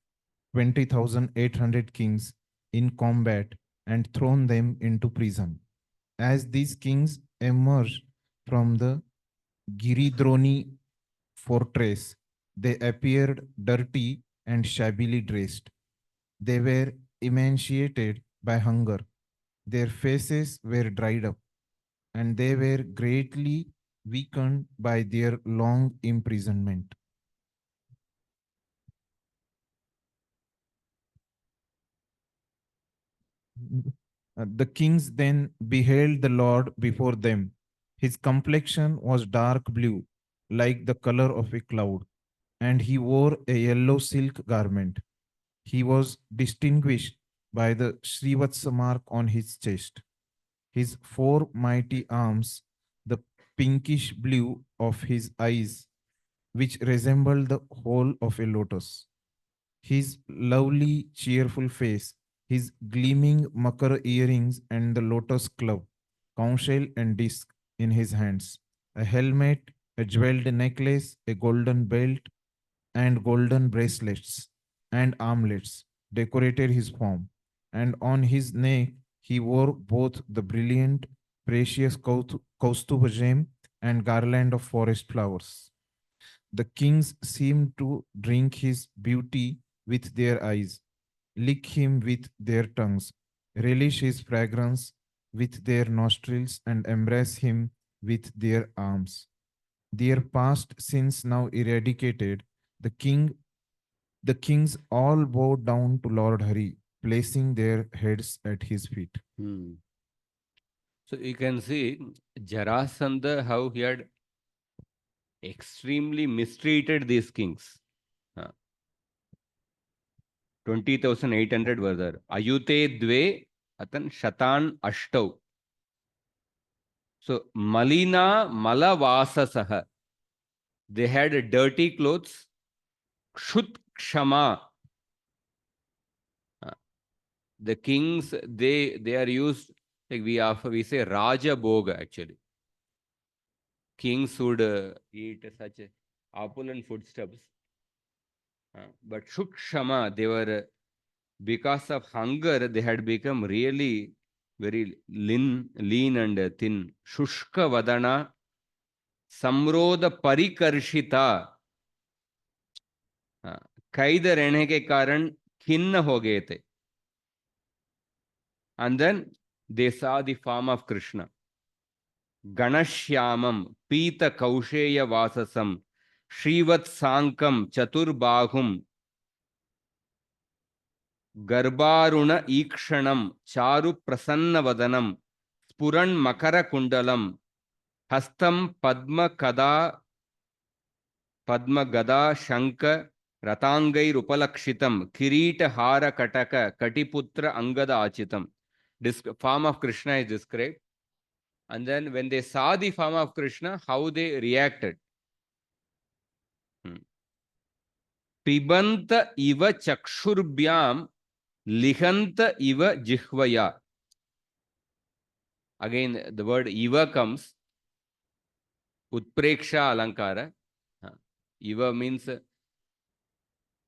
20,800 kings in combat and thrown them into prison. As these kings emerged from the Giridroni fortress, they appeared dirty and shabbily dressed. They were emaciated by hunger. Their faces were dried up, and they were greatly weakened by their long imprisonment. The kings then beheld the Lord before them. His complexion was dark blue, like the color of a cloud, and he wore a yellow silk garment. He was distinguished by the Srivatsa mark on his chest. His four mighty arms, the pinkish blue of his eyes, which resembled the whole of a lotus. His lovely, cheerful face, his gleaming makara earrings, and the lotus club, conch shell, and disc in his hands, a helmet, a jeweled necklace, a golden belt, and golden bracelets and armlets decorated his form, and on his neck he wore both the brilliant, precious Kaustuba gem and garland of forest flowers. The kings seemed to drink his beauty with their eyes, lick him with their tongues, relish his fragrance with their nostrils, and embrace him with their arms. Their past sins now eradicated, the kings all bowed down to Lord Hari, placing their heads at his feet. So you can see Jarasandha, how he had extremely mistreated these kings. 20,800 were there. Ayute dve, atan shatan ashtau. So malina malavasasaha. They had dirty clothes. Kshut kshama. The kings, they are used, like we say Raja Bhoga actually. Kings would eat such opulent foodstuffs. But Shukshama, they were, because of hunger, they had become really very lean and thin. Shushka Vadana, Samrodha Parikarshita. कैद रहने के कारण खिन्न हो गए थे. And then they saw the form of Krishna. Ganashyamam, Pita Kausheya Vasasam, Shrivat Sankam, Chaturbahum, Garbaruna Ikshanam, Charu Prasanna Vadanam, Spuran Makara Kundalam, Hastam Padma Kada, Padma Gada Shanka, Ratangai Rupalakshitam, Kirita Hara Kataka, Katiputra Angada Achitam. This form of Krishna is described. And then when they saw the form of Krishna, how they reacted. Pibanta iva chakshurbyam lihanta iva jihvaya. Again, the word iva comes. Utpreksha alankara. Iva means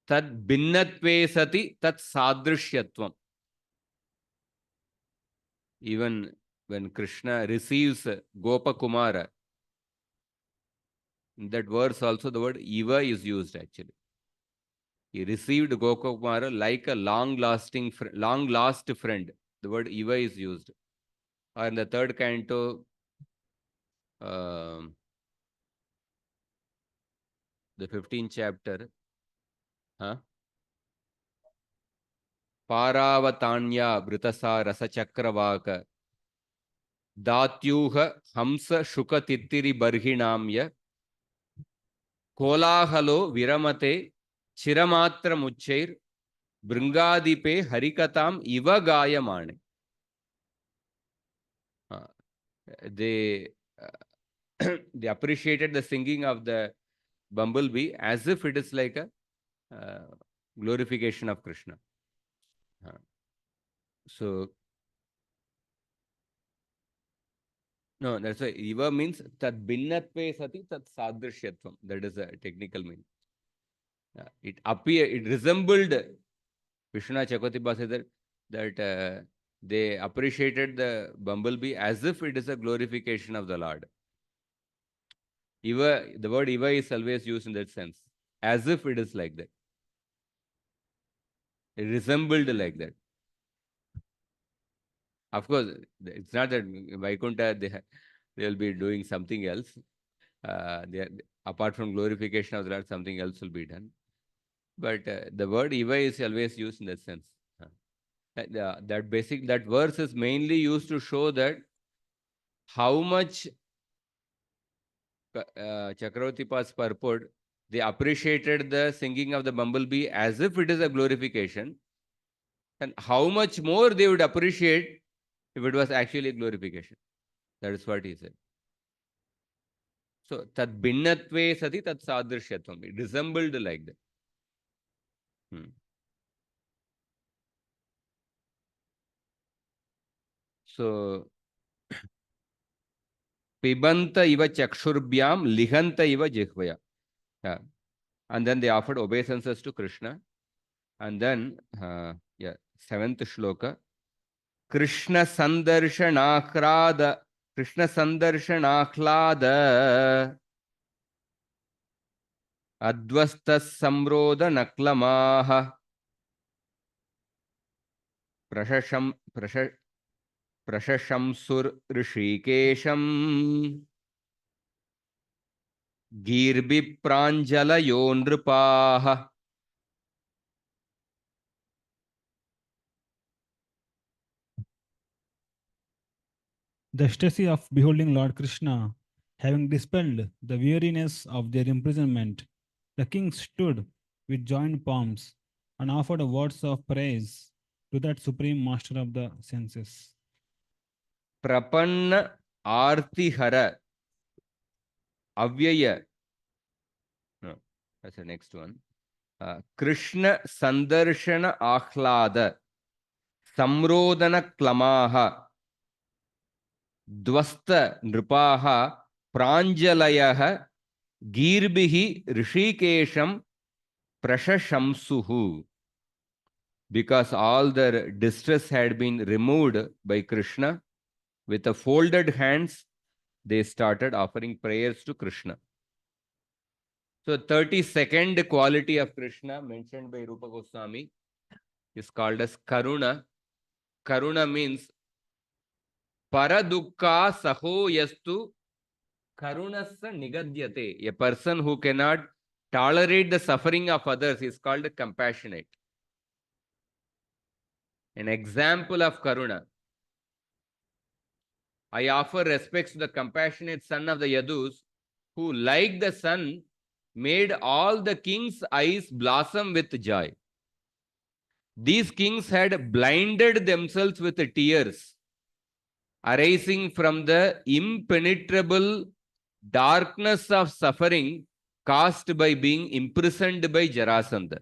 tad binnatve sati tat sadrishyatvam. Even when Krishna receives Gopakumara, in that verse also the word Iva is used actually. He received Gopakumara like a long-lost friend. The word Iva is used. Or in the third canto, the 15th chapter, Paravatanya Vritasa Rasa Chakravaka Datyuha Hamsa Shuka Tittiri Barhinamya Kolahalo Viramate Chiramatra Muchair Bringadipe Harikatam Iva Gayamane. They they appreciated the singing of the bumblebee as if it is like a glorification of Krishna. So, no, that's why Iva means Tad Binnatve Sati Tat Sadrishyatvam. That is a technical meaning. It resembled, Vishwanath Chakravarti said that they appreciated the bumblebee as if it is a glorification of the Lord. Iva, the word Iva is always used in that sense, as if it is like that. It resembled like that. Of course, it's not that Vaikuntha, they will be doing something else. Apart from glorification of the Lord, something else will be done. But the word Iva is always used in that sense. That verse is mainly used to show that how much Chakravarti Pa's purport, they appreciated the singing of the bumblebee as if it is a glorification, and how much more they would appreciate if it was actually a glorification. That is what he said. So, tad bhinnatve sati tad sadrishyatvam. It resembled like that. So, pibanta iva chakshurbyam lihanta iva jihvaya. Yeah. And then they offered obeisances to Krishna. And then, seventh shloka. Krishna sandarshanakhrada advastas samroda naklamaha prashashamsur rishikesham girbi pranjalayo nripaha. The ecstasy of beholding Lord Krishna, having dispelled the weariness of their imprisonment, the king stood with joined palms and offered words of praise to that supreme master of the senses. Prapanna artihara avyaya. No, that's the next one. Krishna sandarshana akhlada samrodana klamaha dvasta nripaha pranjalayah girbihi rishikesham prashashamsuhu. Because all their distress had been removed by Krishna, with the folded hands, they started offering prayers to Krishna. So 32nd quality of Krishna mentioned by Rupa Goswami is called as Karuna. Karuna means Paradukka saho yastu karunassa nigadyate. A person who cannot tolerate the suffering of others is called compassionate. An example of Karuna. I offer respects to the compassionate son of the Yadus, who, like the sun, made all the king's eyes blossom with joy. These kings had blinded themselves with tears, arising from the impenetrable darkness of suffering caused by being imprisoned by Jarasandha.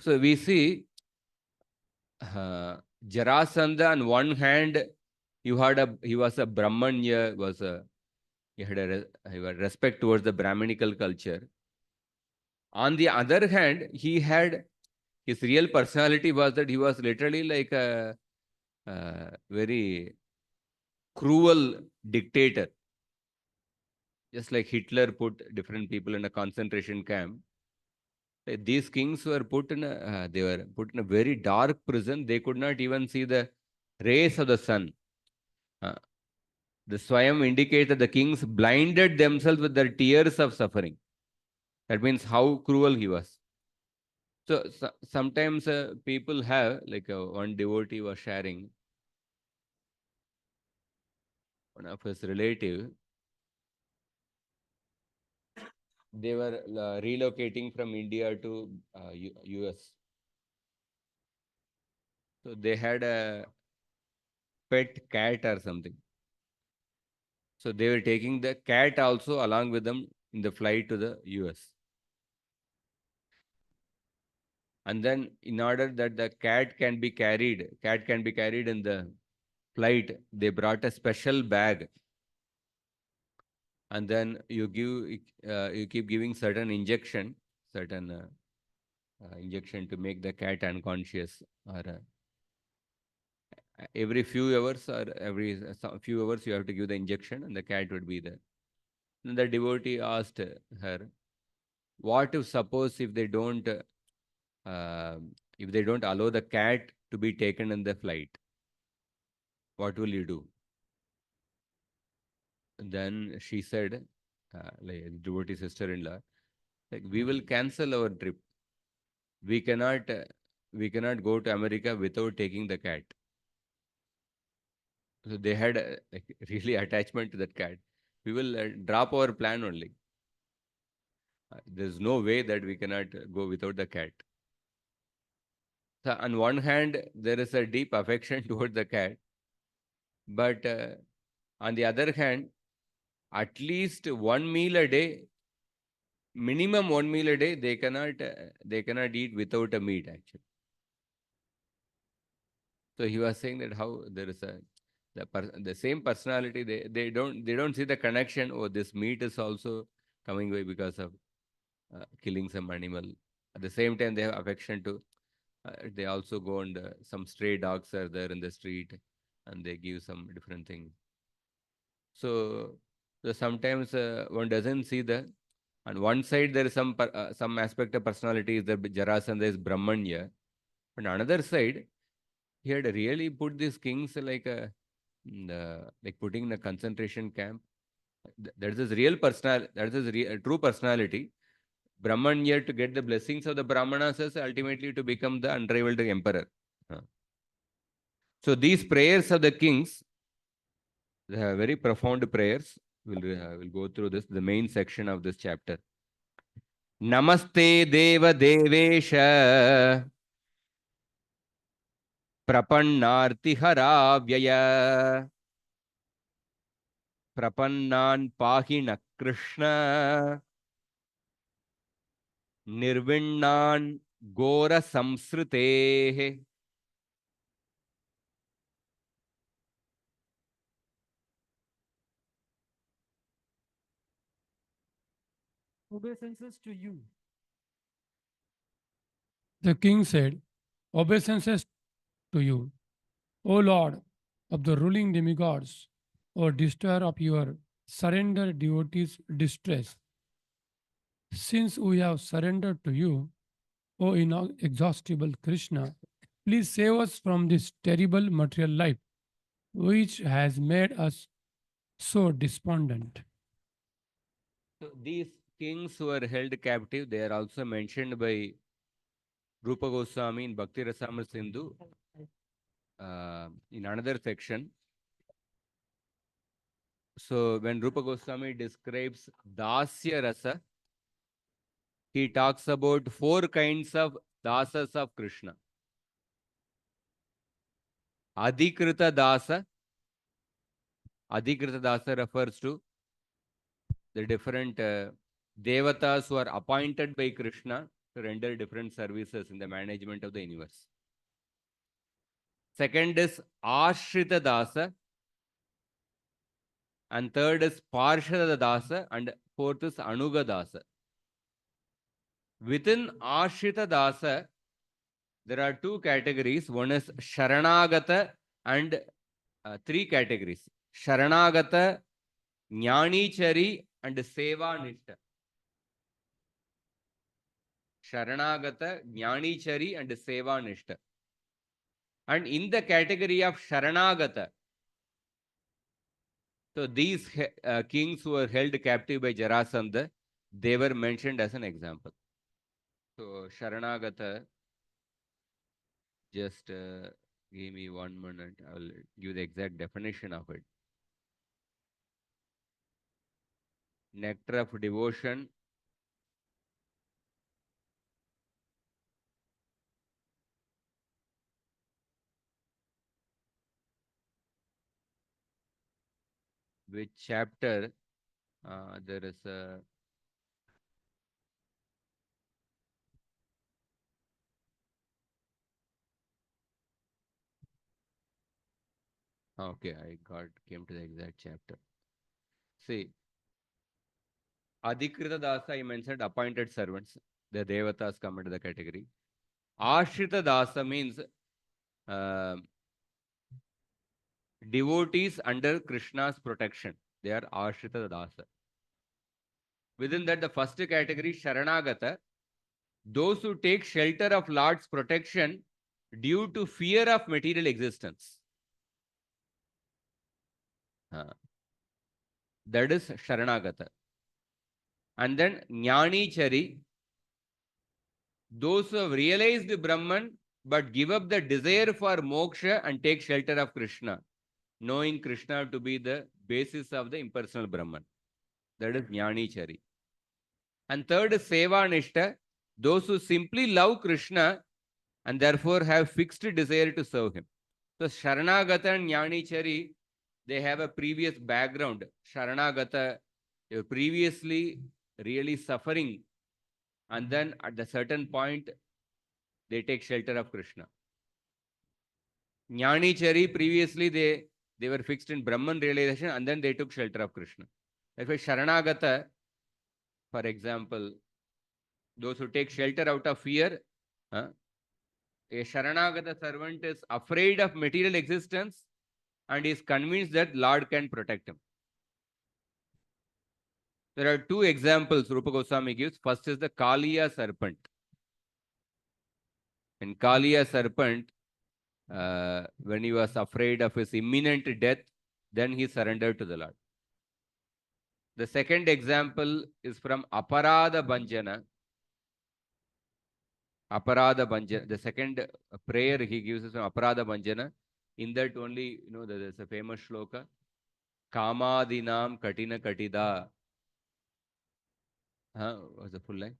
So we see Jarasandha on one hand, he was a Brahmanya, he had a respect towards the Brahminical culture. On the other hand, his real personality was that he was literally like a very cruel dictator. Just like Hitler put different people in a concentration camp, these kings were put in a very dark prison. They could not even see the rays of the sun. The Swayam indicates that the kings blinded themselves with their tears of suffering. That means how cruel he was. So sometimes people have, like one devotee was sharing, one of his relative, they were relocating from India to US. So they had a pet cat or something. So they were taking the cat also along with them in the flight to the US. And then in order that the cat can be carried in the flight, they brought a special bag. And then you keep giving certain injection to make the cat unconscious, or every few hours or every few hours you have to give the injection and the cat would be there. Then the devotee asked her, what if suppose if they don't allow the cat to be taken in the flight, what will you do? Then she said, like devotee sister-in-law, like, we will cancel our trip. We cannot go to America without taking the cat. So they had like really attachment to that cat. We will drop our plan only. There's no way that we cannot go without the cat. So on one hand, there is a deep affection towards the cat, but on the other hand, at least one meal a day, minimum one meal a day, they cannot eat without a meat actually. So he was saying that how there is the same personality, they don't see the connection. Oh, this meat is also coming away because of killing some animal. At the same time, they have affection to. They also go and some stray dogs are there in the street, and they give some different things. So sometimes one doesn't see the. On one side, there is some aspect of personality is the Jarasandha is Brahmanya, but on another side, he had really put these kings like putting in a concentration camp. That is his real personal. That is his true personality. Brahmanya to get the blessings of the Brahmanas is ultimately to become the unrivaled emperor. So these prayers of the kings, they are very profound prayers. We'll go through this, the main section of this chapter. Namaste Deva Devesha Prapannarti Haravyaya Prapannan Pahina Krishna Nirvinnan Gora Samsrite. Obeisances to you. The king said, "Obeisances to you, O Lord of the ruling demigods, O destroyer of your surrendered devotees' distress. Since we have surrendered to you, O inexhaustible Krishna, please save us from this terrible material life, which has made us so despondent." So these kings who are held captive, they are also mentioned by Rupa Goswami in Bhakti Rasamrita Sindhu in another section. So when Rupa Goswami describes Dasya Rasa, he talks about 4 kinds of dasas of Krishna. Adhikrita Dasa. Adhikrita Dasa refers to the different devatas who are appointed by Krishna to render different services in the management of the universe. Second is Ashrita Dasa. And third is Parshada Dasa. And fourth is Anuga Dasa. Within Ashrita Dasa, there are 2 categories. One is Sharanagata and 3 categories. Sharanagata, Jnanichari and Seva Nishta. Sharanagata, Jnanichari and Seva Nishta. And in the category of Sharanagata, so these kings who were held captive by Jarasandha, they were mentioned as an example. So Sharanagata, just give me 1 minute. I will give the exact definition of it. Nectar of devotion. Which chapter? There is a okay, I came to the exact chapter. See, Adhikrita Dasa, I mentioned appointed servants. The Devatas come into the category. Ashrita Dasa means devotees under Krishna's protection. They are Ashrita Dasa. Within that, the first category, Sharanagata, those who take shelter of Lord's protection due to fear of material existence. That is Sharanagata. And then Jnani Chari, those who have realized Brahman but give up the desire for moksha and take shelter of Krishna, knowing Krishna to be the basis of the impersonal Brahman. That is Jnani Chari. And third is Seva Nishta, those who simply love Krishna and therefore have fixed desire to serve him. So Sharanagata and Jnani Chari, they have a previous background. Sharanagata, they were previously really suffering, and then at the certain point, they take shelter of Krishna. Jnani Chari, previously they were fixed in Brahman realization, and then they took shelter of Krishna. Therefore, Sharanagata, for example, those who take shelter out of fear, a Sharanagata servant is afraid of material existence and is convinced that Lord can protect him. There are two examples Rupa Goswami gives. First is the Kaliya serpent. In Kaliya serpent, when he was afraid of his imminent death, then he surrendered to the Lord. The second example is from Aparada Bhanjana. Aparada Bhanjana. The second prayer he gives is from Aparada Bhanjana. In that only, there's a famous shloka. Kamadinam Katina Katida. What's the full line?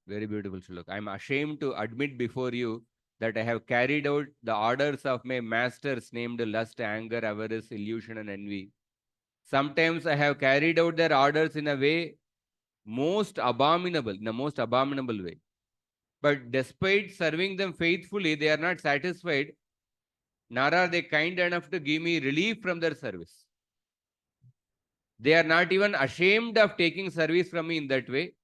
Very beautiful shloka. I'm ashamed to admit before you that I have carried out the orders of my masters named lust, anger, avarice, illusion, and envy. Sometimes I have carried out their orders in a way most abominable, in a most abominable way. But despite serving them faithfully, they are not satisfied, nor are they kind enough to give me relief from their service. They are not even ashamed of taking service from me in that way.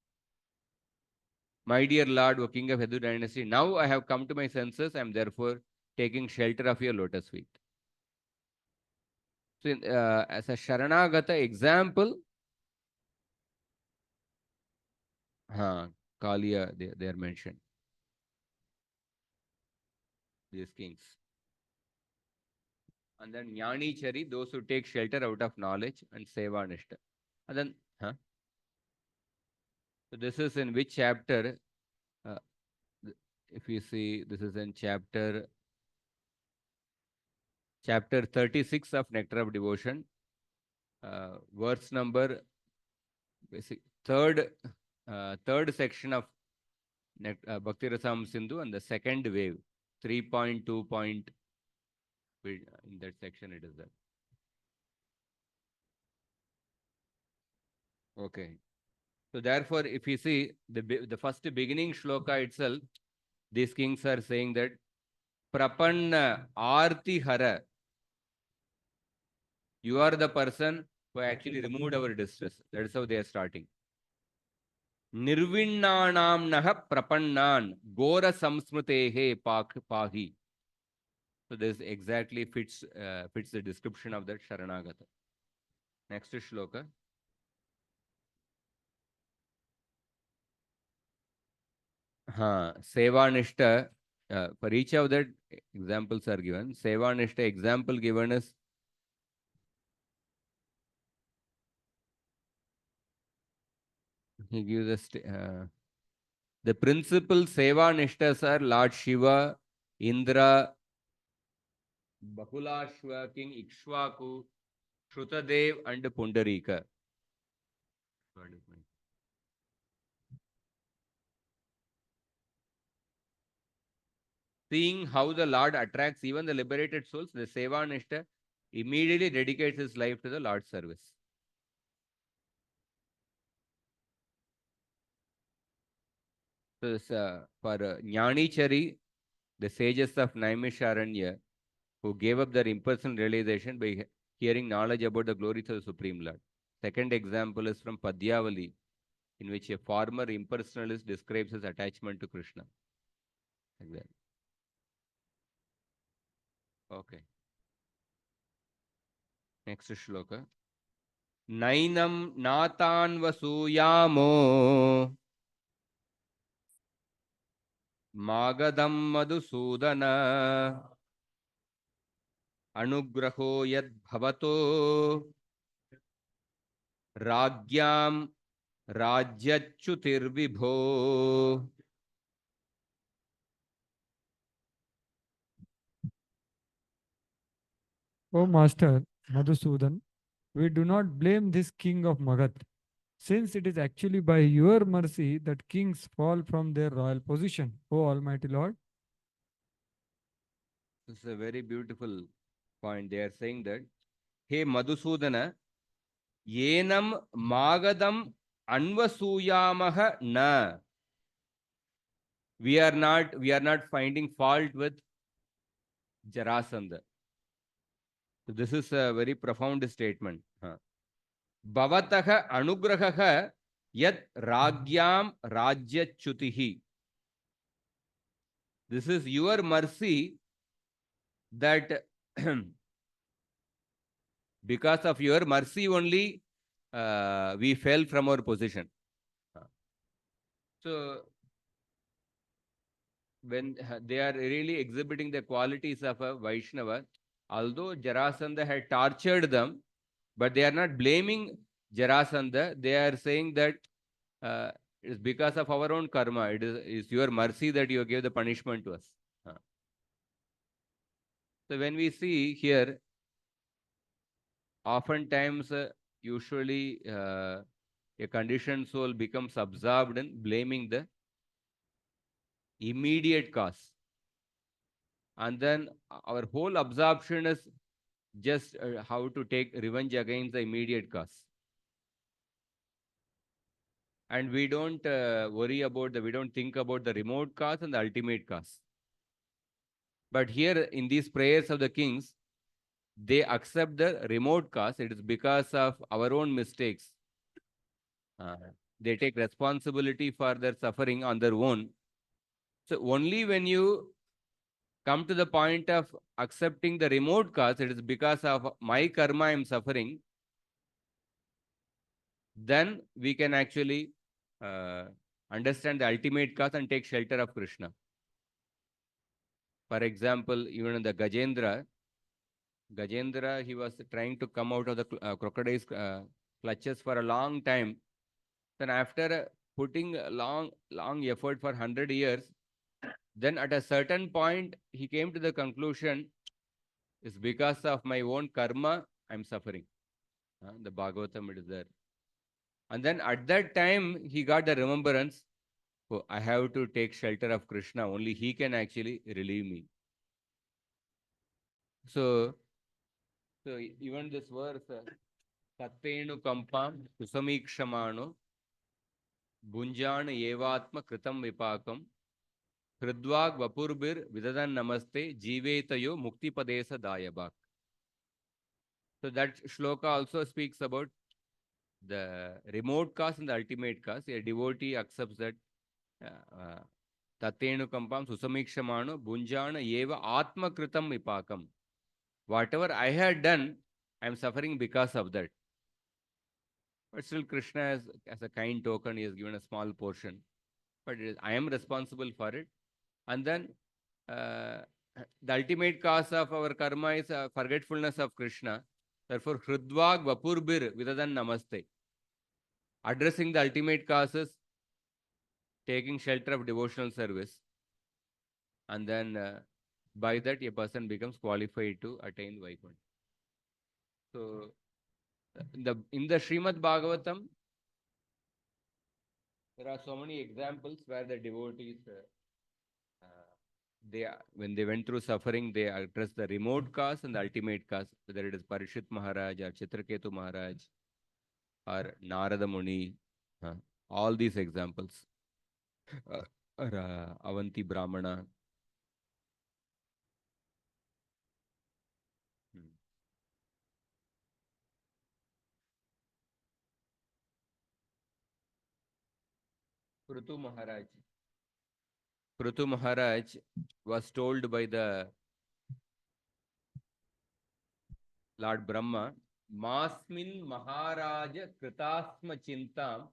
My dear Lord, O King of Yadu dynasty, now I have come to my senses. I am therefore taking shelter of your lotus feet. So, as a Sharanagata example, Kaliya, they are mentioned. These kings. And then Jnani Chari, those who take shelter out of knowledge, and Seva Nishta. And then, so this is in which chapter? If you see, this is in chapter 36 of Nectar of Devotion, verse number, third section of Bhakti Rasam Sindhu, and the second wave, 3.2 point, in that section it is there. Okay. So therefore, if you see the first beginning shloka itself, these kings are saying that Prapanna Arti Hara, you are the person who actually removed our distress. That is how they are starting. Nirvinnanam naha prapannan gora samsmrutehe pahi. So this exactly fits the description of that Sharanagata. Next shloka. Sevanishta, for each of that examples are given. Sevanishta example given is he gives us the principal Sevanishtas are Lord Shiva, Indra, Bakulashva, King Ikshvaku, Shrutadev, and Pundarika. Seeing how the Lord attracts even the liberated souls, the Sevanishta immediately dedicates his life to the Lord's service. So this, for Jnani Chari, the sages of Naimisharanya, who gave up their impersonal realization by hearing knowledge about the glories of the Supreme Lord. Second example is from Padyavali, in which a former impersonalist describes his attachment to Krishna. Like that. Okay. Next shloka. Nainam natanvasuyamo magadam madhusudana anugraho yad bhavato राज्ञाम राज्यच्युतिर्विभो. O Master Madhusudan, we do not blame this king of Magad, since it is actually by your mercy that kings fall from their royal position, O Almighty Lord. This is a very beautiful point. They are saying that, hey Madhusudana, yenam magadam anvasuyamaha na. We are not finding fault with Jarasandha. So this is a very profound statement. Bhavataha anugrahaha yat ragyam rajyachutihi. This is your mercy that because of your mercy only we fell from our position. So when they are really exhibiting the qualities of a Vaishnava, although Jarasandha had tortured them, but they are not blaming Jarasandha. They are saying that it is because of our own karma. It is your mercy that you gave the punishment to us. So when we see here, oftentimes, usually a conditioned soul becomes absorbed in blaming the immediate cause. And then our whole absorption is just how to take revenge against the immediate cause. And we don't we don't think about the remote cause and the ultimate cause. But here in these prayers of the kings, they accept the remote cause. It is because of our own mistakes. They take responsibility for their suffering on their own. So only when you come to the point of accepting the remote cause, it is because of my karma I am suffering, then we can actually understand the ultimate cause and take shelter of Krishna. For example, even in the Gajendra, he was trying to come out of the crocodile's clutches for a long time. Then after putting a long effort for 100 years, then at a certain point, he came to the conclusion, it's because of my own karma, I'm suffering. The Bhagavatam, it is there. And then at that time, he got the remembrance, oh, I have to take shelter of Krishna. Only he can actually relieve me. So even this verse, Tattenu Kampam Susamikshamaano Bunjana Evatma Kritam Vipakam Hridvag Vapurbir Vidadan Namaste Jivetayo Mukti Padesa Dayabak. So that shloka also speaks about the remote cause and the ultimate cause. A devotee accepts that Tattenu Kampam Susamikshamaano Bunjana Eva Atma Kritam Vipakam. Whatever I had done, I am suffering because of that. But still Krishna as a kind token, he has given a small portion. But I am responsible for it. And then the ultimate cause of our karma is forgetfulness of Krishna. Therefore, Hridvag Vapurbir Vidadan Namaste. Addressing the ultimate causes, taking shelter of devotional service. And then by that, a person becomes qualified to attain Vaikuntha. So, in the Srimad Bhagavatam, there are so many examples where the devotees, when they went through suffering, they addressed the remote cause and the ultimate cause, whether it is Parishit Maharaj or Chitraketu Maharaj or Narada Muni, all these examples, or Avanti Brahmana. Prutu Maharaj was told by the Lord Brahma Masmin Maharaja Kritasma Chintam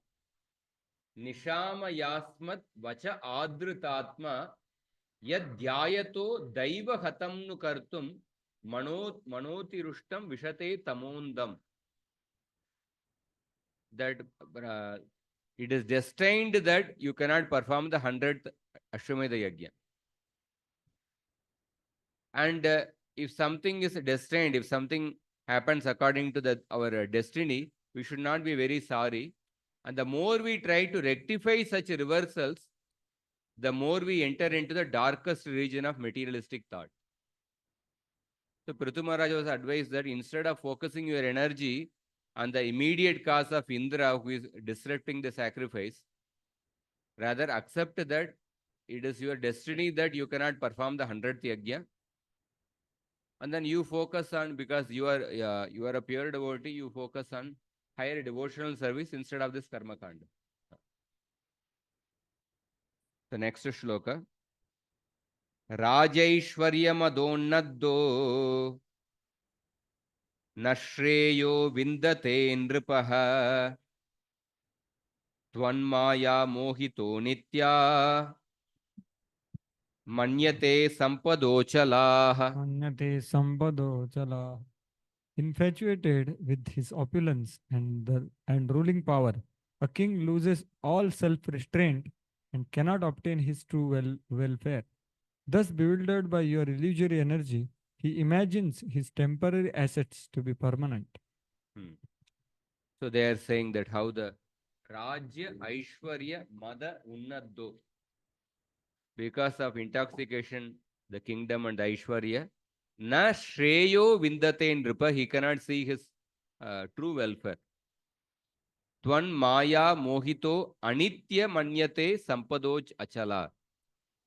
Nishamayasmat Vacha Adritatma Yadhyayato Daiva Hatamnu Kartum Manotirustam Vishate Tamondam. That it is destined that you cannot perform the 100th Ashwamedha Yajna. And if something is destined, if something happens according to our destiny, we should not be very sorry. And the more we try to rectify such reversals, the more we enter into the darkest region of materialistic thought. So Prithu Maharaj was advised that instead of focusing your energy on the immediate cause of Indra who is disrupting the sacrifice, rather accept that it is your destiny that you cannot perform the 100th yajna. And then you focus on, because you are a pure devotee, you focus on higher devotional service instead of this karma kanda. The next shloka. Rajaishwaryamadonnaddo nashreyo vindate nripaha tvanmaya mohito nitya manyate sampadochala. Manyate Sambado Chala. Infatuated with his opulence and ruling power, a king loses all self-restraint and cannot obtain his true welfare. Thus, bewildered by your illusory energy, he imagines his temporary assets to be permanent. So they are saying that how the Rajya Aishwarya Mada Unnaddo, because of intoxication, the kingdom and the Aishwarya, na Shreyo Vindate Nripa, he cannot see his true welfare. Twan Maya Mohito Anitya Manyate Sampadoch Achala.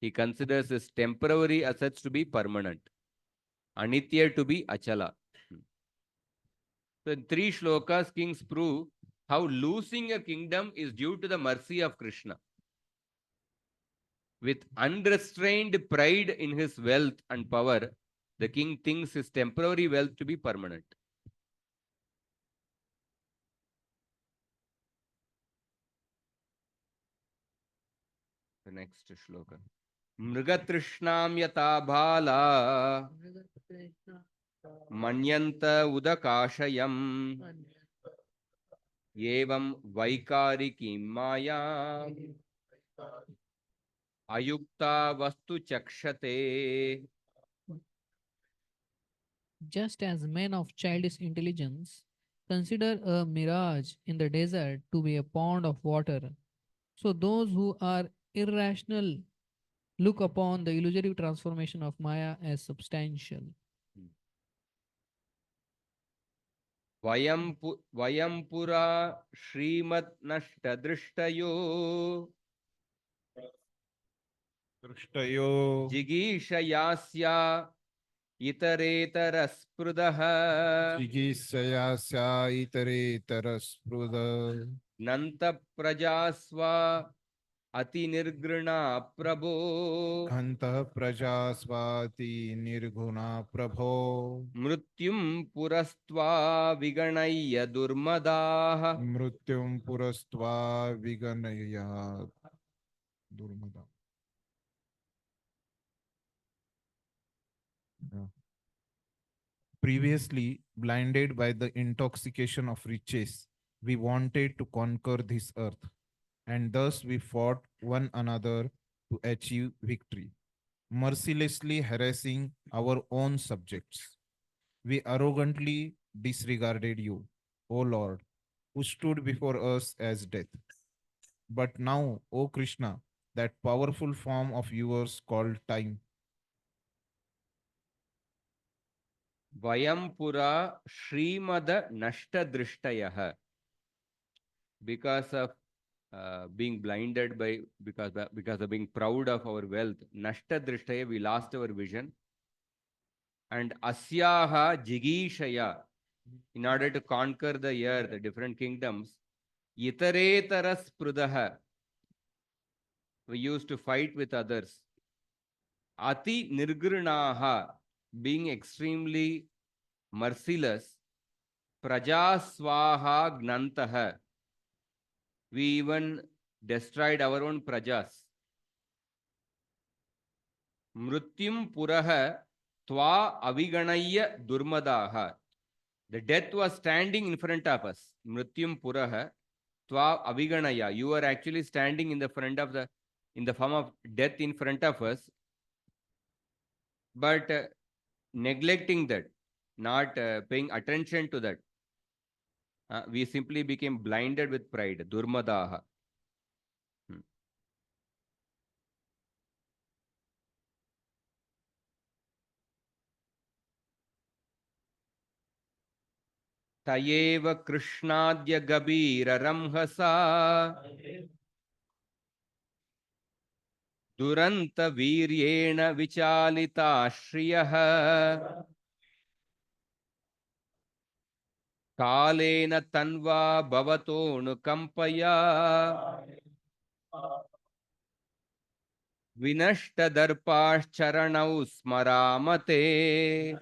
He considers his temporary assets to be permanent. Anitya to be Achala. So in 3 shlokas, kings prove how losing a kingdom is due to the mercy of Krishna. With unrestrained pride in his wealth and power, the king thinks his temporary wealth to be permanent. The next shloka. Mrigatrishnam yata bhala manyanta udakashayam evam vaikarikim maya ayukta vastu chakshate. Just as men of childish intelligence consider a mirage in the desert to be a pond of water, so those who are irrational look upon the illusory transformation of Maya as substantial. Vayampura Srimat Nashtadrishtayo Drishtayo Jigishayasya Itaretarasprudaha Jigisayasya itaretaraspruda Nanta Prajasva Ati Nirgrana Prabho Khanta prajasvati nirguna prabho Mrutyum Purastva Viganaya Durmadaha. Mrutyum purastva viganaya durmada. Yeah. Previously, blinded by the intoxication of riches, we wanted to conquer this earth, and thus we fought one another to achieve victory, mercilessly harassing our own subjects. We arrogantly disregarded you, O Lord, who stood before us as death. But now, O Krishna, that powerful form of yours called time, Vayampura Srimada Nashtadrishtayaha. Because of being blinded because of being proud of our wealth, Nashtadrishtaya, we lost our vision. And Asyaha Jigishaya, in order to conquer the earth, the different kingdoms, Itaretara Sprudaha, we used to fight with others. Ati Nirgranaha, being extremely merciless. Prajasvaha gnantaha. We even destroyed our own prajas. Mrutyum puraha tva aviganaya durmadaha. The death was standing in front of us. Mrutyum puraha tva aviganaya. You are actually standing in the front of in the form of death in front of us, but neglecting that, not paying attention to that. We simply became blinded with pride. Durmadaha. Tayeva Krishnadya Gabira Ramhasa Duranta Viryena Vichalita Shriyaha Kalena Tanva Bhavatonu Kampaya Vinashta Darpash Charanau Smaramate.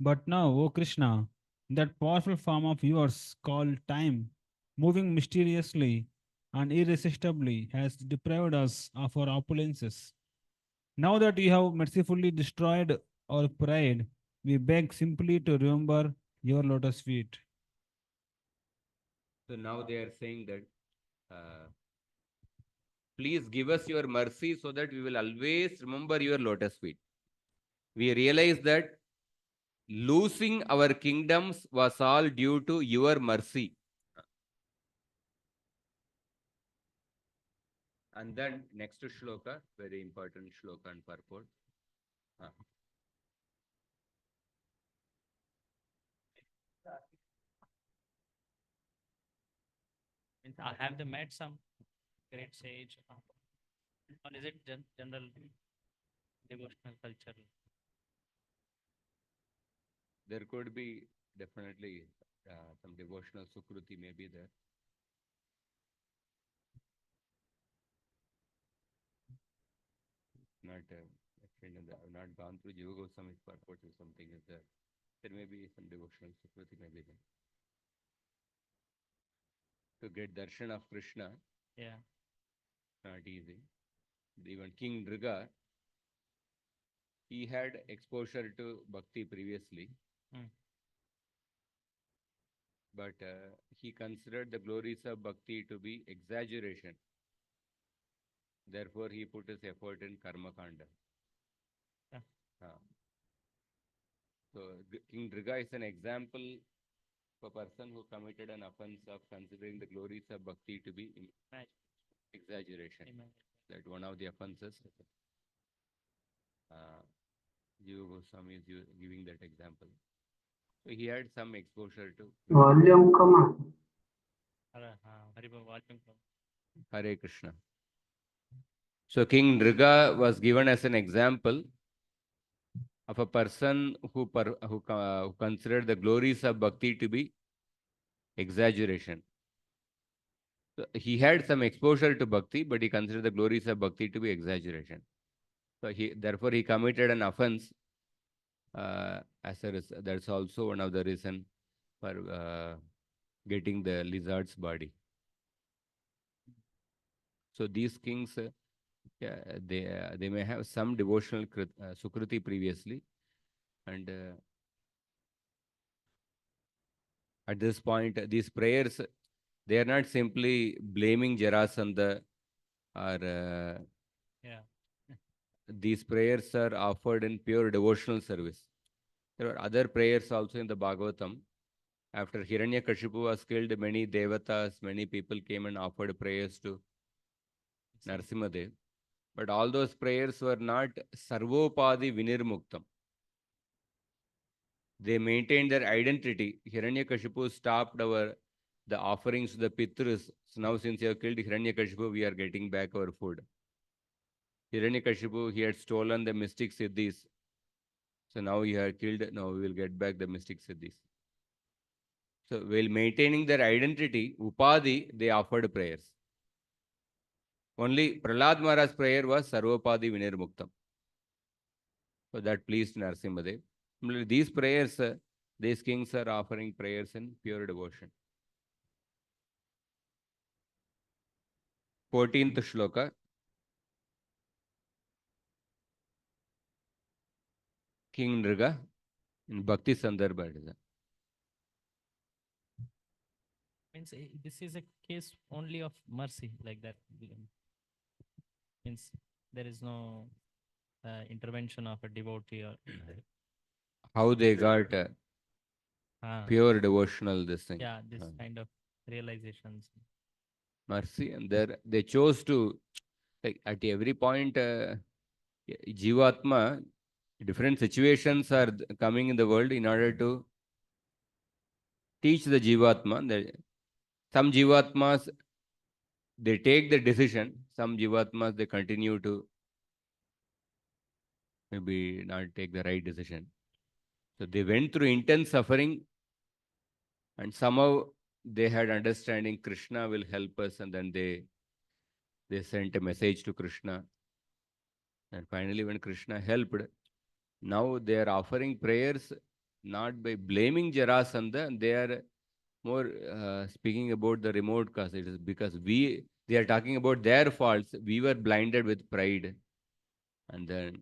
But now, O Krishna, that powerful form of yours called time, moving mysteriously and irresistibly, has deprived us of our opulences. Now that you have mercifully destroyed our pride, we beg simply to remember your lotus feet. So now they are saying that, please give us your mercy so that we will always remember your lotus feet. We realize that losing our kingdoms was all due to your mercy. And then next shloka, very important shloka and purport. Have they met some great sage? Or is it general devotional culture? There could be definitely some devotional sukruti may be there. I've not gone through Jiva Goswami's purport or something is there. There may be some devotional sukruti may be there. To get darshan of Krishna, Yeah. not easy. Even King Nriga, he had exposure to bhakti previously, but he considered the glories of bhakti to be exaggeration. Therefore, he put his effort in karma kanda. So King Nriga is an example of a person who committed an offense of considering the glories of bhakti to be exaggeration. That one of the offenses. Jiva Goswami is giving that example. So he had some exposure to. Volume come on. Hare Krishna. So King Nriga was given as an example of a person who considered the glories of bhakti to be exaggeration. So he had some exposure to bhakti, but he considered the glories of bhakti to be exaggeration. So therefore he committed an offense. That's also one of the reason for getting the lizard's body. So these kings, they may have some devotional sukruti previously, and at this point, these prayers, they are not simply blaming Jarasandha or these prayers are offered in pure devotional service. There are other prayers also in the Bhagavatam. After Hiranyakashipu was killed, many devatas, many people came and offered prayers to Narasimhadev. But all those prayers were not sarvopadi vinirmuktam. They maintained their identity. Hiranyakashipu stopped the offerings to the Pitrus. So now since you have killed Hiranyakashipu, we are getting back our food. Hiranyakashipu, he had stolen the mystic siddhis. So now he had killed, now we will get back the mystic siddhis. So while maintaining their identity, upadi, they offered prayers. Only Prahlad Maharaj's prayer was Sarvapadi Vinirmuktam. So that pleased Narasimhadev. Similarly, these prayers, these kings are offering prayers in pure devotion. 14th shloka. King Nriga in Bhakti Sandarbha. Means this is a case only of mercy, like that. Means there is no intervention of a devotee or How they got pure devotional this thing. yeah, this kind of realizations. Mercy, and there they chose to, like, at every point, Jivatma, different situations are coming in the world in order to teach the Jivatma. Some Jivatmas, they take the decision. Some Jivatmas, they continue to maybe not take the right decision. So they went through intense suffering, and somehow they had understanding Krishna will help us, and then they sent a message to Krishna. And finally, when Krishna helped, now they are offering prayers not by blaming Jarasandha, they are more speaking about the remote cause. It is because they are talking about their faults. We were blinded with pride. And then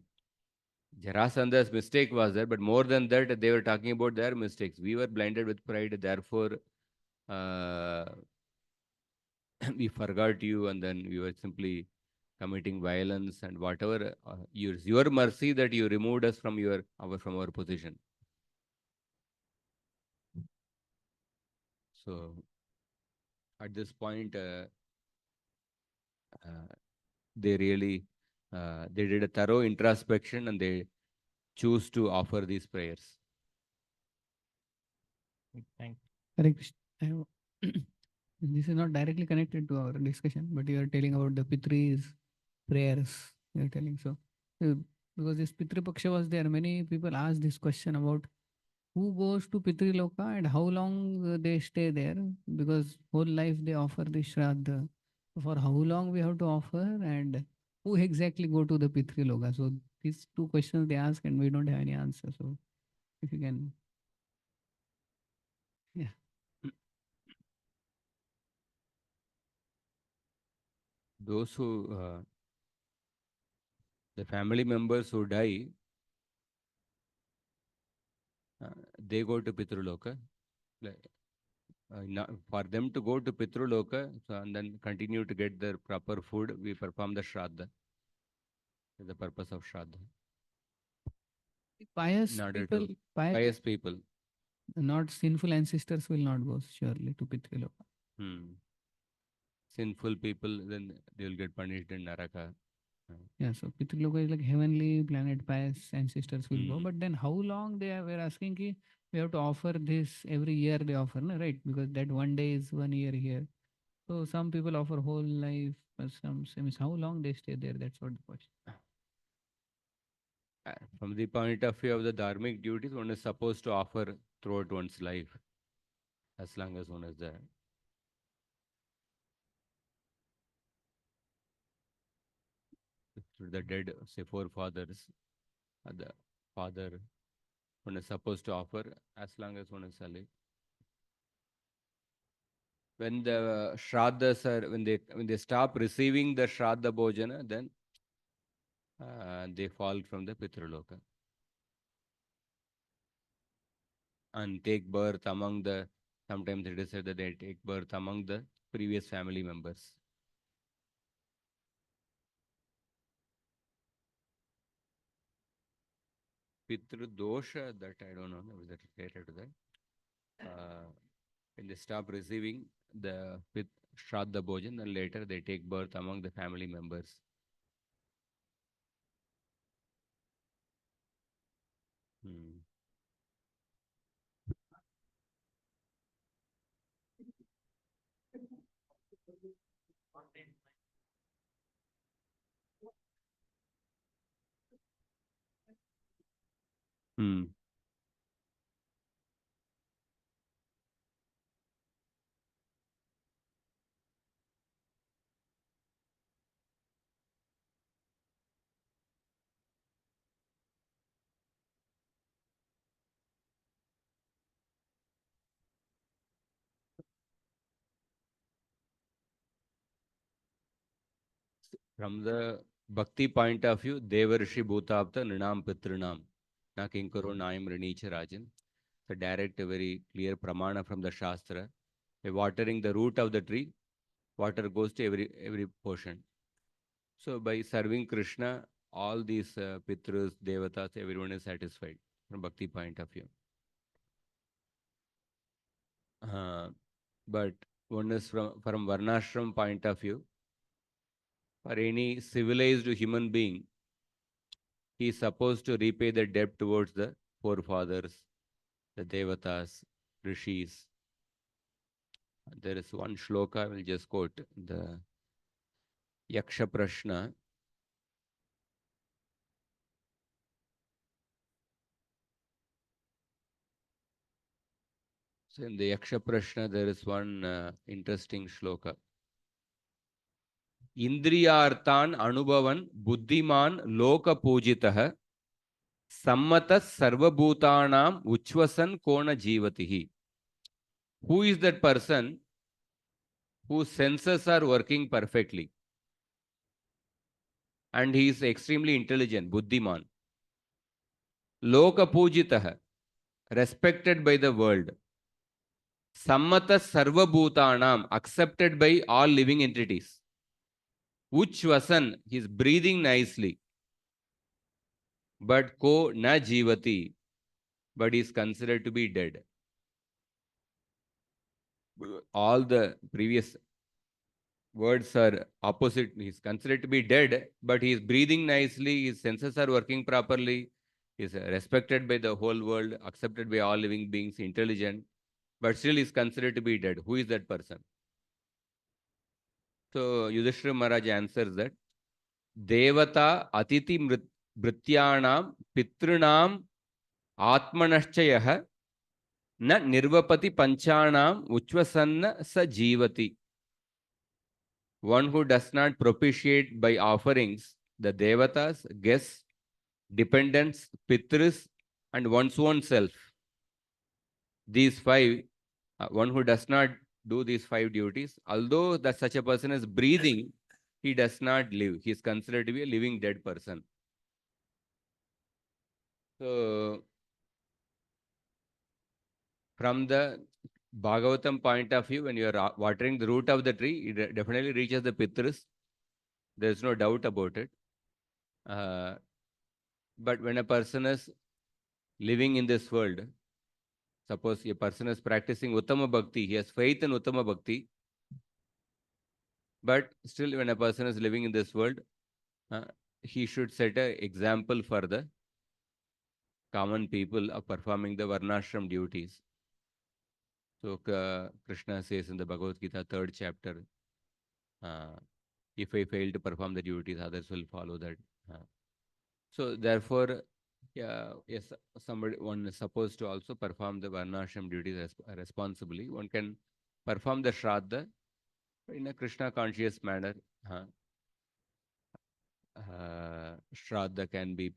Jarasandha's mistake was there, but more than that, they were talking about their mistakes. We were blinded with pride, therefore uh, we forgot you, and then we were simply committing violence and whatever. Your mercy that you removed us from our position. So at this point, they really they did a thorough introspection and they choose to offer these prayers. Thank Hare Krishna. This is not directly connected to our discussion, but you are telling about the Pitri's prayers. You are telling so. Because this Pitri Paksha was there, many people ask this question about who goes to Pitri Loka and how long they stay there, because whole life they offer the Shraddha. For how long we have to offer, and who exactly go to the Pitri Loka? So these two questions they ask and we don't have any answer. So if you can. Yeah. Those who, the family members who die, they go to Pitruloka. For them to go to Pitruloka, so, and then continue to get their proper food, we perform the Shraddha. The purpose of Shraddha. Pious people, pious people. Not sinful ancestors will not go surely to Pitri Loka. Sinful people, then they will get punished in Naraka. Yeah, so Pitri Loka is like heavenly planet, pious ancestors will go. But then how long were asking ki we have to offer this every year they offer, no? Right? Because that one day is 1 year here. So some people offer whole life, some means how long they stay there, that's what the question. From the point of view of the dharmic duties, one is supposed to offer throughout one's life, as long as one is there. To the dead, say, forefathers, the father, one is supposed to offer as long as one is alive. When the Shraddhas are, when they stop receiving the Shraddha Bhojana, then they fall from the Pitraloka and take birth among the, sometimes it is said that they take birth among the previous family members. Pitru dosha, that I don't know, is that related to that? When they stop receiving the Shraddha Bhojan, then later they take birth among the family members. From the bhakti point of view, Devarshi Bhutapta Nrinam Pitrinam Na Kinkaro Naim Rinicha Rajan. It's a direct, a very clear pramana from the Shastra. By watering the root of the tree, water goes to every portion. So by serving Krishna, all these Pitrus, Devatas, everyone is satisfied from bhakti point of view. But one is from Varnashram point of view. For any civilized human being, he is supposed to repay the debt towards the forefathers, the Devatas, Rishis. There is one shloka, I will just quote, the Yaksha Prashna. So in the Yaksha Prashna, there is one interesting shloka. Indriyartan Anubhavan Buddhiman Loka Pujitah Sammatas Sarvabhutanam Uchvasan Kona Jivatihi. Who is that person whose senses are working perfectly? And he is extremely intelligent, Buddhiman. Loka Pujitah, respected by the world. Sammata Sarvabhutanam, accepted by all living entities. Uchvasan, he is breathing nicely. But ko na jivati, but is considered to be dead. All the previous words are opposite. He is considered to be dead, but he is breathing nicely, his senses are working properly, he is respected by the whole world, accepted by all living beings, intelligent, but still is considered to be dead. Who is that person? So Yudhishthira Maharaj answers that Devata Atiti Mrityanam Pitrinam Atmanashchayah Na Nirvapati Panchanam Uchvasanna Sa Jivati. One who does not propitiate by offerings the Devatas, guests, dependents, Pitris, and one's own self. These five, one who does not do these five duties, although that such a person is breathing, he does not live. He is considered to be a living dead person. So, from the Bhagavatam point of view, when you are watering the root of the tree, it definitely reaches the Pitris. There is no doubt about it. But when a person is living in this world, suppose a person is practicing Uttama Bhakti, he has faith in Uttama Bhakti, but still when a person is living in this world, he should set an example for the common people of performing the Varnashram duties. So Krishna says in the Bhagavad Gita, 3rd chapter, if I fail to perform the duties, others will follow that. So therefore, yes, one is supposed to also perform the Varnashram duties responsibly. One can perform the Shraddha in a Krishna conscious manner. Shraddha can be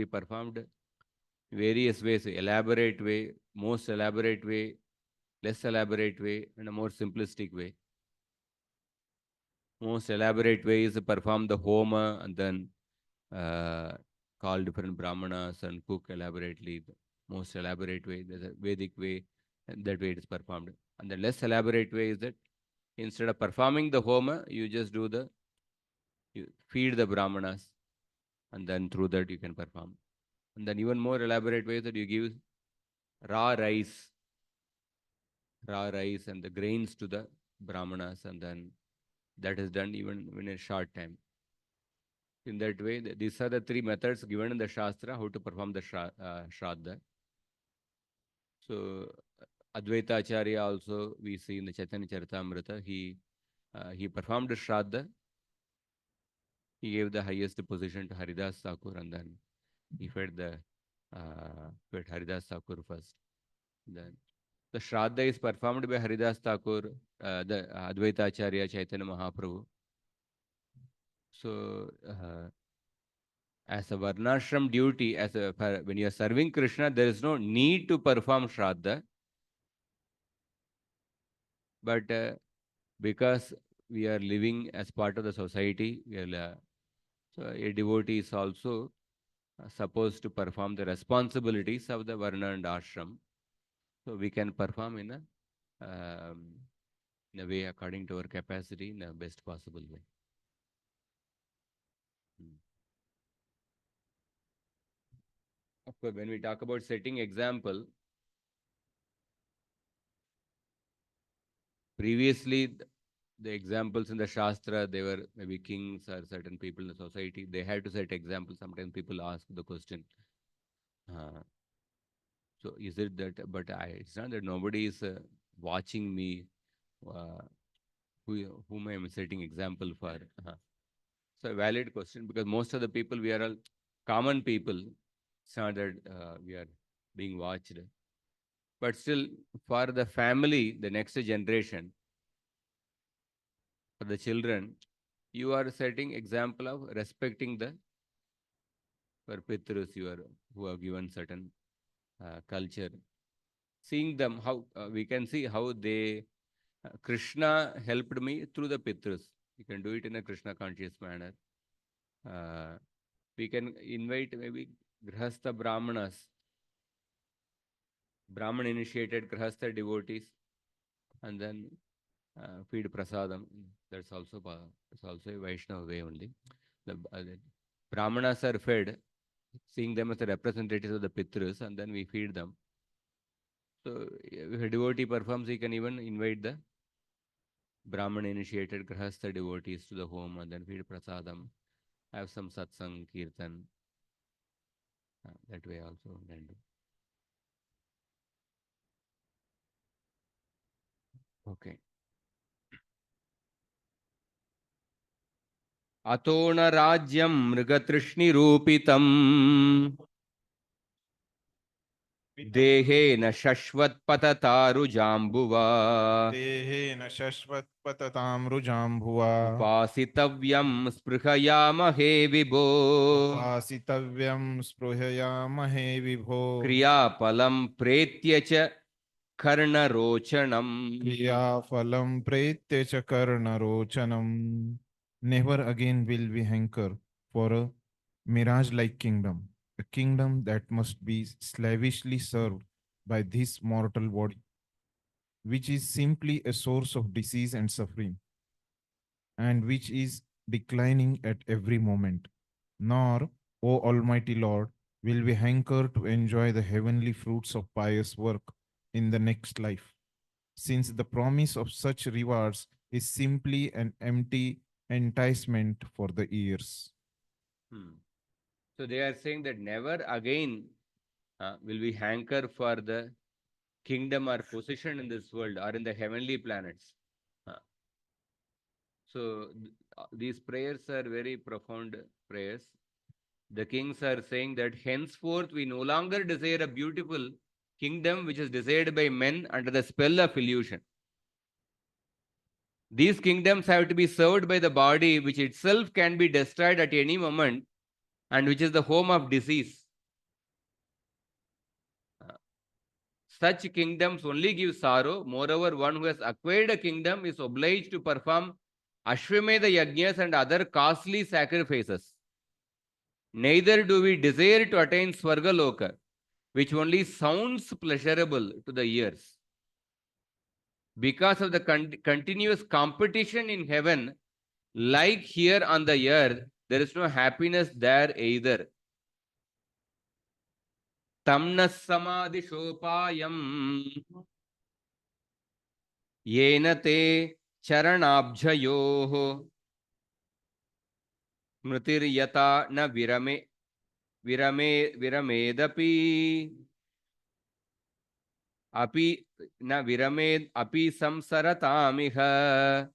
performed various ways, elaborate way, most elaborate way, less elaborate way, and a more simplistic way. Most elaborate way is to perform the Homa and then call different Brahmanas and cook elaborately. The most elaborate way, there's a Vedic way, and that way it is performed. And the less elaborate way is that instead of performing the Homa, you just do you feed the Brahmanas, and then through that you can perform. And then even more elaborate way is that you give raw rice and the grains to the Brahmanas, and then that is done even in a short time. In that way, these are the three methods given in the Shastra how to perform the Shraddha. So, Advaita Acharya also, we see in the Chaitanya Charitamrita, he performed the Shraddha. He gave the highest position to Haridas Thakur, and then he fed Haridas Thakur first. Then the Shraddha is performed by Haridas Thakur, the Advaita Acharya, Chaitanya Mahaprabhu. So, as a Varnashram duty, when you are serving Krishna, there is no need to perform Shraddha. But because we are living as part of the society. So a devotee is also supposed to perform the responsibilities of the Varna and Ashram. So we can perform in a way according to our capacity in the best possible way. Of course, when we talk about setting example, previously the examples in the Shastra, they were maybe kings or certain people in the society. They had to set examples. Sometimes people ask the question. So is it that, but it's not that nobody is watching me, whom I am setting example for. So a valid question, because most of the people, we are all common people. It's not that we are being watched. But still, for the family, the next generation, for the children, you are setting example of respecting the Pitrus who have given certain culture. Seeing them, how we can see how they, Krishna helped me through the Pitrus. We can do it in a Krishna conscious manner. We can invite maybe Grihastha Brahmanas, Brahman initiated Grihastha devotees, and then feed prasadam. That's also a Vaishnava way only. The Brahmanas are fed, seeing them as the representatives of the Pitrus, and then we feed them. So if a devotee performs, he can even invite the Brahman initiated Grihastha devotees to the home and then feed prasadam, have some satsang, kirtan. That way also we can do. Okay. अतो न राज्यं मृगतृष्णिरूपितम् देहेन शश्वत्पततारुजाम्बुवा देहेन शश्वत्पततामृजाम्भुवा उपासितव्यं स्पृहयामहे विभो उपासितव्यं स्पृहयामहे विभो क्रियाफलं प्रेत्य च कर्णरोचनम् क्रियाफलं प्रेत्य च कर्णरोचनम्. Never again will we hanker for a mirage-like kingdom, a kingdom that must be slavishly served by this mortal body, which is simply a source of disease and suffering, and which is declining at every moment. Nor, O Almighty Lord, will we hanker to enjoy the heavenly fruits of pious work in the next life, since the promise of such rewards is simply an empty enticement for the ears. So they are saying that never again will we hanker for the kingdom or position in this world or in the heavenly planets. So these prayers are very profound prayers. The kings are saying that henceforth we no longer desire a beautiful kingdom which is desired by men under the spell of illusion. These kingdoms have to be served by the body, which itself can be destroyed at any moment, and which is the home of disease. Such kingdoms only give sorrow. Moreover, one who has acquired a kingdom is obliged to perform Ashwamedha yajnas and other costly sacrifices. Neither do we desire to attain Swargaloka, which only sounds pleasurable to the ears. Because of the continuous competition in heaven, like here on the earth, there is no happiness there either. Tamna samadhi shopayam yena te charanabjayoho smritir yata na viramedapi api na viramed api samsaratamiha.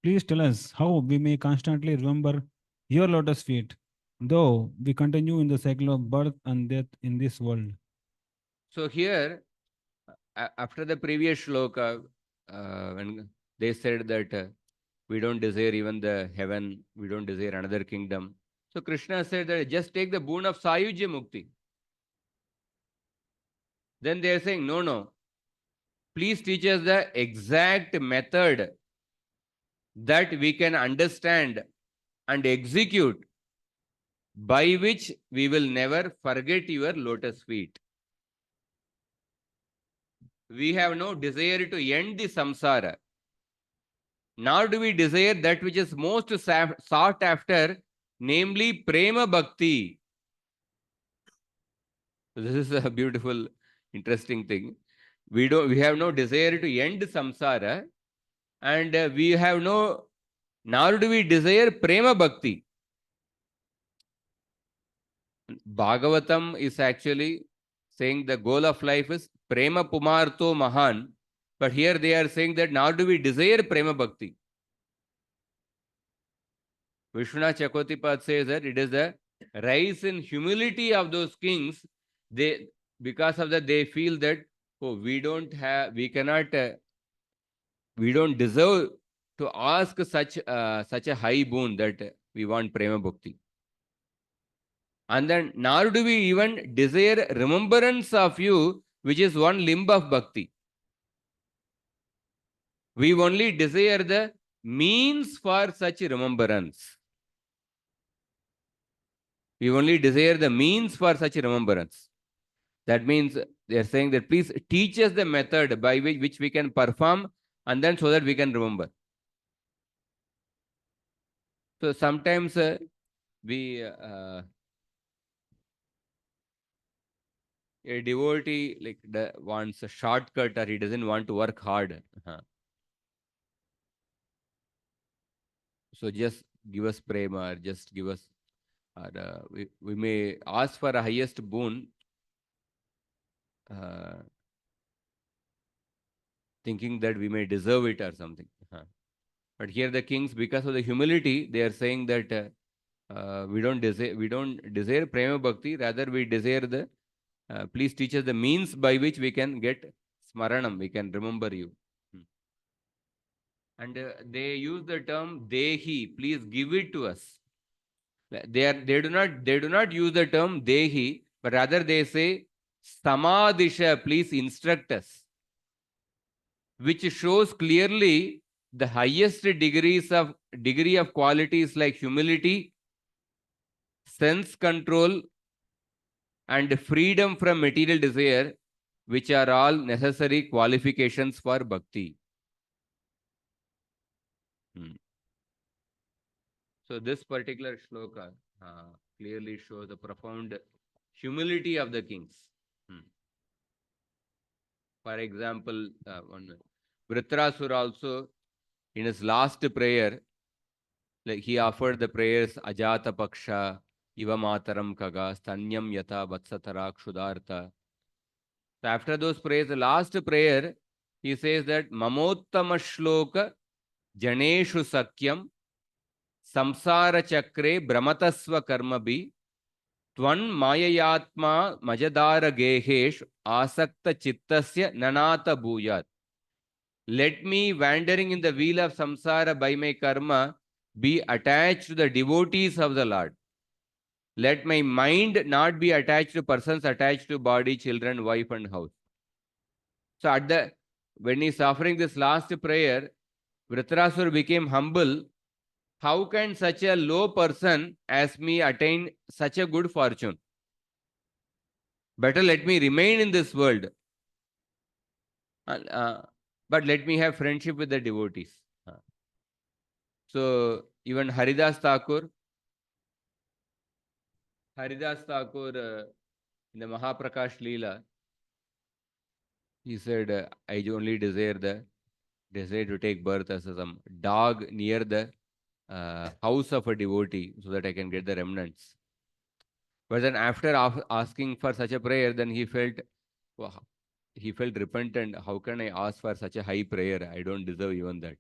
Please tell us how we may constantly remember your lotus feet, though we continue in the cycle of birth and death in this world. So here, after the previous shloka, when they said that we don't desire even the heaven, we don't desire another kingdom. So Krishna said that just take the boon of Sayujya Mukti. Then they are saying, no, no. Please teach us the exact method that we can understand and execute, by which we will never forget your lotus feet. We have no desire to end the samsara, nor do we desire that which is most sought after, namely prema bhakti. This is a beautiful, interesting thing. We have no desire to end samsara, and we have no, nor do we desire prema bhakti. Bhagavatam is actually saying the goal of life is prema pumarto mahan, but here they are saying that now do we desire prema bhakti. Vishwanath Chakravartipad says that it is the rise in humility of those kings. They, because of that, they feel that, oh, we don't deserve to ask such a high boon that we want prema bhakti. And then nor do we even desire remembrance of you, which is one limb of bhakti. We only desire the means for such remembrance. We only desire the means for such remembrance. That means they are saying that please teach us the method by which we can perform, and then so that we can remember. So sometimes we a devotee wants a shortcut, or he doesn't want to work hard. So just give us prema, or just give us, or we may ask for a highest boon, thinking that we may deserve it or something. But here the kings, because of the humility, they are saying that we don't desire prema bhakti, rather we desire the please teach us the means by which we can get smaranam, we can remember you. And they use the term dehi, please give it to us. They do not use the term dehi, but rather they say samadisha, please instruct us, which shows clearly the highest degree of qualities like humility, sense control, and freedom from material desire, which are all necessary qualifications for bhakti. So this particular shloka clearly shows the profound humility of the kings. For example, Vritrasura also, in his last prayer, like he offered the prayers Ajata Paksha, Iva Mataram Kaga, Stanyam Yata Vatsatara Kshudartha. So after those prayers, the last prayer, he says that Mamottama Shloka Janeshu Sakyam Samsara Chakre Brahmatasva Karmabhi Twan Mayayatma Majadara Gehesh Asakta Chittasya Nanata Bhuyat. Let me, wandering in the wheel of samsara by my karma, be attached to the devotees of the Lord. Let my mind not be attached to persons attached to body, children, wife, and house. So when he's offering this last prayer, Vritrasura became humble. How can such a low person as me attain such a good fortune? Better let me remain in this world. But let me have friendship with the devotees. So even Haridas Thakur in the Mahaprakash Leela, he said, I only desire to take birth as some dog near the house of a devotee so that I can get the remnants. But then after asking for such a prayer, then he felt repentant. How can I ask for such a high prayer? I don't deserve even that.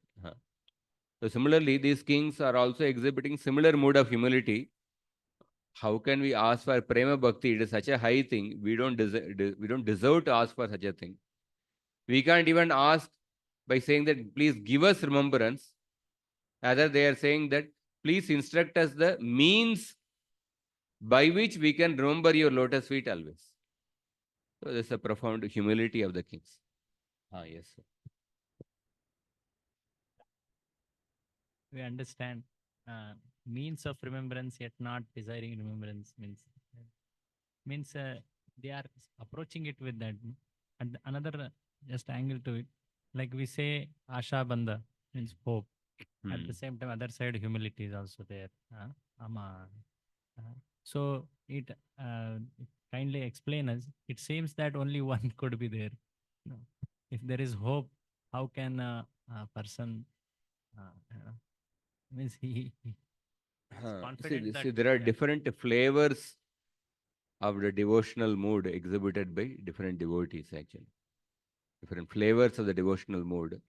So similarly, these kings are also exhibiting similar mood of humility. How can we ask for prema bhakti? It is such a high thing. We don't deserve to ask for such a thing. We can't even ask by saying that please give us remembrance. Rather, they are saying that please instruct us the means by which we can remember your lotus feet always. So there's a profound humility of the kings. Yes, sir. We understand means of remembrance yet not desiring remembrance means they are approaching it with that. And another just angle to it, like we say asha bandha means hope. At the same time, other side humility is also there. So it kindly explain us. It seems that only one could be there. No. If there is hope, how can a person means he is confident that there are different flavors of the devotional mood exhibited by different devotees, actually. Different flavors of the devotional mood.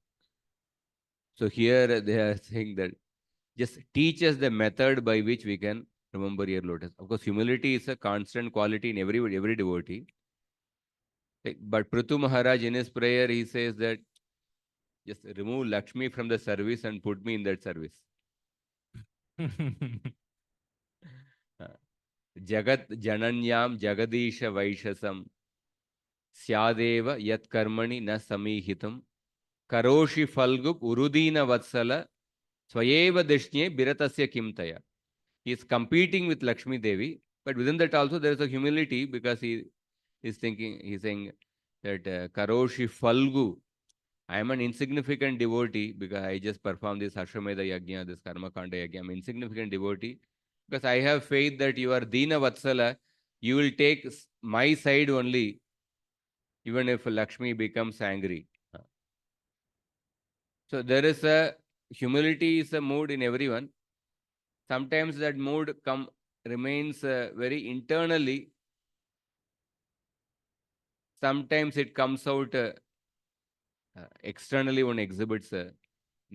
So here they are saying that just teach us the method by which we can remember your lotus. Of course, humility is a constant quality in every devotee. But Prithu Maharaj, in his prayer, he says that just remove Lakshmi from the service and put me in that service. Jagat Jananyam Jagadisha Vaishasam Syadeva Yat Karmani Na Samihitam Karoshi Falgup Urudina Vatsala Swayeva Dishnye Biratasya Kimtaya. He is competing with Lakshmi Devi, but within that also there is a humility because he is thinking, he is saying that Karoshi Falgu, I am an insignificant devotee because I just performed this Ashwamedha Yajna, this Karma Kanda Yajna. I am an insignificant devotee because I have faith that you are Dina Vatsala, you will take my side only, even if Lakshmi becomes angry. So there is a humility is a mood in everyone. Sometimes that mood remains very internally. Sometimes it comes out externally, one exhibits in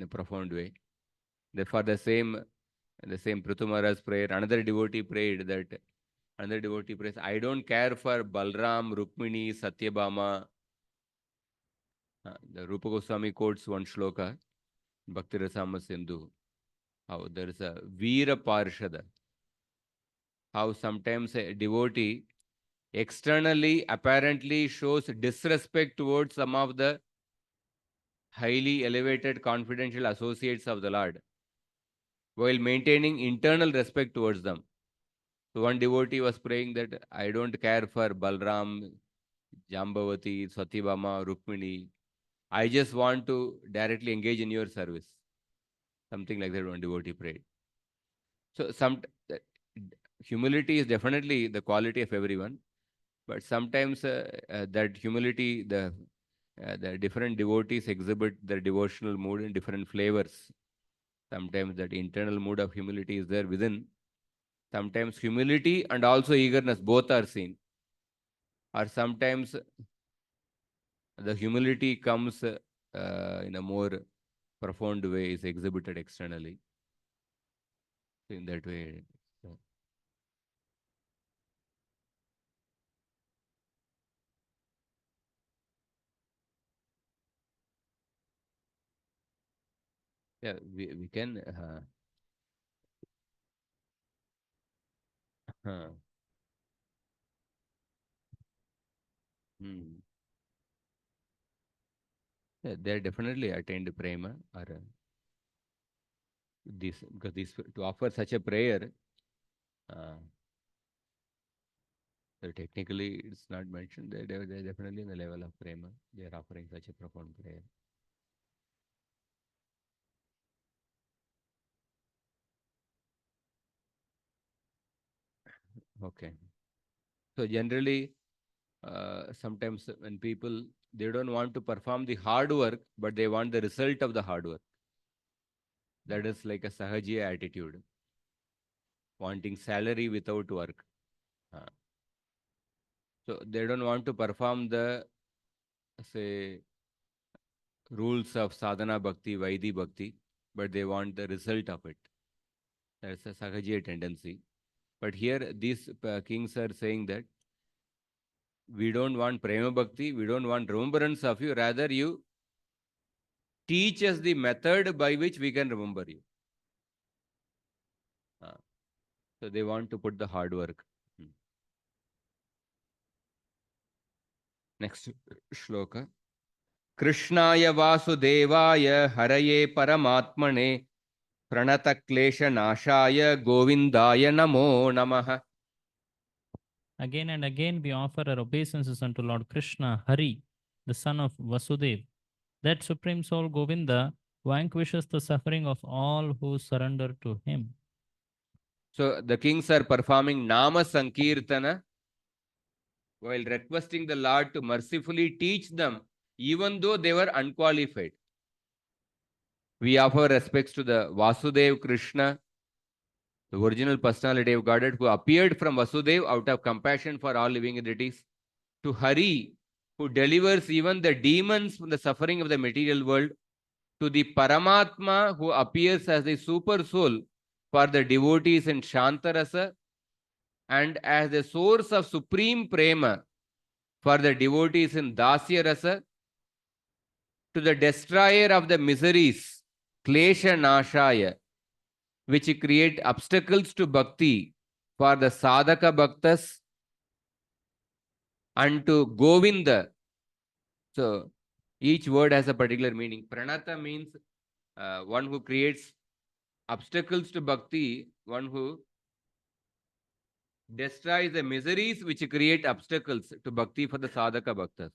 a profound way. Therefore, the same Prithu Maharaj's prayer, another devotee prayed that, another devotee prays, I don't care for Balram, Rukmini, Satyabhama. The Rupa Goswami quotes one shloka, Bhakti Rasama Sindhu, how there is a Veera Parshada, how sometimes a devotee externally apparently shows disrespect towards some of the highly elevated confidential associates of the Lord, while maintaining internal respect towards them. So one devotee was praying that I don't care for Balram, Jambavati, Satyabhama, Rukmini. I just want to directly engage in your service. Something like that one devotee prayed. So humility is definitely the quality of everyone, but sometimes that humility, the different devotees exhibit their devotional mood in different flavors. Sometimes that internal mood of humility is there within. Sometimes humility and also eagerness, both are seen. Or sometimes the humility comes in a more profound way, is exhibited externally. So in that way. So. Yeah, we can. Yeah, they are definitely attained prema or this, because this to offer such a prayer, technically it's not mentioned. They're definitely in the level of prema. They are offering such a profound prayer. Okay. So generally, sometimes when people, they don't want to perform the hard work, but they want the result of the hard work. That is like a sahajiya attitude, wanting salary without work. So they don't want to perform the, say, rules of sadhana bhakti, Vaidhi bhakti, but they want the result of it. That's a sahajiya tendency. But here these kings are saying that we don't want prema bhakti, we don't want remembrance of you, rather you teach us the method by which we can remember you. So they want to put the hard work. Next shloka. Krishnaya Vasudevaya Haraye Paramatmane Pranata Klesha Nashaya Govindaya Namo Namaha. Again and again we offer our obeisances unto Lord Krishna, Hari, the son of Vasudev. That Supreme Soul Govinda vanquishes the suffering of all who surrender to him. So the kings are performing Nama Sankirtana while requesting the Lord to mercifully teach them, even though they were unqualified. We offer respects to the Vasudev Krishna, the original personality of Godhead, who appeared from Vasudev out of compassion for all living entities, to Hari, who delivers even the demons from the suffering of the material world, to the Paramatma, who appears as the super soul for the devotees in Shantarasa, and as the source of supreme prema for the devotees in Dasya Rasa, to the destroyer of the miseries, Klesha Nashaya, which create obstacles to bhakti for the sadhaka bhaktas, and to Govinda. So each word has a particular meaning. Pranata means one who creates obstacles to bhakti, one who destroys the miseries which create obstacles to bhakti for the sadhaka bhaktas.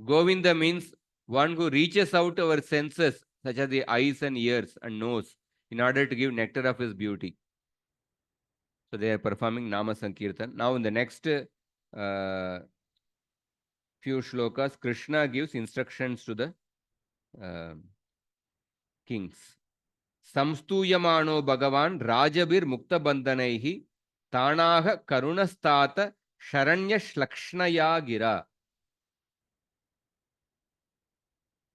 Govinda means one who reaches out our senses, such as the eyes and ears and nose, in order to give nectar of his beauty. So they are performing Nama Sankirtan. Now in the next few shlokas, Krishna gives instructions to the kings. Samstuyamano Bhagavan Rajabir Mukta Bandhanaihi Tanaha Karunastata Sharanya Shlakshnaya Gira.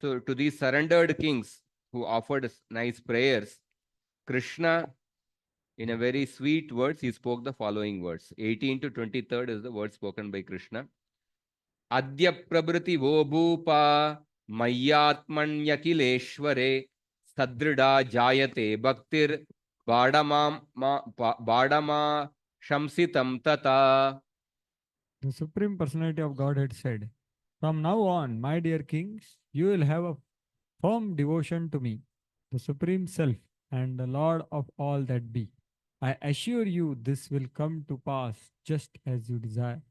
So to these surrendered kings who offered nice prayers, Krishna, in a very sweet words, he spoke the following words. 18 to 23rd is the word spoken by Krishna. Adya Prabriti Vo Bhupa Mayyatmanyakileshware Sadrida Jayate Bhaktir Badama Shamsitam Tata. The Supreme Personality of Godhead said, "From now on, my dear kings, you will have a firm devotion to me, the Supreme Self and the Lord of all that be. I assure you this will come to pass just as you desire."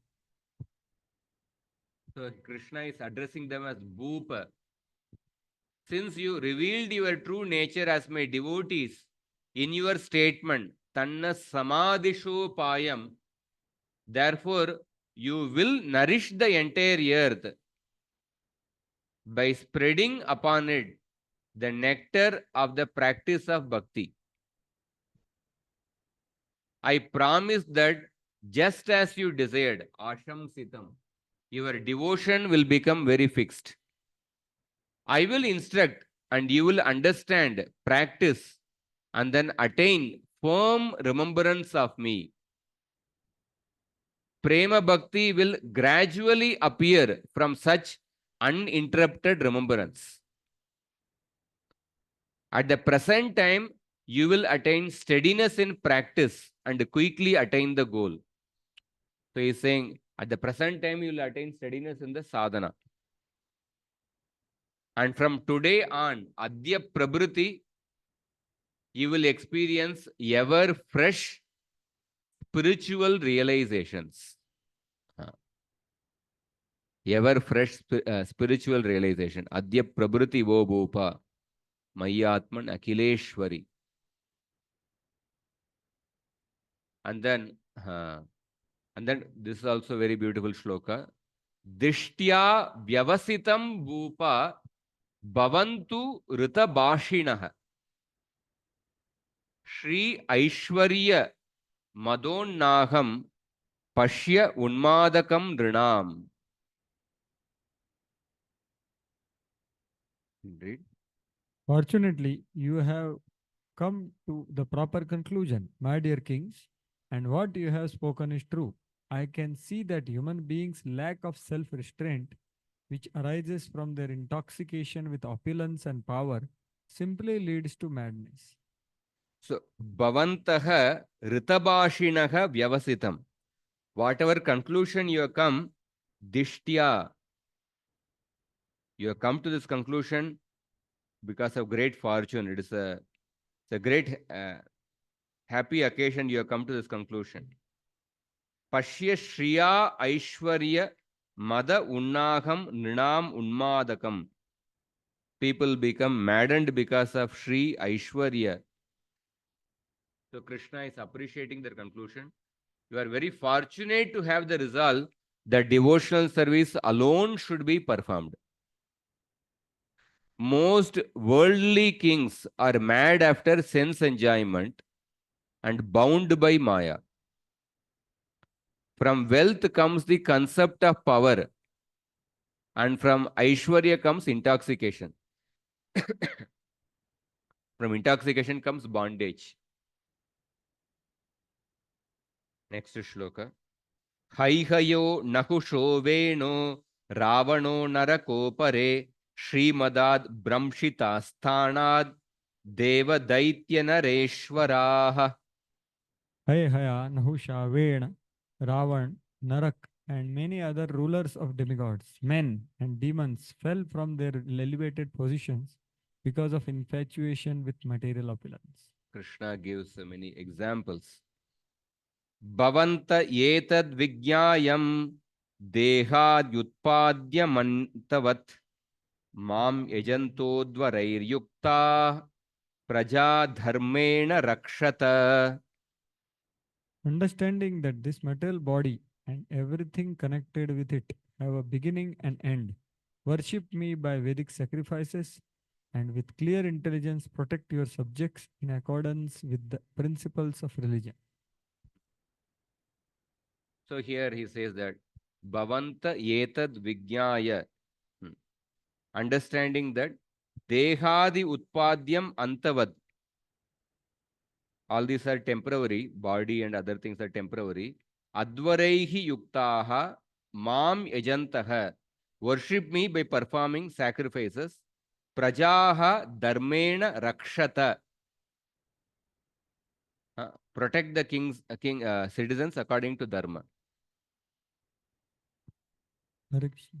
So Krishna is addressing them as Bhupa. Since you revealed your true nature as my devotees in your statement, Tanna Samadhisho Payam, therefore you will nourish the entire earth by spreading upon it the nectar of the practice of bhakti. I promise that just as you desired, Ashamsitam, your devotion will become very fixed. I will instruct and you will understand, practice, and then attain firm remembrance of me. Prema Bhakti will gradually appear from such uninterrupted remembrance. At the present time, you will attain steadiness in practice and quickly attain the goal. So he is saying, at the present time, you will attain steadiness in the sadhana. And from today on, Adya Prabhriti, you will experience ever fresh spiritual realizations. Ever fresh spiritual realization. Adya Prabhriti Vo Bhupa Mayyatman Akileshwari. And then this is also very beautiful shloka. Dishtya Vyavasitam Bhupa Bhavantu Rita Bhashinaha Shri Aishwarya Madonnaham Pashya Unmadakam Rinam. Read. Fortunately, you have come to the proper conclusion, my dear kings, and what you have spoken is true. I can see that human beings' lack of self-restraint, which arises from their intoxication with opulence and power, simply leads to madness. So, Bhavantaha Ritabashinaha Vyavasitam. Whatever conclusion you have come, Dishtya, You have come to this conclusion because of great fortune. It's a great happy occasion you have come to this conclusion. Pashya Shriya Aishwarya Mada Unnaham Nrinam Unmadakam. People become maddened because of Shri Aishwarya. So Krishna is appreciating their conclusion. You are very fortunate to have the resolve that devotional service alone should be performed. Most worldly kings are mad after sense enjoyment and bound by Maya. From wealth comes the concept of power, and from Aishwarya comes intoxication. From intoxication comes bondage. Next shloka. Haihayo nahusho veno ravano narakopare Srimadad Brahmshita sthanad Deva Daitya Nareshwaraha. Haya, Nahusha, Vena, Ravan, Narak, and many other rulers of demigods, men and demons fell from their elevated positions because of infatuation with material opulence. Krishna gives many examples. Bhavanta etad vigyayam dehad yutpadyamantavat mam yajantodvarair praja dharmena rakshata. Understanding that this material body and everything connected with it have a beginning and end, worship me by Vedic sacrifices, and with clear intelligence protect your subjects in accordance with the principles of religion. So here he says that Bhavanta etad vigyaya. Understanding that Dehadi Utpadyam Antavad. All these are temporary, body and other things are temporary. Advaraihi Yuktaha Mam Yajantaha. Worship me by performing sacrifices. Prajaha Dharmena Rakshata. Protect the citizens according to Dharma. Hare Krishna.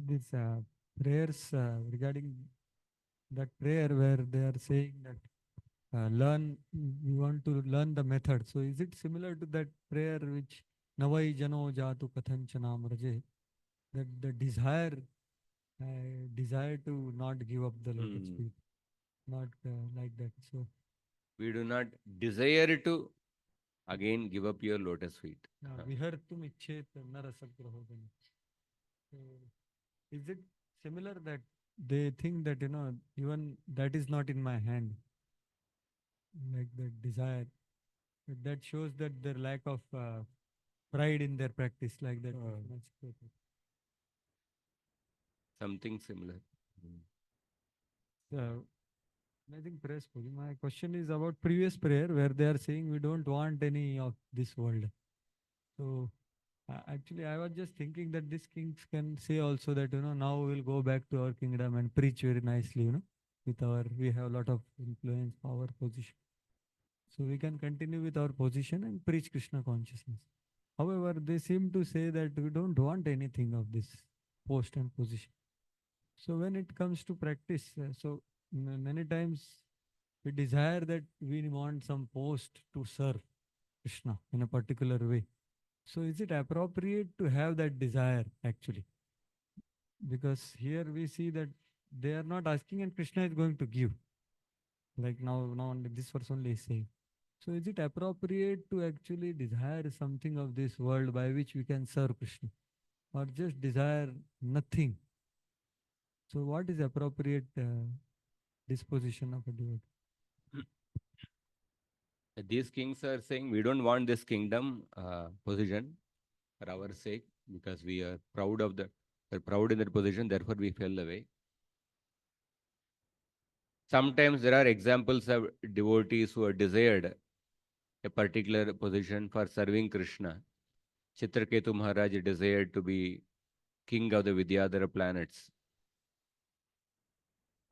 These prayers regarding that prayer where they are saying that we want to learn the method. So is it similar to that prayer which Navai Jano Jatu Kathanchanam Raje? That the desire to not give up the lotus feet, not like that. So we do not desire to again give up your lotus feet. Vihartum ichet narasagrahogani. So is it similar that they think that even that is not in my hand, like that desire? That shows that their lack of pride in their practice, like that. Something similar. So, I think my question is about previous prayer where they are saying we don't want any of this world. So actually I was just thinking that these kings can say also that now we'll go back to our kingdom and preach very nicely, we have a lot of influence, power, position. So we can continue with our position and preach Krishna consciousness. However, they seem to say that we don't want anything of this post and position. So when it comes to practice, many times we desire that we want some post to serve Krishna in a particular way. So is it appropriate to have that desire actually? Because here we see that they are not asking and Krishna is going to give. Like now only this verse only is saying. So is it appropriate to actually desire something of this world by which we can serve Krishna? Or just desire nothing? So what is appropriate disposition of a devotee? These kings are saying we don't want this kingdom position for our sake because we are proud in that position, therefore we fell away. Sometimes there are examples of devotees who are desired a particular position for serving Krishna. Chitraketu Maharaj desired to be king of the Vidyadhara planets.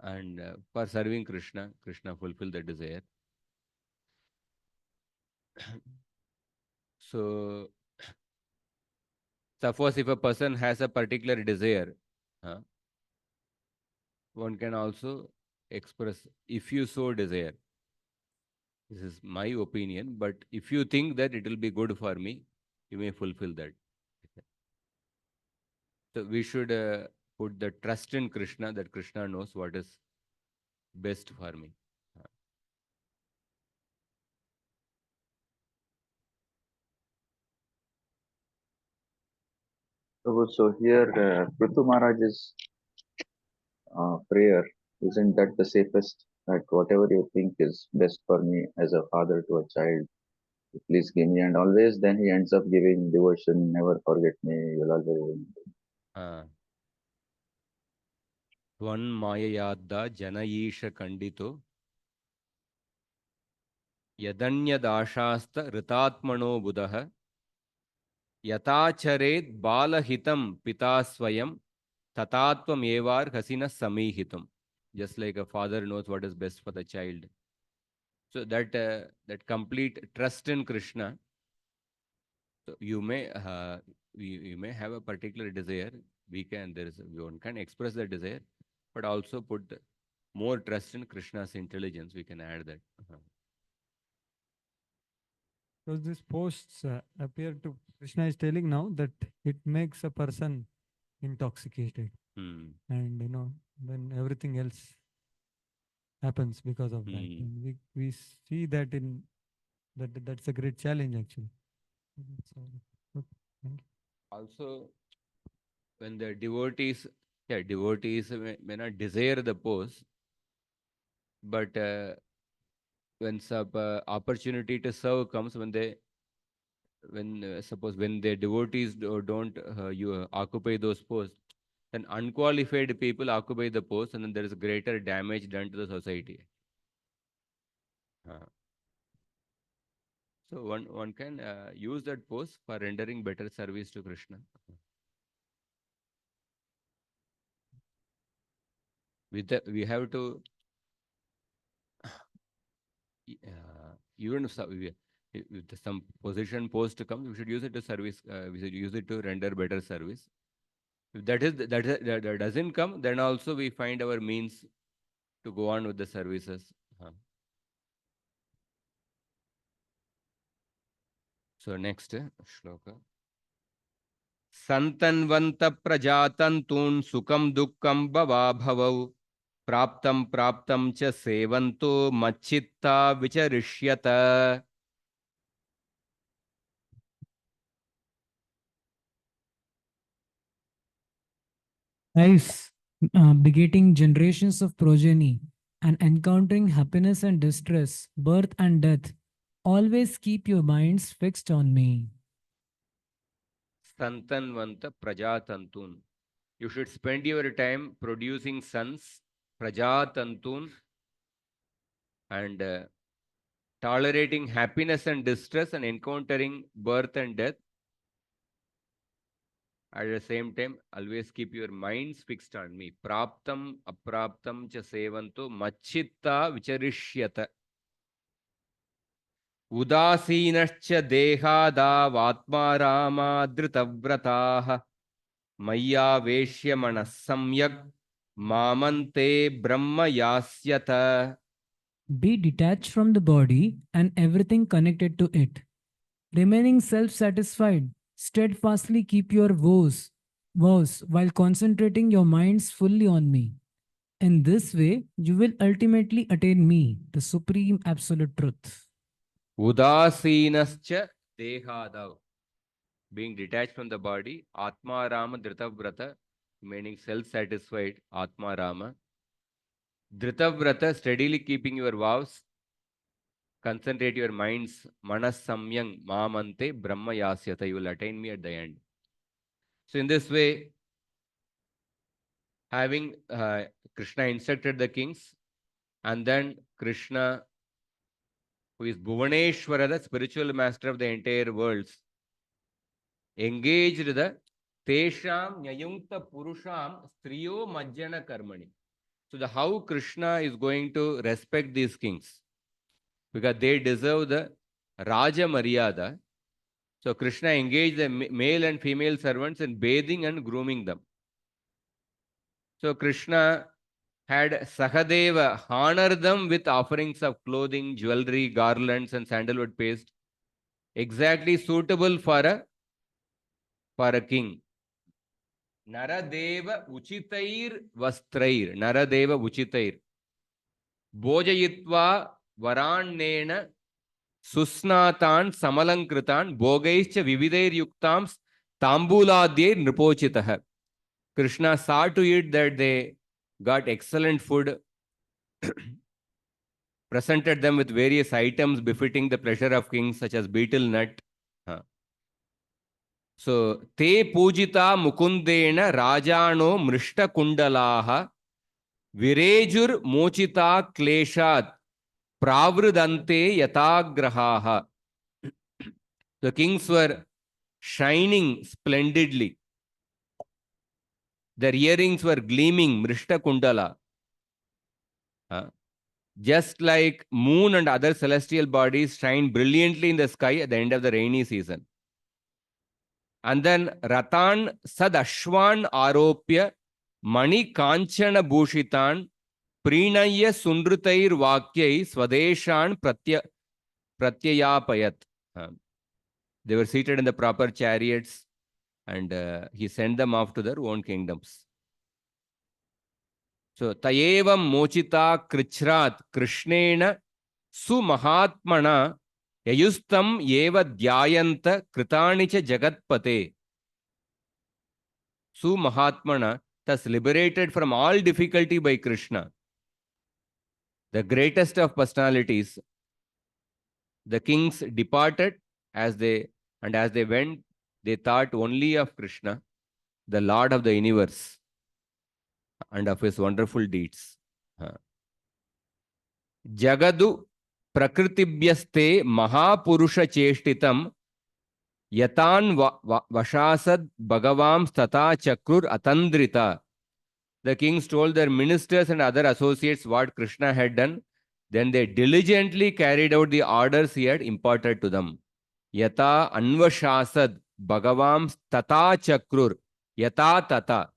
And for serving Krishna, Krishna fulfilled the desire. So, suppose if a person has a particular desire One can also express, if you so desire. This is my opinion, but if you think that it will be good for me, you may fulfill that. So we should put the trust in Krishna, that Krishna knows what is best for me. So here, Prithu Maharaj's prayer, isn't that the safest? That whatever you think is best for me as a father to a child, please give me. And always then he ends up giving devotion, never forget me, you'll always remember. Twan mayayadda janayisha kandito yadanyadashasta ritatmano buddha yatacharet balahitam pitasvayam tatatvam evar hasina samihitam. Just like a father knows what is best for the child. So that complete trust in Krishna. So you may you may have a particular desire. One can express the desire, but also put more trust in Krishna's intelligence. We can add that. So these posts appear to Krishna is telling now that it makes a person intoxicated, and then everything else happens because of that. And we see that in that's a great challenge actually. Also, when the devotees may not desire the post, but when some opportunity to serve comes, suppose when the devotees don't occupy those posts, then unqualified people occupy the post, and then there is greater damage done to the society. So one can use that post for rendering better service to Krishna. We have to even if some position post comes, we should use it to service. We should use it to render better service. If that doesn't come, then also we find our means to go on with the services. So next shloka. Santanvanta prajatantun sukam dukkam bhavabhavau praptam cha sevanto machitta vicharishyata. Life, begetting generations of progeny and encountering happiness and distress, birth and death, always keep your minds fixed on me. Santanvanta prajatantun. You should spend your time producing sons, prajatantun, and tolerating happiness and distress and encountering birth and death. At the same time, always keep your minds fixed on me. Praptam apraptam cha sevanto machitta vicharishyata. Udasinascha dehadavatma dritavratah maya veshya manasamyak mamante brahma yasyata. Be detached from the body and everything connected to it. Remaining self-satisfied, steadfastly keep your vows while concentrating your minds fully on me. In this way, you will ultimately attain me, the supreme absolute truth. Udasinascha dehadav. Being detached from the body, Atma Rama Dhritavrata, meaning self-satisfied, Atma Rama. Dhritavrata, steadily keeping your vows, concentrate your minds, Manas Samyang Mamante Brahma Yasyata, you will attain me at the end. So in this way, having Krishna instructed the kings, and then Krishna, who is Bhuvaneshwara, the spiritual master of the entire world, engaged the Tesham Nyayunkta Purusham Striyo Majjana Karmani. So how Krishna is going to respect these kings, because they deserve the Raja Maryada. So Krishna engaged the male and female servants in bathing and grooming them. So Krishna had Sahadeva honor them with offerings of clothing, jewelry, garlands, and sandalwood paste, exactly suitable for a king. Naradeva uchitair vastrair. Naradeva uchitair. Bojayitva varannena susnatan samalankritan bhogaischa vividair yuktam tambuladyair nripochitah. Krishna saw to it that they got excellent food, presented them with various items befitting the pleasure of kings, such as betel nut. So, te pujita mukundena rajano mrishta kundalaha virejur mochita kleshat pravrudante yatagrahaha. The kings were shining splendidly. Their earrings were gleaming, mrishta kundala. Just like moon and other celestial bodies shine brilliantly in the sky at the end of the rainy season. And then Ratan Sadashwan Aropya Mani Kanchana Bhushitan Prinaya Sundrutair Vakyai Swadeshan Pratyayapayat. They were seated in the proper chariots, and he sent them off to their own kingdoms. So, Tayevam Mochita Krichrat Krishnena Sumahatmana Yayustam Yeva Dhyayanta Kritanicha Jagatpate. Sumahatmana, thus liberated from all difficulty by Krishna, the greatest of personalities. The kings departed as they went, they thought only of Krishna, the Lord of the universe, and of his wonderful deeds. Jagadu Prakritibhyaste Mahapurusha Cheshtitam Yatan Vashasad Bhagavam Stata Chakrur Atandrita. The kings told their ministers and other associates what Krishna had done. Then they diligently carried out the orders he had imparted to them. Yata Anvashasad Bhagavam Tata Chakrur. Yata Tata.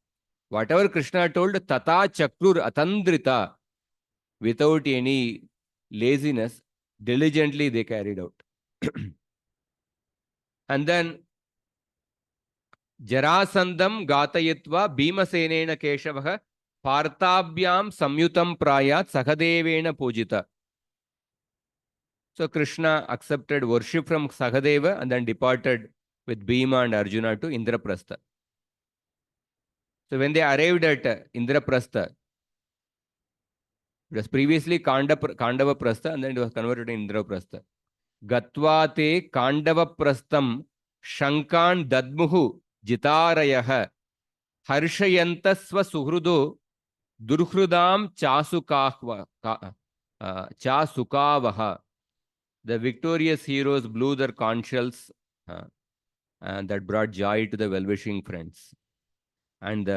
Whatever Krishna told, Tata Chakrur Atandrita. Without any laziness, diligently they carried out. And then Jarasandam Gatayitva Bhimasenena Keshavaha Parthabhyam Samyutam Prayat Sakadevena Pujita. So Krishna accepted worship from Sakadeva and then departed with Bhima and Arjuna to Indraprastha. So when they arrived at Indraprastha, it was previously Kandava Prastha and then it was converted to Indraprastha. Gatvate Kandava Prastham Shankan Dadmuhu Jitarayah Harshayantasva Suhrudo Durhrudam Chasukavaha. The victorious heroes blew their conch shells, and that brought joy to the well-wishing friends. And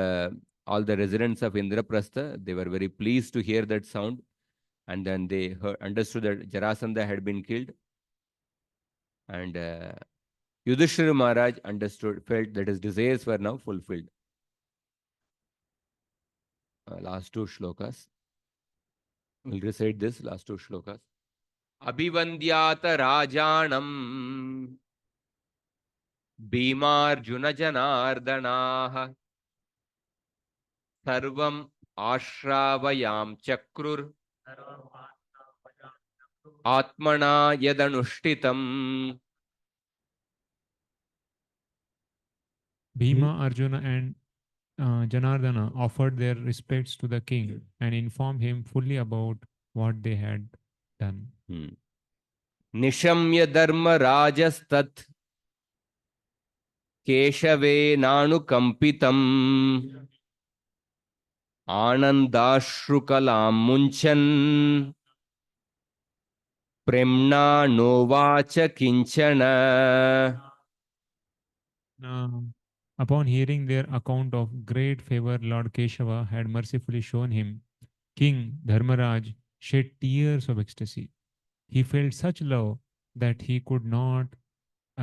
all the residents of Indraprastha, they were very pleased to hear that sound. And then they understood that Jarasandha had been killed. And Yudhishthira Maharaj felt that his desires were now fulfilled. Last two shlokas. We'll recite this, last two shlokas. Abhivandyata Rajanam Bhimarjuna Janardanaha Sarvam Ashravayam Chakrur Atmana Yadanushtitam. Bhima, Arjuna, and Janardana offered their respects to the king and informed him fully about what they had done. Nishamya Dharma Rajastat Keshave Nanu Kampitam Anandashrukalam Munchan Premna Novacha Kinchana. Upon hearing their account of great favor Lord Keshava had mercifully shown him, King Dharmaraj shed tears of ecstasy. He felt such love that he could not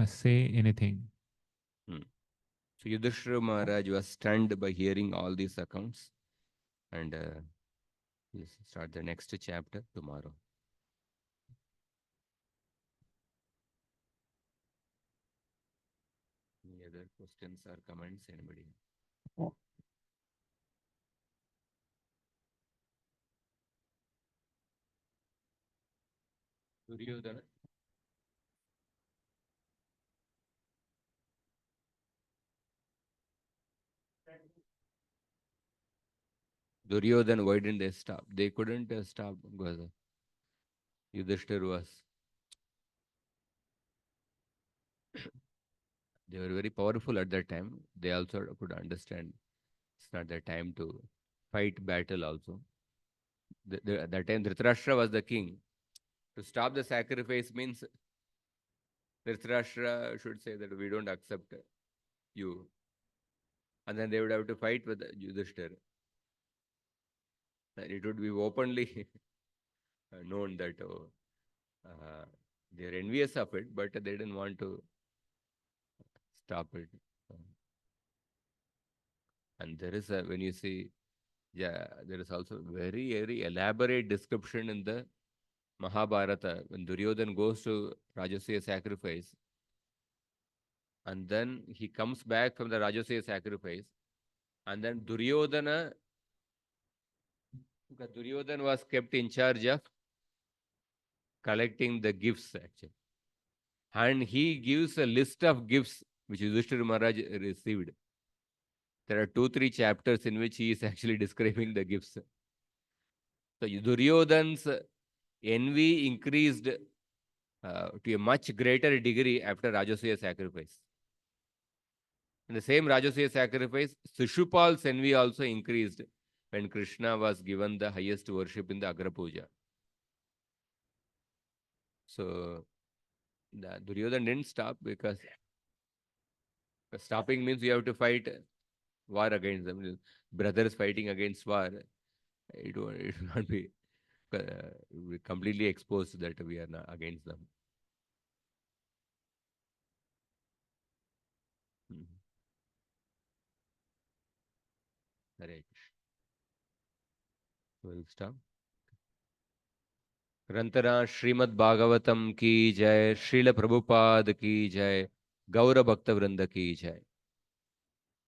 say anything. So Yudhishthira Maharaj was stunned by hearing all these accounts. And we'll start the next chapter tomorrow. Any other questions or comments? Anybody? Duryodhana? Duryodhana, why didn't they stop? They couldn't stop because Yudhishthir was. They were very powerful at that time. They also could understand it's not their time to fight battle also. At that time, Dhritarashtra was the king. To stop the sacrifice means Dhritarashtra should say that we don't accept you. And then they would have to fight with Yudhishthir. It would be openly known that they are envious of it, but they didn't want to stop it. And there is a, when you see, yeah, there is also very, very elaborate description in the Mahabharata when Duryodhana goes to Rajasuya sacrifice, and then he comes back from the Rajasuya sacrifice, and then Duryodhana was kept in charge of collecting the gifts actually. And he gives a list of gifts which Yudhishthira Maharaj received. There are 2-3 chapters in which he is actually describing the gifts. So Duryodhana's envy increased to a much greater degree after Rajasuya sacrifice. In the same Rajasuya sacrifice, Shishupal's envy also increased when Krishna was given the highest worship in the Agra Puja. So the Duryodhana didn't stop because stopping means you have to fight war against them. Brothers fighting against war, it will not be completely exposed that we are not against them. Hare Krishna. We'll stop. ग्रंथरा Shrimad Bhagavatam की जय, श्रील प्रभुपाद की जय, गौर भक्त वृंद की जय.